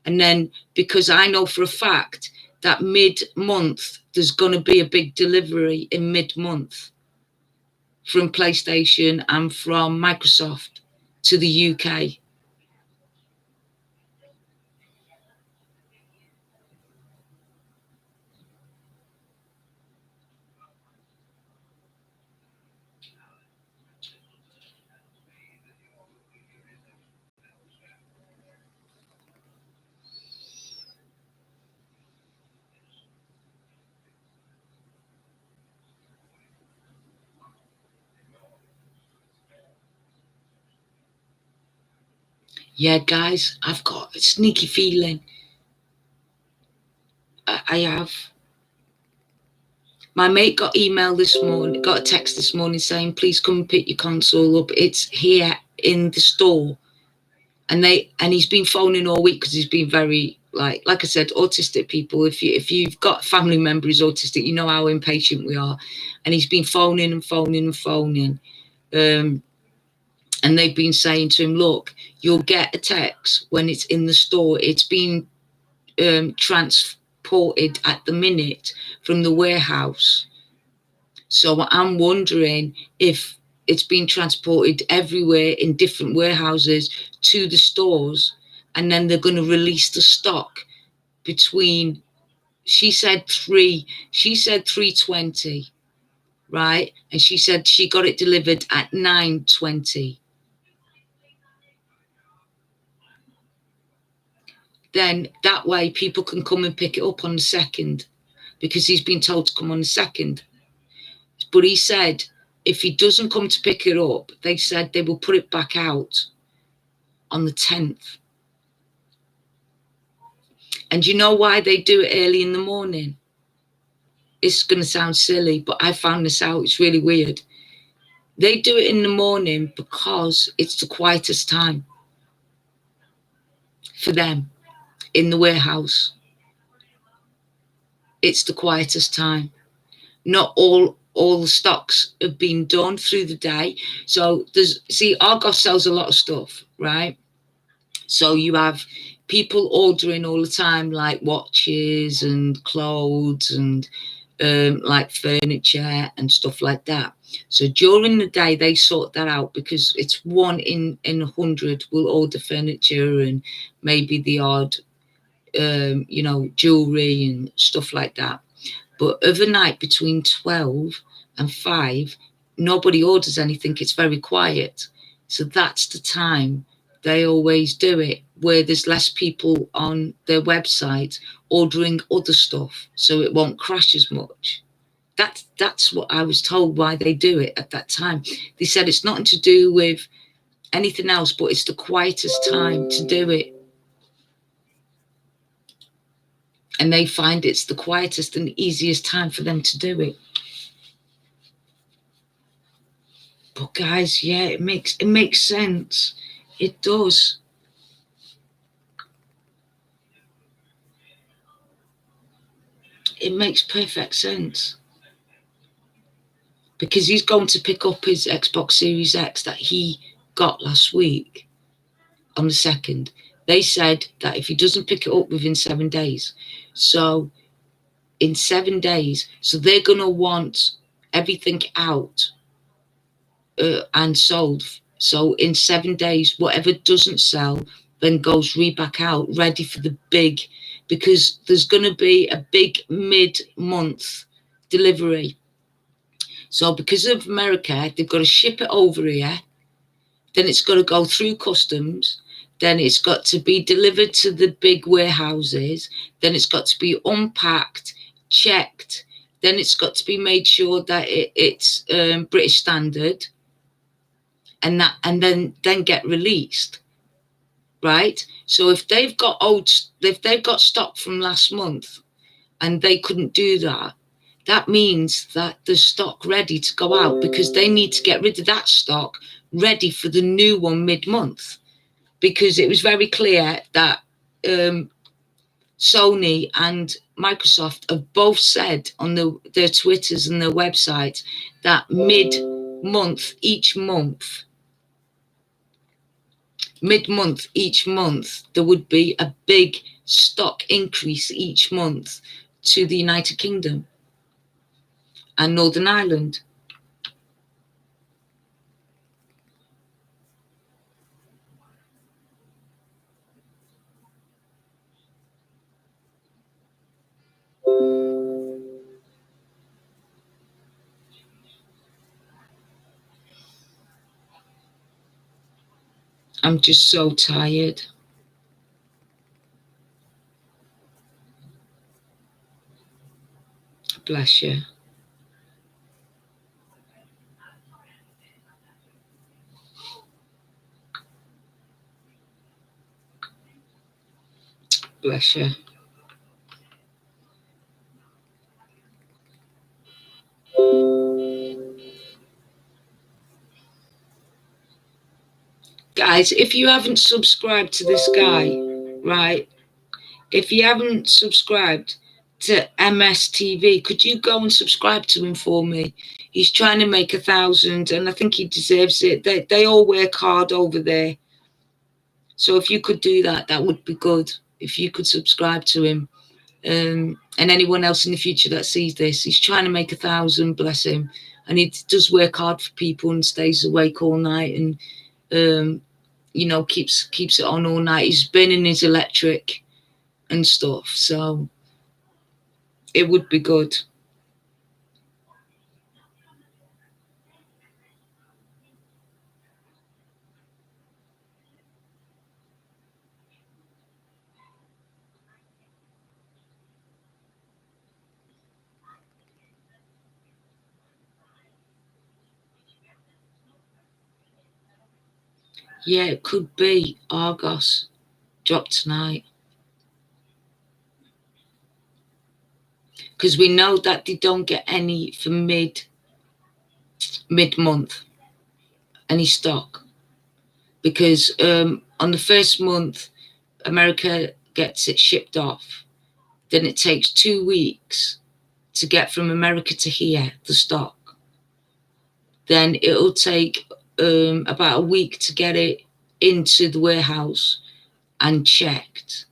And then, because I know for a fact that mid-month, there's going to be a big delivery in mid-month from PlayStation and from Microsoft to the UK. Yeah, guys, I've got a sneaky feeling. I have. My mate got email this morning, got a text this morning saying, please come and pick your console up. It's here in the store. And he's been phoning all week because he's been very, like I said, autistic people. If you've got a family member who's autistic, you know how impatient we are. And he's been phoning and phoning and phoning. And they've been saying to him, look, you'll get a text when it's in the store. It's been transported at the minute from the warehouse. So I'm wondering if it's been transported everywhere in different warehouses to the stores, and then they're going to release the stock between, she said 3:20, right? And she said she got it delivered at 9:20. Then that way people can come and pick it up on the 2nd, because he's been told to come on the 2nd. But he said if he doesn't come to pick it up, they said they will put it back out on the 10th. And you know why they do it early in the morning? It's going to sound silly, but I found this out. It's really weird. They do it in the morning because it's the quietest time for them in the warehouse. It's the quietest time. Not all the stocks have been done through the day. So Argos sells a lot of stuff, right? So you have people ordering all the time, like watches and clothes and like furniture and stuff like that. So during the day, they sort that out, because it's 1 in 100 will order furniture and maybe the odd, you know, jewelry and stuff like that. But overnight between 12 and 5, nobody orders anything. It's very quiet. So that's the time they always do it, where there's less people on their website ordering other stuff, so it won't crash as much. That's what I was told why they do it at that time. They said it's nothing to do with anything else, but it's the quietest time to do it. And they find it's the quietest and easiest time for them to do it. But guys, yeah, it makes sense. It does. It makes perfect sense. Because he's going to pick up his Xbox Series X that he got last week on the 2nd. They said that if he doesn't pick it up within 7 days, so in 7 days, so they're going to want everything out and sold. So in 7 days, whatever doesn't sell then goes back out, ready for the big, because there's going to be a big mid-month delivery. So because of America, they've got to ship it over here, then it's got to go through customs, then it's got to be delivered to the big warehouses, then it's got to be unpacked, checked, then it's got to be made sure that it's British standard, and then get released, right? So if they've got stock from last month and they couldn't do that, that means that there's stock ready to go out, because they need to get rid of that stock ready for the new one mid-month. Because it was very clear that Sony and Microsoft have both said on their Twitters and their websites that mid-month each month, there would be a big stock increase each month to the United Kingdom and Northern Ireland. I'm just so tired. Bless you. Bless you. Guys, if you haven't subscribed to this guy, right? If you haven't subscribed to MSTV, could you go and subscribe to him for me? He's trying to make 1,000, and I think he deserves it. They all work hard over there. So if you could do that, that would be good. If you could subscribe to him, and anyone else in the future that sees this, he's trying to make 1,000, bless him. And he does work hard for people and stays awake all night, and you know, keeps it on all night. He's burning his electric and stuff, so it would be good. Yeah, it could be Argos drop tonight, because we know that they don't get any for mid-month, any stock, because on the first month America gets it shipped off, then it takes 2 weeks to get from America to here, the stock. Then it'll take about a week to get it into the warehouse, and checked.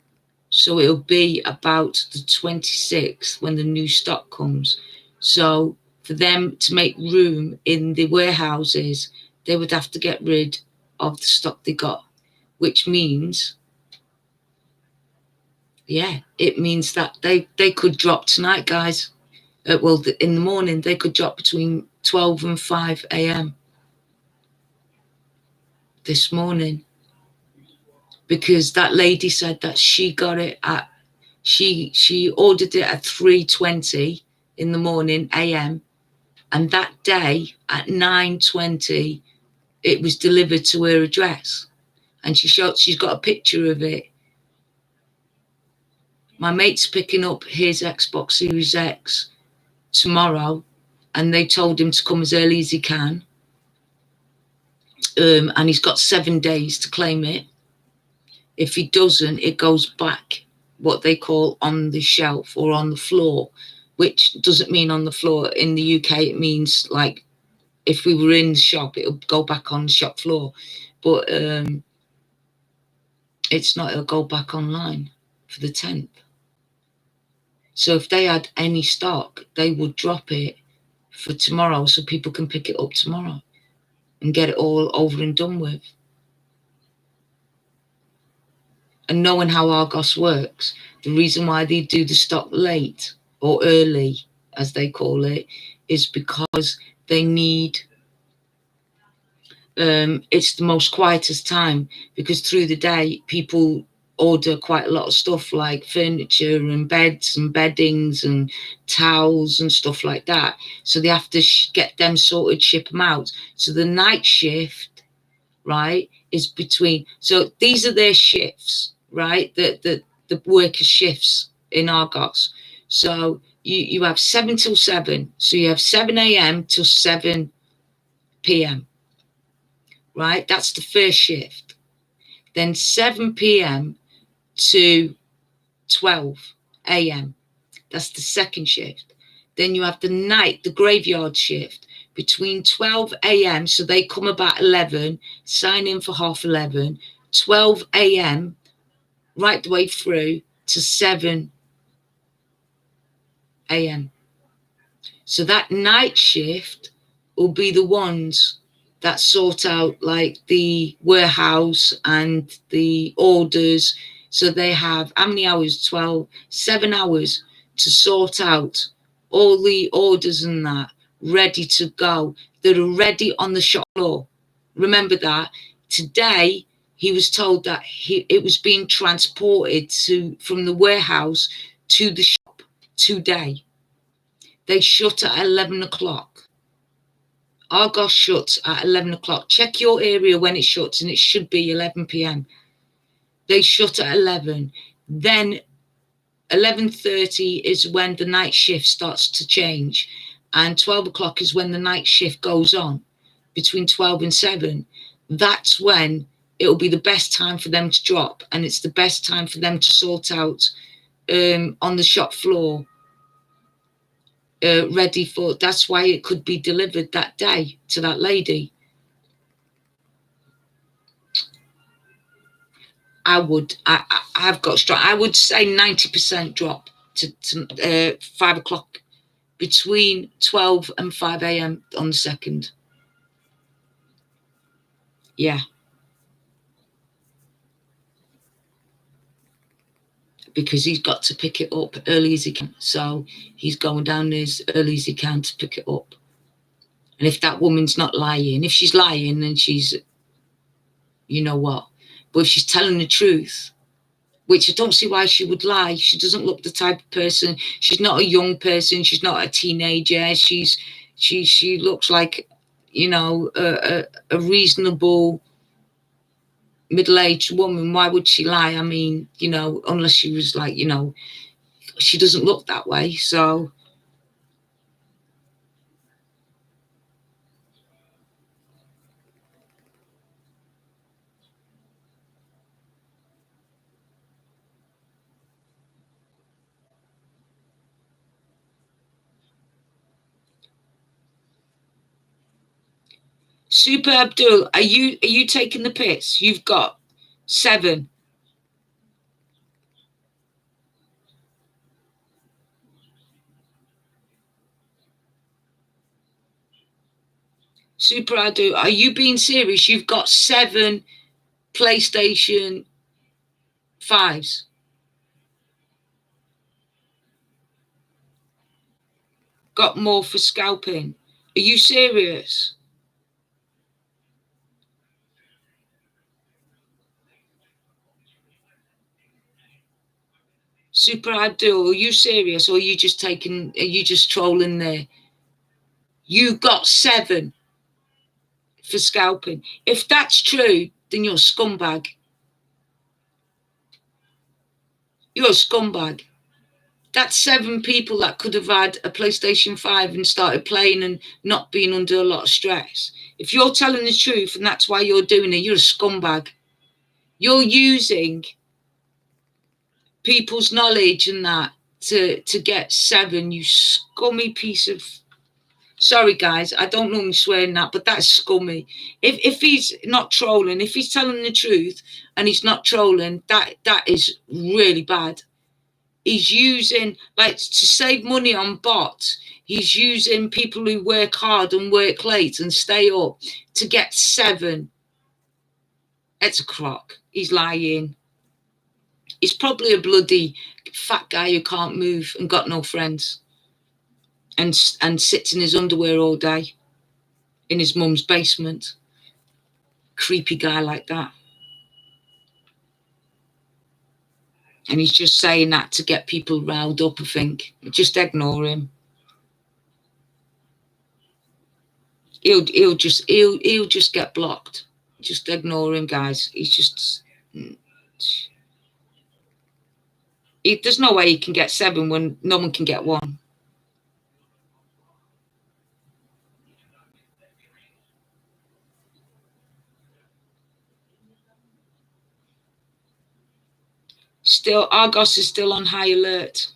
So it'll be about the 26th when the new stock comes. So for them to make room in the warehouses, they would have to get rid of the stock they got, which means, yeah, it means that they could drop tonight, guys. Well, in the morning, they could drop between 12 and 5 a.m. this morning, because that lady said that she got it at, she ordered it at 3:20 in the morning a.m. and that day at 9:20 it was delivered to her address, and she's got a picture of it. My mate's picking up his Xbox Series X tomorrow, and they told him to come as early as he can, and he's got 7 days to claim it. If he doesn't, it goes back, what they call on the shelf or on the floor, which doesn't mean on the floor. In the UK, it means like if we were in the shop, it'll go back on the shop floor. But it's not, it'll go back online for the 10th. So if they had any stock, they would drop it for tomorrow so people can pick it up tomorrow and get it all over and done with. And knowing how Argos works, the reason why they do the stock late or early, as they call it, is because they need, it's the most quietest time, because through the day, people order quite a lot of stuff like furniture and beds and beddings and towels and stuff like that. So they have to get them sorted, ship them out. So the night shift, right, is between, so these are their shifts, right, the workers' shifts in Argos. So you have 7 till 7, so you have 7 a.m. till 7 p.m, right? That's the first shift. Then 7 p.m. to 12 a.m, that's the second shift. Then you have the night, the graveyard shift, between 12 a.m, so they come about 11, sign in for half 11, 12 a.m, right the way through to 7 a.m. So that night shift will be the ones that sort out like the warehouse and the orders. So they have how many hours? 7 hours to sort out all the orders and that, ready to go, that are ready on the shop floor. Remember that today he was told that it was being transported from the warehouse to the shop today. They shut at 11 o'clock. Argos shuts at 11 o'clock. Check your area when it shuts, and it should be 11 p.m. They shut at 11. Then 11:30 is when the night shift starts to change, and 12 o'clock is when the night shift goes on, between 12 and 7. That's when it'll be the best time for them to drop, and it's the best time for them to sort out on the shop floor, ready for, that's why it could be delivered that day to that lady. I've got strong, I would say 90% drop to 5 o'clock, between 12 and 5 a.m. on the 2nd. Yeah. Because he's got to pick it up early as he can. So he's going down as early as he can to pick it up. And if that woman's not lying, if she's lying, then she's, you know what. But if she's telling the truth, which I don't see why she would lie. She doesn't look the type of person. She's not a young person. She's not a teenager. She looks like, you know, a reasonable middle-aged woman. Why would she lie? I mean, you know, unless she was like, you know, she doesn't look that way. So Super Abdul, are you taking the piss? You've got 7. Super Adu, are you being serious? You've got 7 PlayStation 5s. Got more for scalping. Are you serious? Super Adu, are you serious? Or are you just trolling there? You got 7 for scalping. If that's true, then you're a scumbag. You're a scumbag. That's 7 people that could have had a PlayStation 5 and started playing and not being under a lot of stress. If you're telling the truth and that's why you're doing it, you're a scumbag. You're using people's knowledge and that to get 7, you scummy piece of... Sorry, guys, I don't normally swear in that, but that's scummy. If he's not trolling, if he's telling the truth and he's not trolling, that is really bad. He's using, like, to save money on bots, he's using people who work hard and work late and stay up to get 7. It's a crock. He's lying. He's probably a bloody fat guy who can't move and got no friends and sits in his underwear all day in his mum's basement. Creepy guy like that. And he's just saying that to get people riled up, I think. Just ignore him. He'll just get blocked. Just ignore him, guys. He's just... there's no way he can get 7 when no one can get 1. Still, Argos is still on high alert.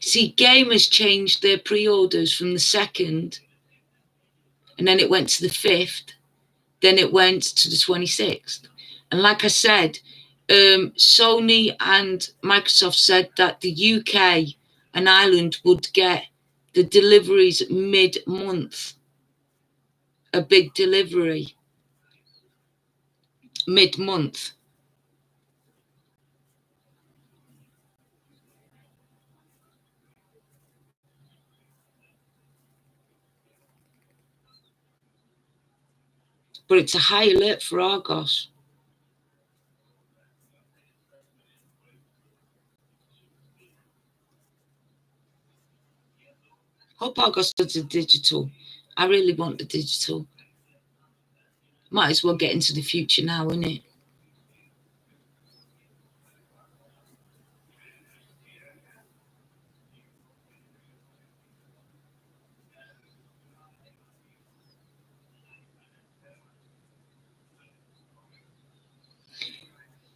See, gamers changed their pre-orders from the 2nd, and then it went to the 5th, then it went to the 26th. And like I said, Sony and Microsoft said that the UK and Ireland would get the deliveries mid-month. A big delivery. Mid-month. But it's a high alert for Argos. Hope Argos does the digital. I really want the digital. Might as well get into the future now, innit?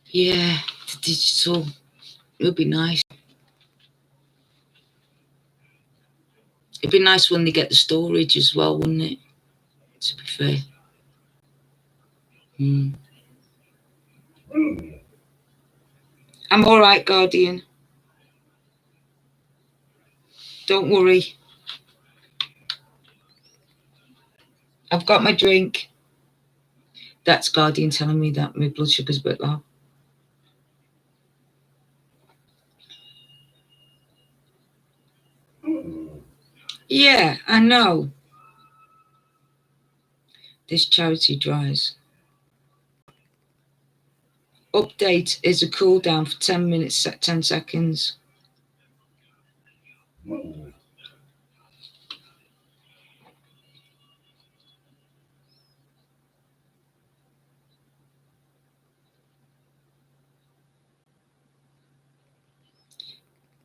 Yeah, the digital. It would be nice. It'd be nice when they get the storage as well, wouldn't it? To be fair. I'm all right, Guardian. Don't worry. I've got my drink. That's Guardian telling me that my blood sugar's a bit low. Yeah, I know. This charity drives. Update is a cooldown for 10 minutes, 10 seconds.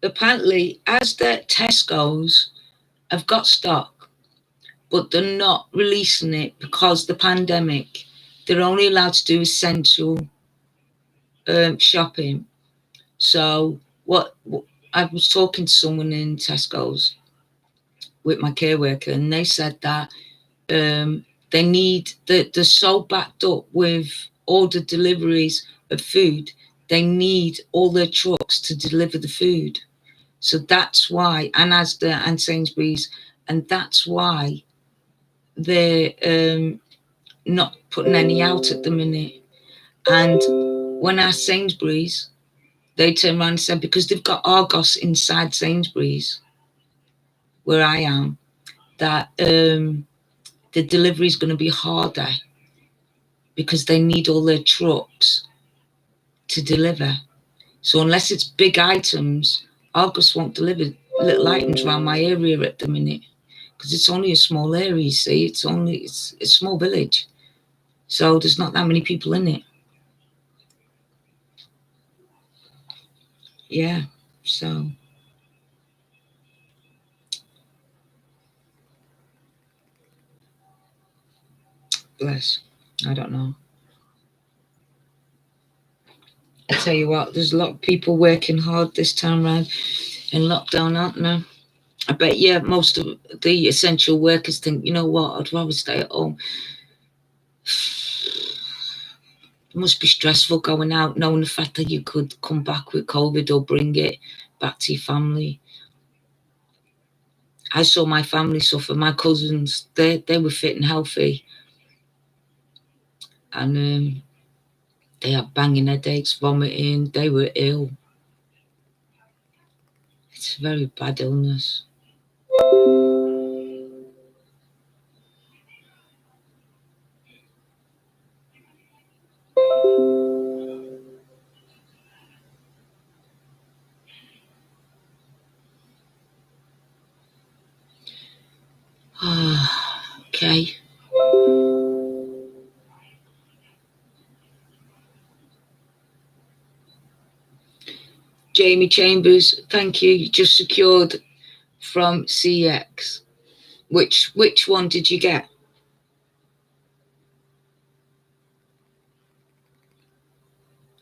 Apparently, as the Tesco's have got stock, but they're not releasing it because the pandemic. They're only allowed to do essential shopping. So I was talking to someone in Tesco's with my care worker, and they said that they're so backed up with order deliveries of food They need all their trucks to deliver the food. So that's why, and Asda and Sainsbury's, and that's why they're not putting any out at the minute. And when I asked Sainsbury's, they turned around and said, because they've got Argos inside Sainsbury's, where I am, that the delivery is going to be harder because they need all their trucks to deliver. So unless it's big items, Argos won't deliver little items around my area at the minute, because it's only a small area, you see. It's a small village. So there's not that many people in it. Yeah, so. Bless. I don't know. I tell you what, there's a lot of people working hard this time around in lockdown, aren't there? I bet, yeah, most of the essential workers think, you know what, I'd rather stay at home. It must be stressful going out, knowing the fact that you could come back with COVID or bring it back to your family. I saw my family suffer. My cousins, they were fit and healthy. And they had banging headaches, vomiting. They were ill. It's a very bad illness. Okay. Jamie Chambers, thank you. You just secured from CX. Which one did you get?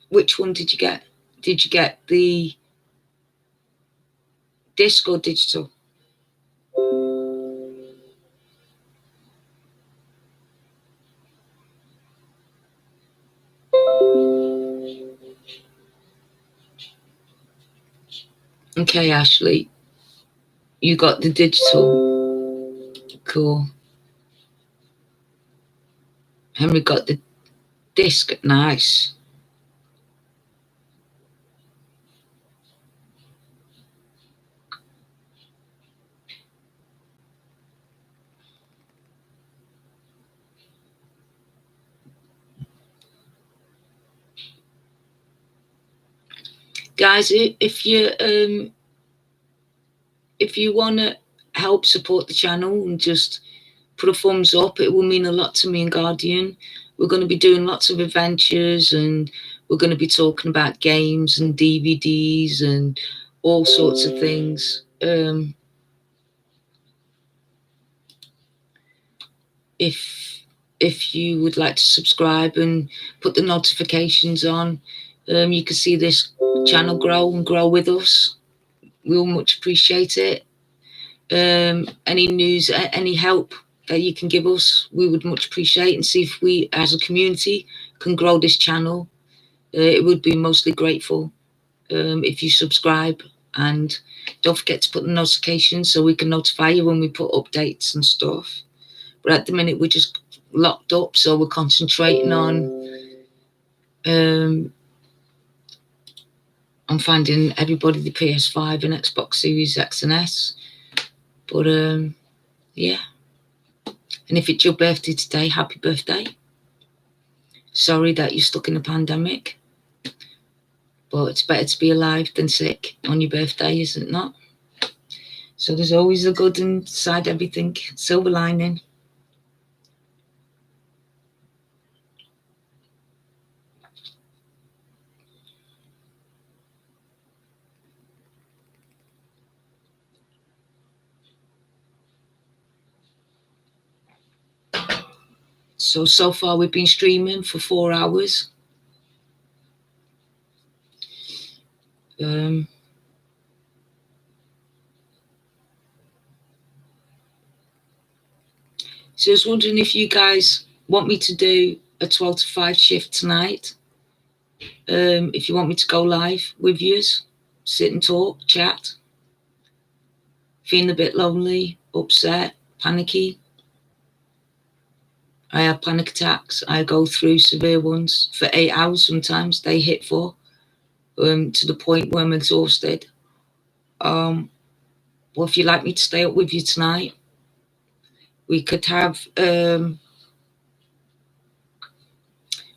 Which one did you get? Did you get the disc or digital? Okay, Ashley. You got the digital. Cool. Henry got the disc. Nice. Guys, if you want to help support the channel and just put a thumbs up, it will mean a lot to me and Guardian. We're going to be doing lots of adventures, and we're going to be talking about games and DVDs and all sorts of things. If you would like to subscribe and put the notifications on, you can see this channel grow and grow with us. We'll much appreciate it. Any news, any help that you can give us, we would much appreciate, and see if we as a community can grow this channel. It would be mostly grateful if you subscribe, and don't forget to put the notifications so we can notify you when we put updates and stuff. But at the minute we're just locked up, so we're concentrating on finding everybody the PS5 and Xbox Series X and S. But yeah. And if it's your birthday today, happy birthday. Sorry that you're stuck in a pandemic, but it's better to be alive than sick on your birthday, is it not? So there's always a good inside everything, silver lining. So far we've been streaming for 4 hours. So I was wondering if you guys want me to do a 12 to 5 shift tonight. If you want me to go live with yous, sit and talk, chat, feeling a bit lonely, upset, panicky. I have panic attacks. I go through severe ones for 8 hours sometimes. They hit 4, to the point where I'm exhausted. Well, if you'd like me to stay up with you tonight, we could have,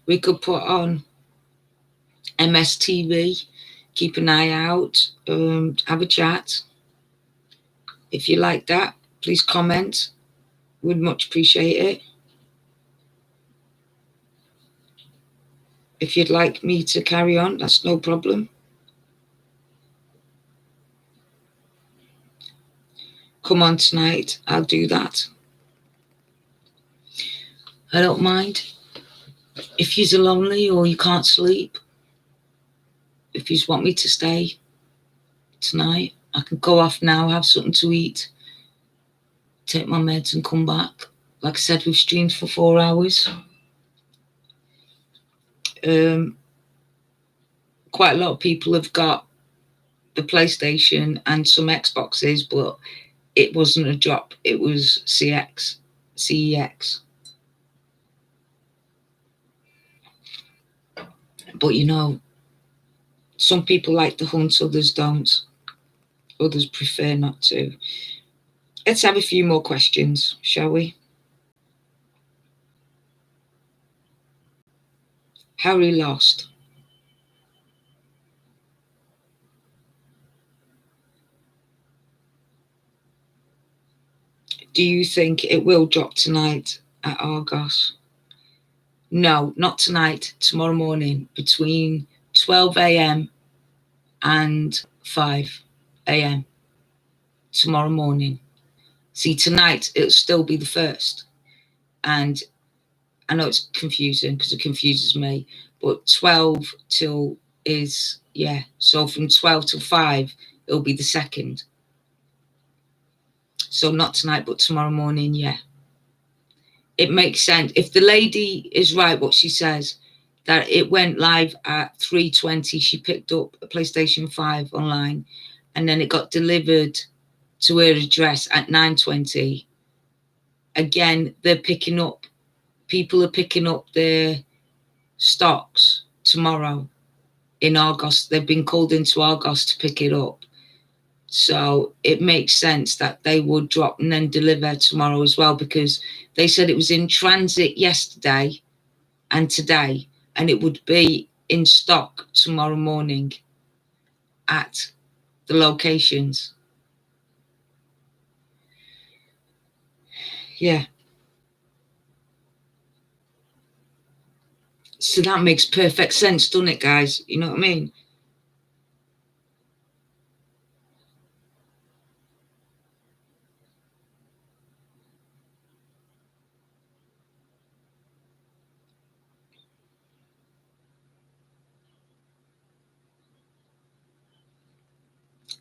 we could put on MSTV, keep an eye out, have a chat. If you like that, please comment. Would much appreciate it. If you'd like me to carry on, that's no problem. Come on tonight, I'll do that. I don't mind. If you're lonely or you can't sleep, if you want me to stay tonight, I can go off now, have something to eat, take my meds and come back. Like I said, we've streamed for 4 hours. Quite a lot of people have got the PlayStation and some Xboxes, but it wasn't a drop. It was CEX. But you know, some people like the hunt, others don't. Others prefer not to. Let's have a few more questions, shall we? Harry lost. Do you think it will drop tonight at Argos? No, not tonight. Tomorrow morning between 12 a.m. and 5 a.m. tomorrow morning. See, tonight it'll still be the 1st. And I know it's confusing because it confuses me, but 12 till is, yeah. So from 12 till 5, it'll be the 2nd. So not tonight, but tomorrow morning, yeah. It makes sense. If the lady is right, what she says, that it went live at 3:20, she picked up a PlayStation 5 online, and then it got delivered to her address at 9:20. Again, they're picking up, people are picking up their stocks tomorrow in Argos. They've been called into Argos to pick it up. So it makes sense that they would drop and then deliver tomorrow as well, because they said it was in transit yesterday and today, and it would be in stock tomorrow morning at the locations. Yeah. So that makes perfect sense, doesn't it, guys? You know what I mean?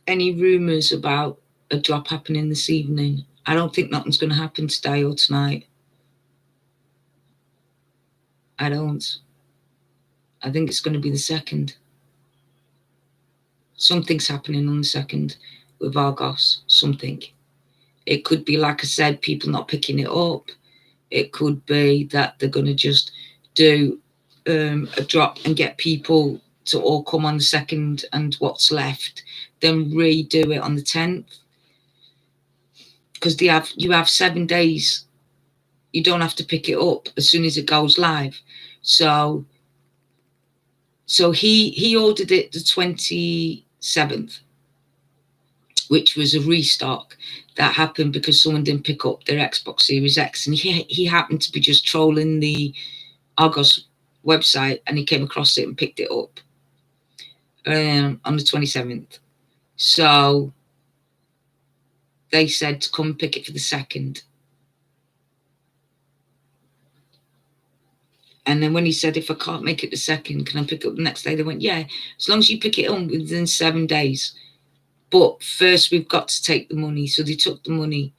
Any rumours about a drop happening this evening? I don't think nothing's going to happen today or tonight. I don't. I think it's going to be the 2nd. Something's happening on the 2nd with Argos, something. It could be, like I said, people not picking it up. It could be that they're going to just do a drop and get people to all come on the 2nd and what's left, then redo it on the 10th. Because you have 7 days. You don't have to pick it up as soon as it goes live. So he ordered it the 27th, which was a restock that happened because someone didn't pick up their Xbox Series X, and he happened to be just trolling the Argos website, and he came across it and picked it up on the 27th. So they said to come pick it for the 2nd. And then when he said, if I can't make it the 2nd, can I pick it up the next day? They went, yeah, as long as you pick it up within 7 days. But first, we've got to take the money. So they took the money.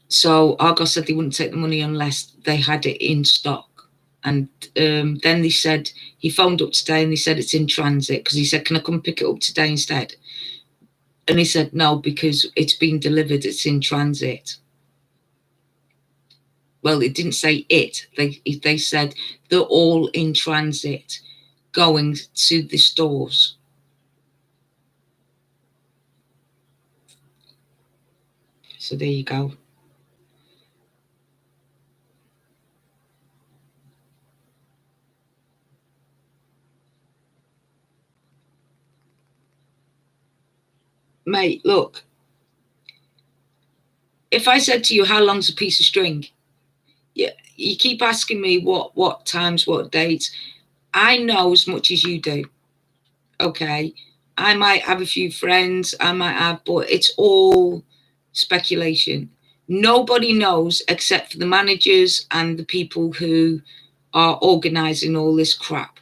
So Argos said they wouldn't take the money unless they had it in stock And then they said, he phoned up today and they said it's in transit, because he said, can I come pick it up today instead? And he said, no, because it's been delivered, it's in transit. Well, it didn't say it. They said they're all in transit going to the stores. So there you go. Mate, look, if I said to you, how long's a piece of string? Yeah, you keep asking me what times, what dates. I know as much as you do. Okay. I might have a few friends, I might have, but it's all speculation. Nobody knows except for the managers and the people who are organising all this crap.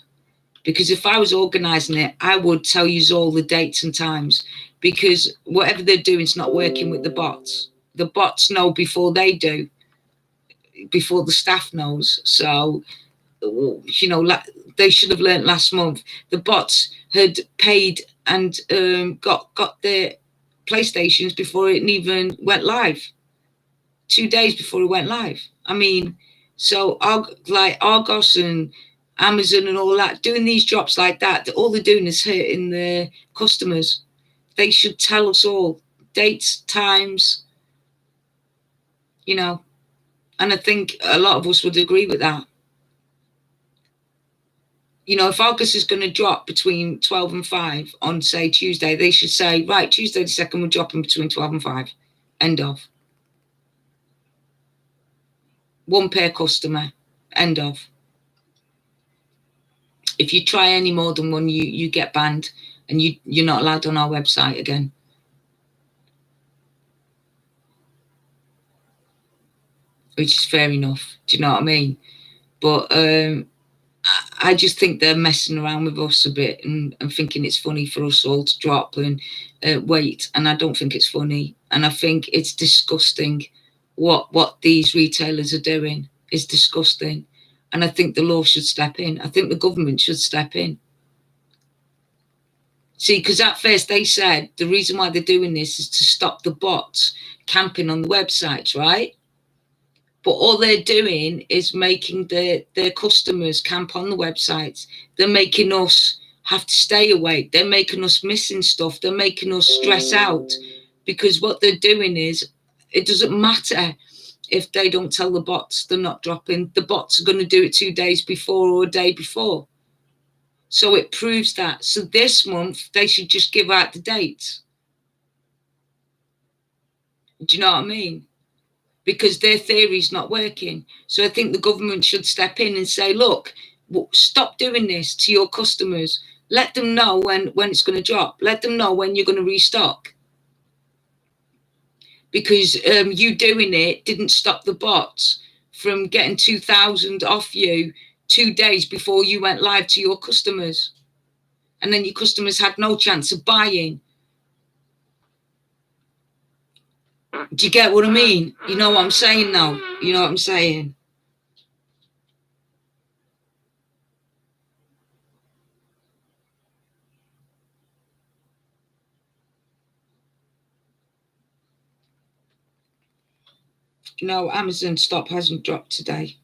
Because if I was organising it, I would tell you all the dates and times, because whatever they're doing is not working with the bots. The bots know before they do, before the staff knows. So, you know, they should have learnt last month. The bots had paid and got their PlayStations before it even went live. 2 days before it went live. I mean, so like Argos and Amazon and all that, doing these drops like that, all they're doing is hurting the customers. They should tell us all dates, times, you know, and I think a lot of us would agree with that. You know, if Argos is going to drop between 12 and 5 on, say, Tuesday, they should say, right, Tuesday the 2nd, we're dropping between 12 and 5. End of. One per customer. End of. If you try any more than one, you get banned, and you're not allowed on our website again. Which is fair enough. Do you know what I mean? But I just think they're messing around with us a bit and thinking it's funny for us all to drop and wait. And I don't think it's funny. And I think it's disgusting what these retailers are doing is disgusting. And I think the law should step in. I think the government should step in. See, because at first they said the reason why they're doing this is to stop the bots camping on the websites, right? But all they're doing is making their customers camp on the websites. They're making us have to stay awake. They're making us missing stuff. They're making us stress out, because what they're doing is, it doesn't matter if they don't tell the bots they're not dropping. The bots are going to do it 2 days before or a day before. So it proves that. So this month, they should just give out the dates. Do you know what I mean? Because their theory is not working. So I think the government should step in and say, look, stop doing this to your customers. Let them know when it's going to drop. Let them know when you're going to restock. Because you doing it didn't stop the bots from getting 2,000 off you 2 days before you went live to your customers. And then your customers had no chance of buying. Do you get what I mean? You know what I'm saying now? You know what I'm saying? No, Amazon stock hasn't dropped today.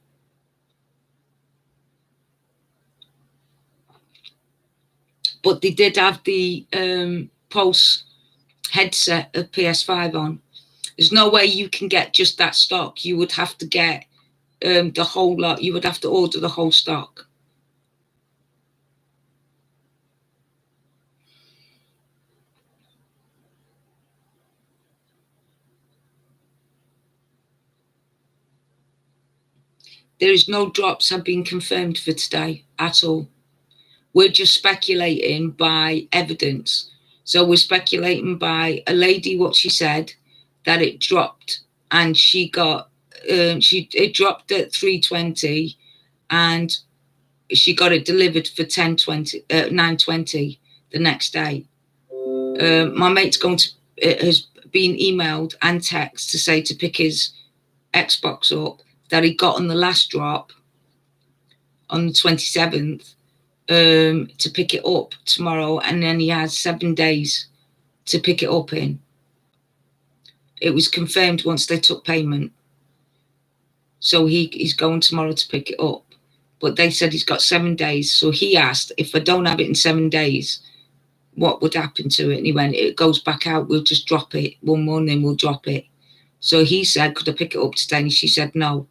But they did have the Pulse headset of ps5 on. There's no way you can get just that stock. You would have to get the whole lot. You would have to order the whole stock. There is no drops have been confirmed for today at all. We're just speculating by evidence. So we're speculating by a lady, what she said, that it dropped, and she got it dropped at 3:20, and she got it delivered for 9:20 the next day. My mate's has been emailed and text to say to pick his Xbox up that he got on the last drop, on the 27th to pick it up tomorrow, and then he has 7 days to pick it up in. It was confirmed once they took payment. So he's going tomorrow to pick it up. But they said he's got 7 days. So he asked, if I don't have it in 7 days, what would happen to it? And he went, it goes back out. We'll just drop it. One morning we'll drop it. So he said, could I pick it up today? And she said, no,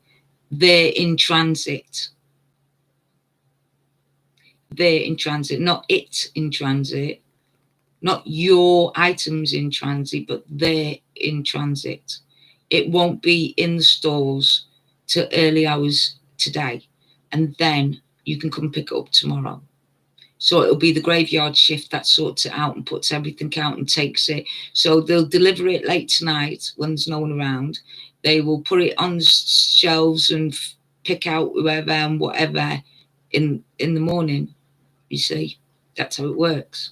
they're in transit. They're in transit, not it in transit. Not your items in transit, but they're in transit. It won't be in the stores till early hours today. And then you can come pick it up tomorrow. So it'll be the graveyard shift that sorts it out and puts everything out and takes it. So they'll deliver it late tonight when there's no one around. They will put it on the shelves and pick out whoever and whatever in the morning. You see, that's how it works.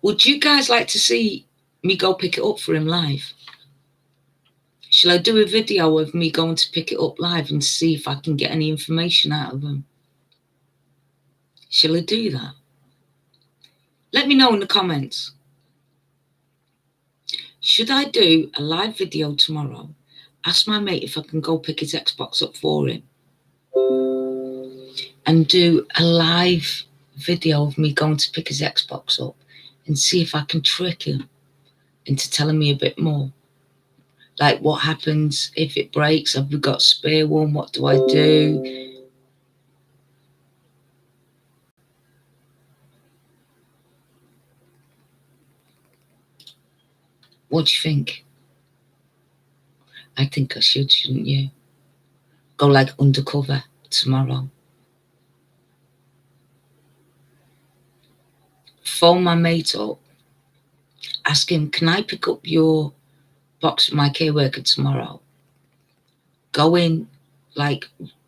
Would you guys like to see me go pick it up for him live? Shall I do a video of me going to pick it up live and see if I can get any information out of him? Shall I do that? Let me know in the comments. Should I do a live video tomorrow? Ask my mate if I can go pick his Xbox up for him. And do a live video of me going to pick his Xbox up and see if I can trick him into telling me a bit more. Like, what happens if it breaks? Have we got a spare one? What do I do? What do you think? I think I should, shouldn't you? Go like undercover tomorrow. Phone my mate up. Ask him, can I pick up your box from my care worker tomorrow? Go in, like,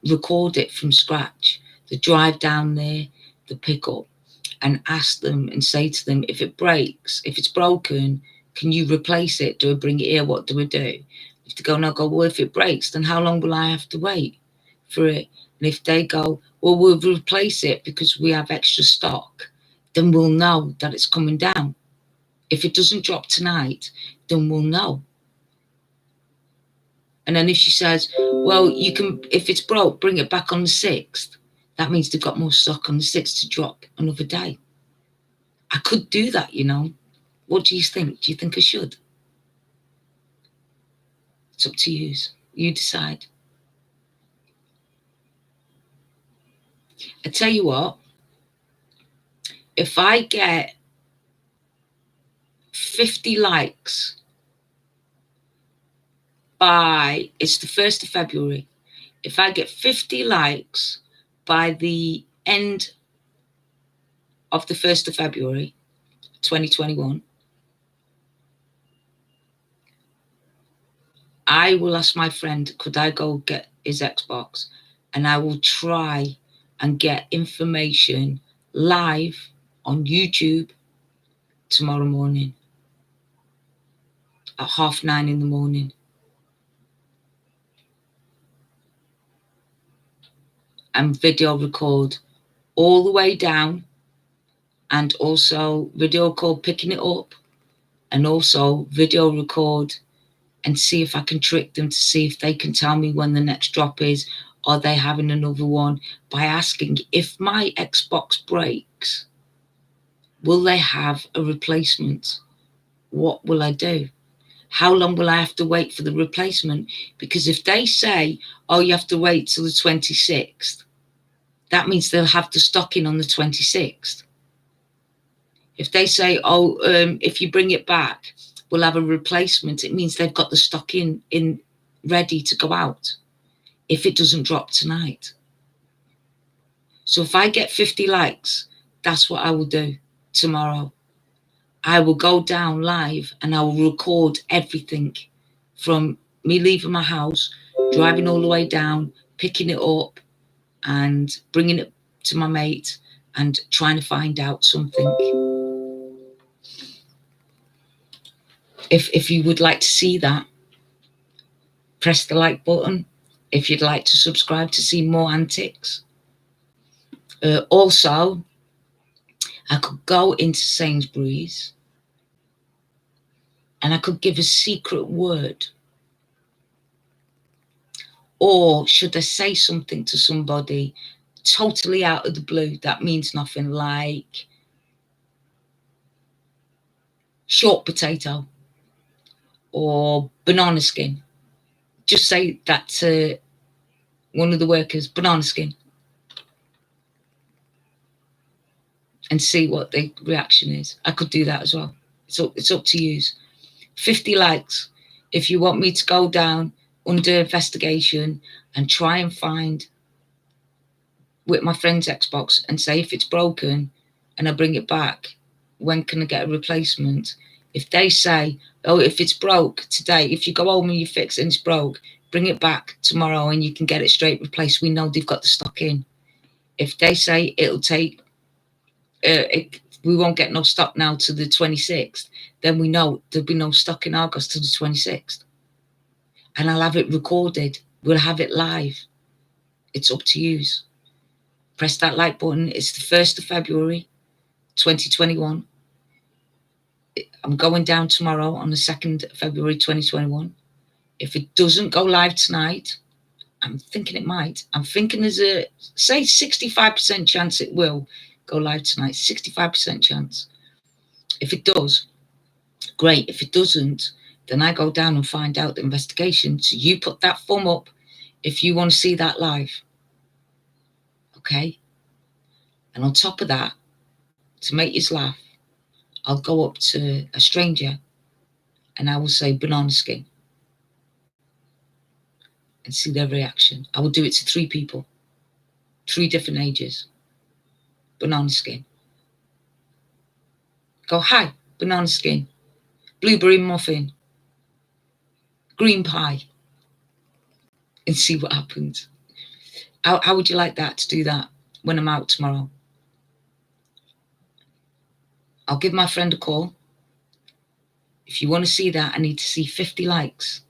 record it from scratch. The drive down there, the pickup, and ask them and say to them, if it breaks, if it's broken, can you replace it? Do I bring it here? What do I do? If they go, no, go, well, if it breaks, then how long will I have to wait for it? And if they go, well, we'll replace it because we have extra stock, then we'll know that it's coming down. If it doesn't drop tonight, then we'll know. And then if she says, well, you can, if it's broke, bring it back on the 6th. That means they've got more stock on the 6th to drop another day. I could do that, you know. What do you think? Do you think I should? It's up to you. You decide. I tell you what, if I get 50 likes by, it's the 1st of February. If I get 50 likes by the end of the 1st of February, 2021, I will ask my friend, could I go get his Xbox? And I will try and get information live on YouTube tomorrow morning at 9:30 in the morning. And video record all the way down, and also video record picking it up, and also video record and see if I can trick them to see if they can tell me when the next drop is. Are they having another one? By asking, if my Xbox breaks, will they have a replacement? What will I do? How long will I have to wait for the replacement? Because if they say, oh, you have to wait till the 26th, that means they'll have the stock in on the 26th. If they say, oh, if you bring it back, we'll have a replacement, it means they've got the stock in ready to go out if it doesn't drop tonight. So if I get 50 likes, that's what I will do tomorrow. I will go down live and I will record everything from me leaving my house, driving all the way down, picking it up and bringing it to my mate and trying to find out something. If you would like to see that, Press the like button if you'd like to subscribe to see more antics. Also, I could go into Sainsbury's and I could give a secret word. Or should I say something to somebody totally out of the blue that means nothing, like short potato or banana skin? Just say that to one of the workers, banana skin, and see what the reaction is. I could do that as well. It's up to you. 50 likes if you want me to go down under investigation and try and find with my friend's Xbox and say if it's broken and I bring it back, when can I get a replacement? If they say, oh, if it's broke today, if you go home and you fix it and it's broke, bring it back tomorrow and you can get it straight replaced, we know they've got the stock in. If they say it'll take, we won't get no stock now to the 26th, then we know there'll be no stock in Argos to the 26th. And I'll have it recorded. We'll have it live. It's up to you. Press that like button. It's the 1st of February, 2021. I'm going down tomorrow on the 2nd of February, 2021. If it doesn't go live tonight, I'm thinking it might. I'm thinking there's a, say, 65% chance it will go live tonight. 65% chance. If it does, great. If it doesn't, then I go down and find out the investigation. So you put that thumb up if you want to see that live. Okay? And on top of that, to make you laugh, I'll go up to a stranger and I will say banana skin and see their reaction. I will do it to 3 people, 3 different ages. Banana skin. Go, hi, banana skin, blueberry muffin, green pie, and see what happens. How would you like that, to do that when I'm out tomorrow? I'll give my friend a call. If you want to see that, I need to see 50 likes.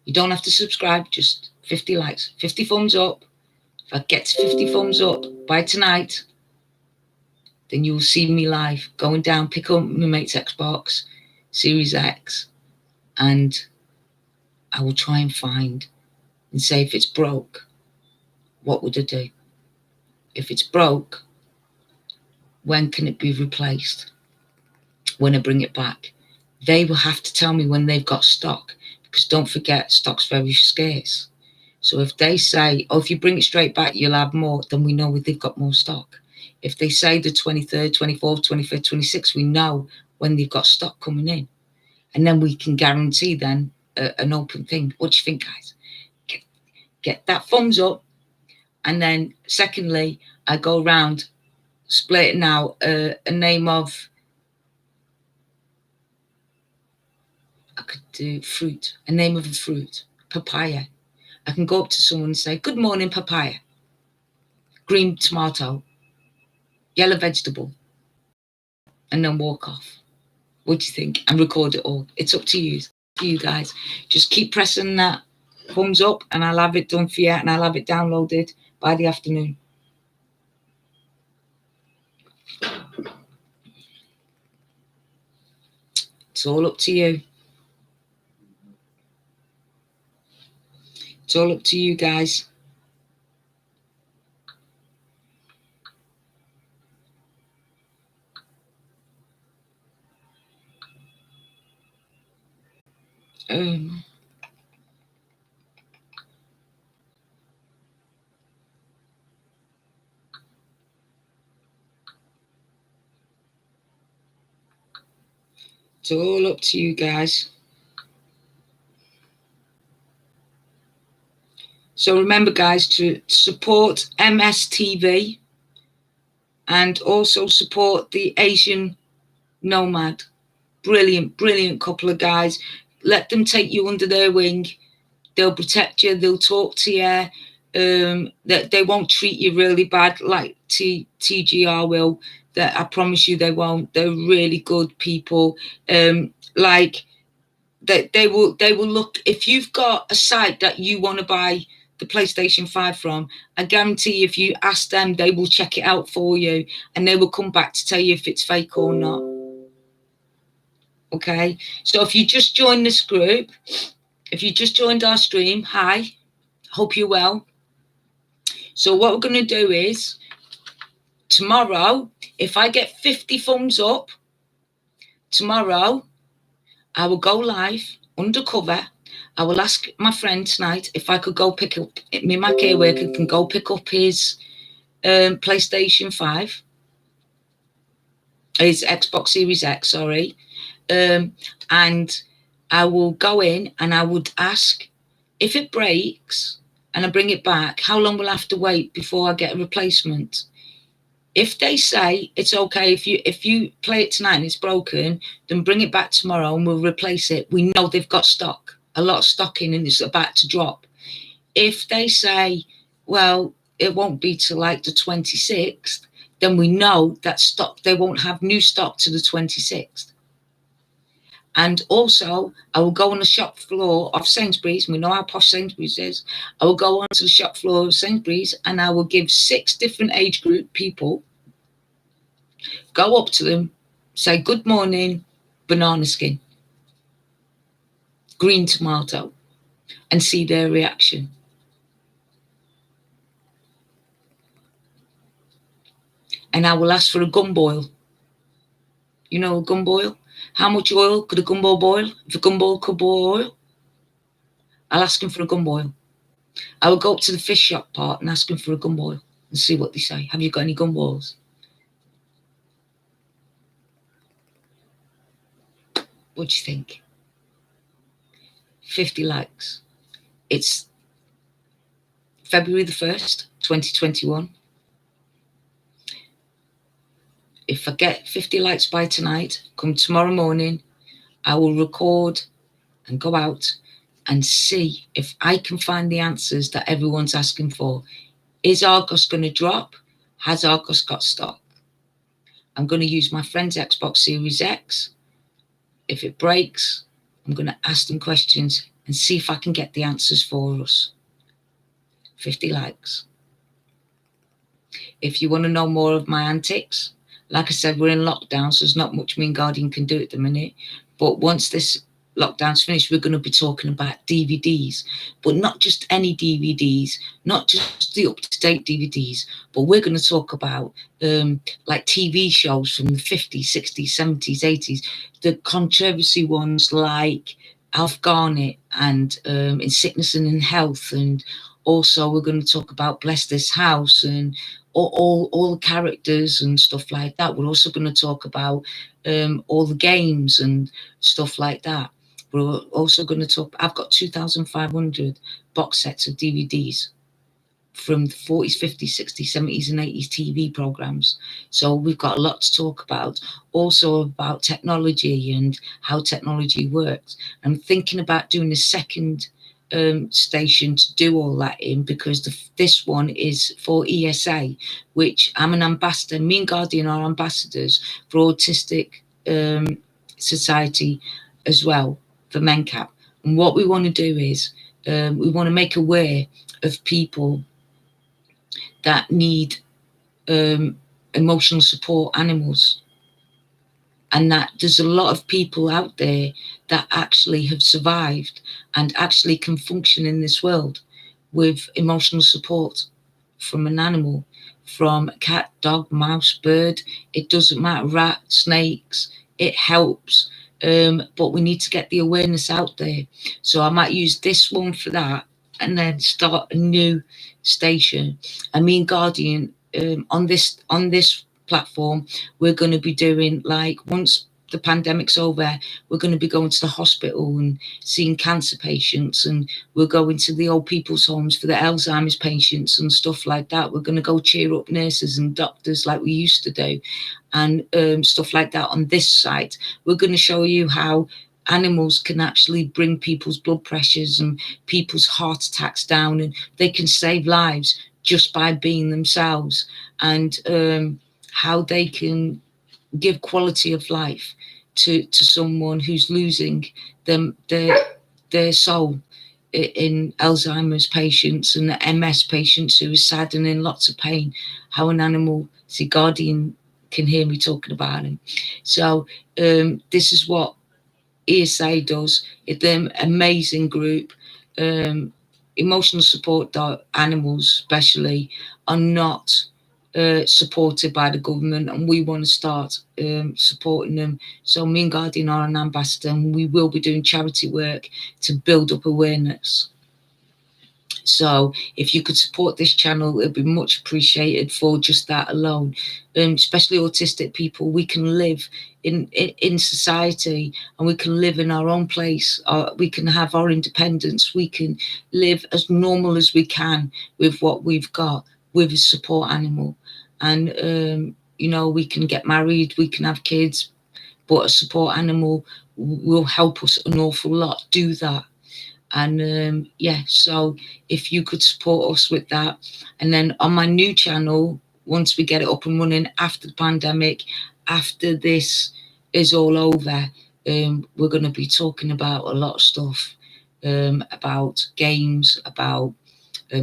You don't have to subscribe, just 50 likes, 50 thumbs up. If I get to 50 thumbs up by tonight, then you will see me live, going down, pick up my mate's Xbox Series X, and I will try and find and say if it's broke, what would I do? If it's broke, when can it be replaced? When I bring it back, they will have to tell me when they've got stock, because don't forget, stock's very scarce. So if they say, oh, if you bring it straight back, you'll have more, then we know they've got more stock. If they say the 23rd, 24th, 25th, 26th, we know when they've got stock coming in. And then we can guarantee then an open thing. What do you think, guys? Get that thumbs up. And then secondly, I go around splitting out a name of, I could do fruit, a name of a fruit, papaya. I can go up to someone and say, good morning, papaya. Green tomato, yellow vegetable, and then walk off. What do you think? And record it all. It's up to you guys. Just keep pressing that thumbs up and I'll have it done for you and I'll have it downloaded by the afternoon. It's all up to you. It's all up to you guys. It's all up to you guys. So remember, guys, to support MSTV and also support the Asian Nomad. Brilliant, brilliant couple of guys. Let them take you under their wing. They'll protect you. They'll talk to you. They won't treat you really bad like TGR will. That I promise you they won't. They're really good people. Like they will look, if you've got a site that you want to buy the PlayStation 5 from, I guarantee if you ask them, they will check it out for you and they will come back to tell you if it's fake or not. Okay, so if you just joined this group, if you just joined our stream, hi, hope you're well. So what we're going to do is, tomorrow, if I get 50 thumbs up, tomorrow I will go live undercover. I will ask my friend tonight if I could go pick up, me and my care worker can go pick up his PlayStation 5, his Xbox Series X, sorry. And I will go in and I would ask, if it breaks and I bring it back, how long will I have to wait before I get a replacement? If they say it's okay, if you play it tonight and it's broken, then bring it back tomorrow and we'll replace it. We know they've got stock, a lot of stock in, and it's about to drop. If they say, well, it won't be till like the 26th, then we know that stock, they won't have new stock to the 26th. And also, I will go on the shop floor of Sainsbury's. We know how posh Sainsbury's is. I will go onto the shop floor of Sainsbury's and I will give 6 different age group people, go up to them, say, good morning, banana skin, green tomato, and see their reaction. And I will ask for a gumboil. You know a gumboil? How much oil could a gumbo boil? If a gumbo could boil oil, I'll ask him for a gumboil. I will go up to the fish shop part and ask him for a gumboil and see what they say. Have you got any gumboils? What do you think? 50 likes. It's February the 1st, 2021. If I get 50 likes by tonight, come tomorrow morning, I will record and go out and see if I can find the answers that everyone's asking for. Is Argos going to drop? Has Argos got stock? I'm going to use my friend's Xbox Series X. If it breaks, I'm going to ask them questions and see if I can get the answers for us. 50 likes. If you want to know more of my antics, like I said, we're in lockdown, so there's not much me and Guardian can do at the minute. But once this lockdown's finished, we're going to be talking about DVDs, but not just any DVDs, not just the up-to-date DVDs, but we're going to talk about like TV shows from the 50s, 60s, 70s, 80s, the controversy ones like Alf Garnett and In Sickness and in Health, and also we're going to talk about Bless This House and all the characters and stuff like that. We're also going to talk about all the games and stuff like that. We're also going to talk, I've got 2,500 box sets of DVDs from the 40s, 50s, 60s, 70s and 80s TV programs. So we've got a lot to talk about. Also about technology and how technology works. I'm thinking about doing a second station to do all that in, because this one is for ESA, which I'm an ambassador. Me and Guardian are ambassadors for Autistic Society as well, for MenCap. And what we want to do is we want to make aware of people that need emotional support animals, and that there's a lot of people out there that actually have survived and actually can function in this world with emotional support from an animal, from a cat, dog, mouse, bird, it doesn't matter, rat, snakes, it helps. But we need to get the awareness out there. So I might use this one for that and then start a new station. I mean, Guardian, on this platform, we're going to be doing, like, once the pandemic's over, we're going to be going to the hospital and seeing cancer patients, and we're going to the old people's homes for the Alzheimer's patients and stuff like that. We're going to go cheer up nurses and doctors like we used to do, and stuff like that. On this site, we're going to show you how animals can actually bring people's blood pressures and people's heart attacks down, and they can save lives just by being themselves, and how they can give quality of life to someone who's losing them their soul in Alzheimer's patients and the MS patients who are sad and in lots of pain. How an animal, see, Guardian can hear me talking about him. So this is what ESA does. It's an amazing group. Emotional support animals especially are not supported by the government, and we want to start supporting them. So me and Guardian are an ambassador, and we will be doing charity work to build up awareness. So if you could support this channel, it'd be much appreciated for just that alone. Especially autistic people, we can live in society, and we can live in our own place. We can have our independence. We can live as normal as we can with what we've got, with a support animal. And you know, we can get married, we can have kids, but a support animal will help us an awful lot do that. And yeah, so if you could support us with that. And then on my new channel, once we get it up and running after the pandemic, after this is all over, we're going to be talking about a lot of stuff, about games, about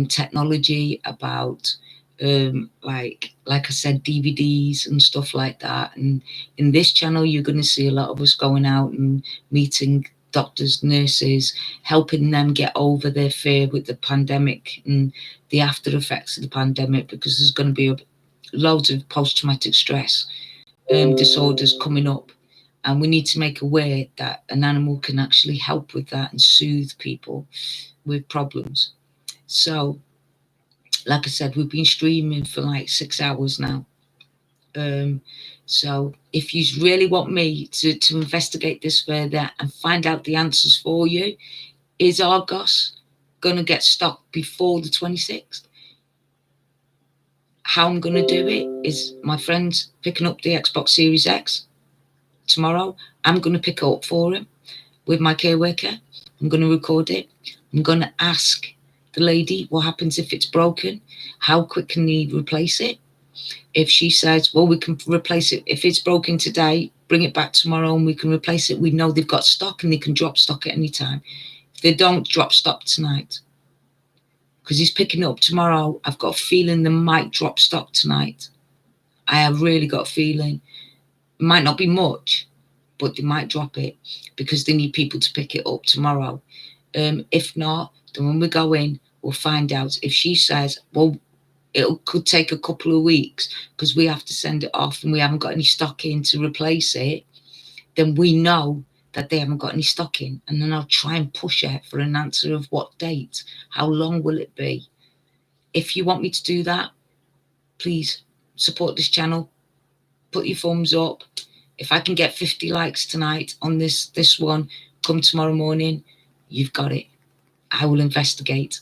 technology, about like I said, DVDs and stuff like that. And in this channel, you're going to see a lot of us going out and meeting doctors, nurses, helping them get over their fear with the pandemic and the after effects of the pandemic, because there's going to be loads of post-traumatic stress disorders coming up, and we need to make aware that an animal can actually help with that and soothe people with problems. So like I said, we've been streaming for like 6 hours now. So if you really want me to investigate this further and find out the answers for you, is Argos going to get stocked before the 26th? How I'm going to do it is my friend's picking up the Xbox Series X tomorrow. I'm going to pick it up for him with my care worker. I'm going to record it. I'm going to ask the lady what happens if it's broken. How quick can he replace it? If she says, well, we can replace it. If it's broken today, bring it back tomorrow and we can replace it. We know they've got stock and they can drop stock at any time. If they don't, drop stock tonight. Because he's picking it up tomorrow. I've got a feeling they might drop stock tonight. I have really got a feeling. It might not be much, but they might drop it because they need people to pick it up tomorrow. If not, then when we go in, we'll find out. If she says, well, it could take a couple of weeks because we have to send it off and we haven't got any stock in to replace it, then we know that they haven't got any stock in. And then I'll try and push it for an answer of what date, how long will it be? If you want me to do that, please support this channel, put your thumbs up. If I can get 50 likes tonight on this one, come tomorrow morning, you've got it. I will investigate.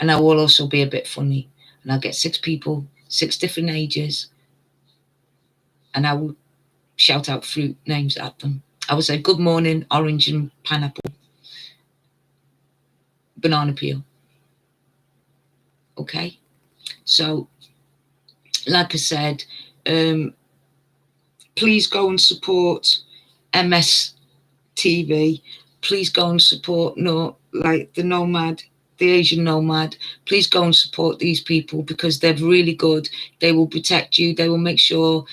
And I will also be a bit funny. And I'll get 6 people, 6 different ages. And I will shout out fruit names at them. I will say, good morning, orange and pineapple. Banana peel. Okay? So, like I said, please go and support MS TV. Please go and support the Nomad, the Asian Nomad. Please go and support these people because they're really good. They will protect you. They will make sure,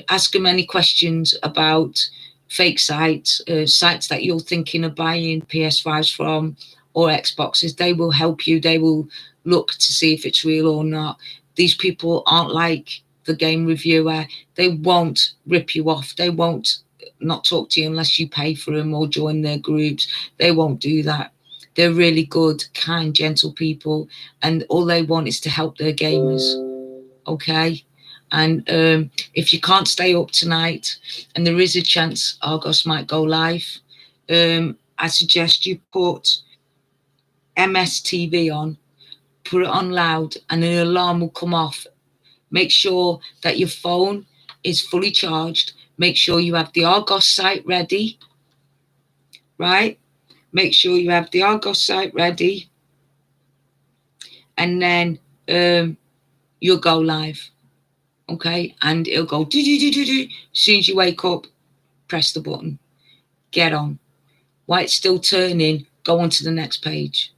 ask them any questions about fake sites, sites that you're thinking of buying PS5s from or Xboxes. They will help you. They will look to see if it's real or not. These people aren't like the game reviewer. They won't rip you off. They won't not talk to you unless you pay for them or join their groups. They won't do that. They're really good, kind, gentle people, and all they want is to help their gamers. Okay? And if you can't stay up tonight, and there is a chance Argos might go live, I suggest you put MS TV on, put it on loud, and an alarm will come off. Make sure that your phone is fully charged. Make sure you have the Argos site ready, right? Make sure you have the Argos site ready. And then you'll go live, okay? And it'll go do-do-do-do-do. As soon as you wake up, press the button, get on. While it's still turning, go on to the next page.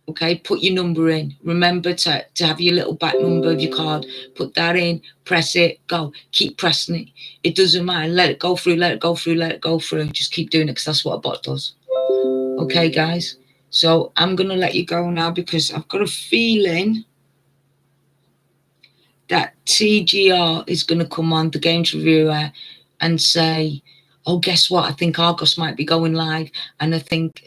Okay, put your number in. Remember to have your little back number of your card. Put that in, press it, go. Keep pressing it. It doesn't matter. Let it go through, let it go through, let it go through. Just keep doing it because that's what a bot does. Okay, guys. So I'm going to let you go now because I've got a feeling that TGR is going to come on, the games reviewer, and say, oh, guess what? I think Argos might be going live, and I think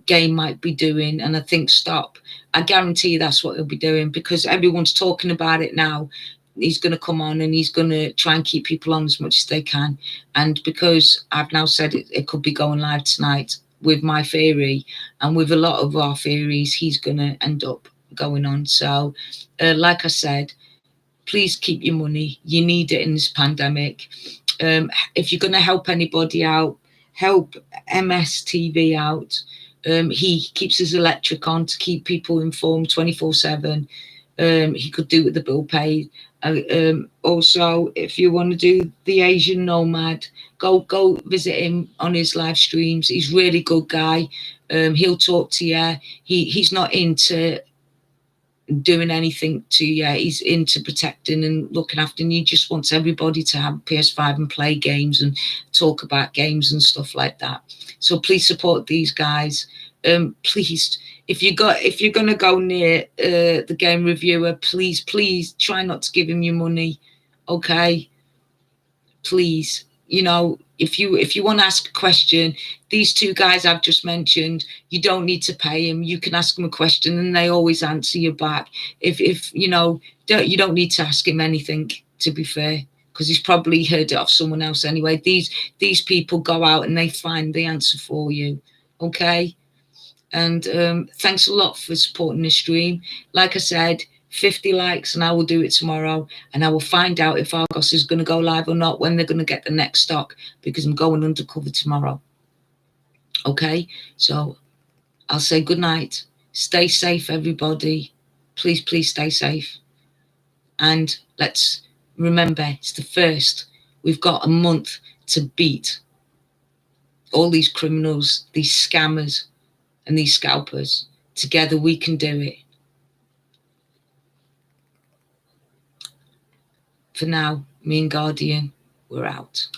Game might be doing, and I think Stop. I guarantee you that's what he'll be doing because everyone's talking about it now. He's going to come on and he's going to try and keep people on as much as they can. And because I've now said it could be going live tonight with my theory and with a lot of our theories, he's going to end up going on. So, like I said, please keep your money. You need it in this pandemic. If you're going to help anybody out, help MSTV out. He keeps his electric on to keep people informed 24/7. He could do with the bill paid. Also, if you want to do the Asian Nomad, go visit him on his live streams. He's a really good guy. He'll talk to you. He's not into doing anything to you. He's into protecting and looking after, and he just wants everybody to have ps5 and play games and talk about games and stuff like that. So please support these guys. Please, if you're going to go near the game reviewer, please try not to give him your money. Okay, please. You know, if you want to ask a question, these two guys I've just mentioned, you don't need to pay them. You can ask them a question and they always answer you back. If you know, you don't need to ask him anything, to be fair, because he's probably heard it off someone else anyway. These people go out and they find the answer for you. Okay, and thanks a lot for supporting the stream. Like I said, 50 likes and I will do it tomorrow, and I will find out if Argos is going to go live or not, when they're going to get the next stock, because I'm going undercover tomorrow. Okay, so I'll say good night. Stay safe, everybody. Please stay safe. And let's remember, it's the 1st. We've got a month to beat all these criminals, these scammers and these scalpers. Together we can do it. For now, me and Guardian, we're out.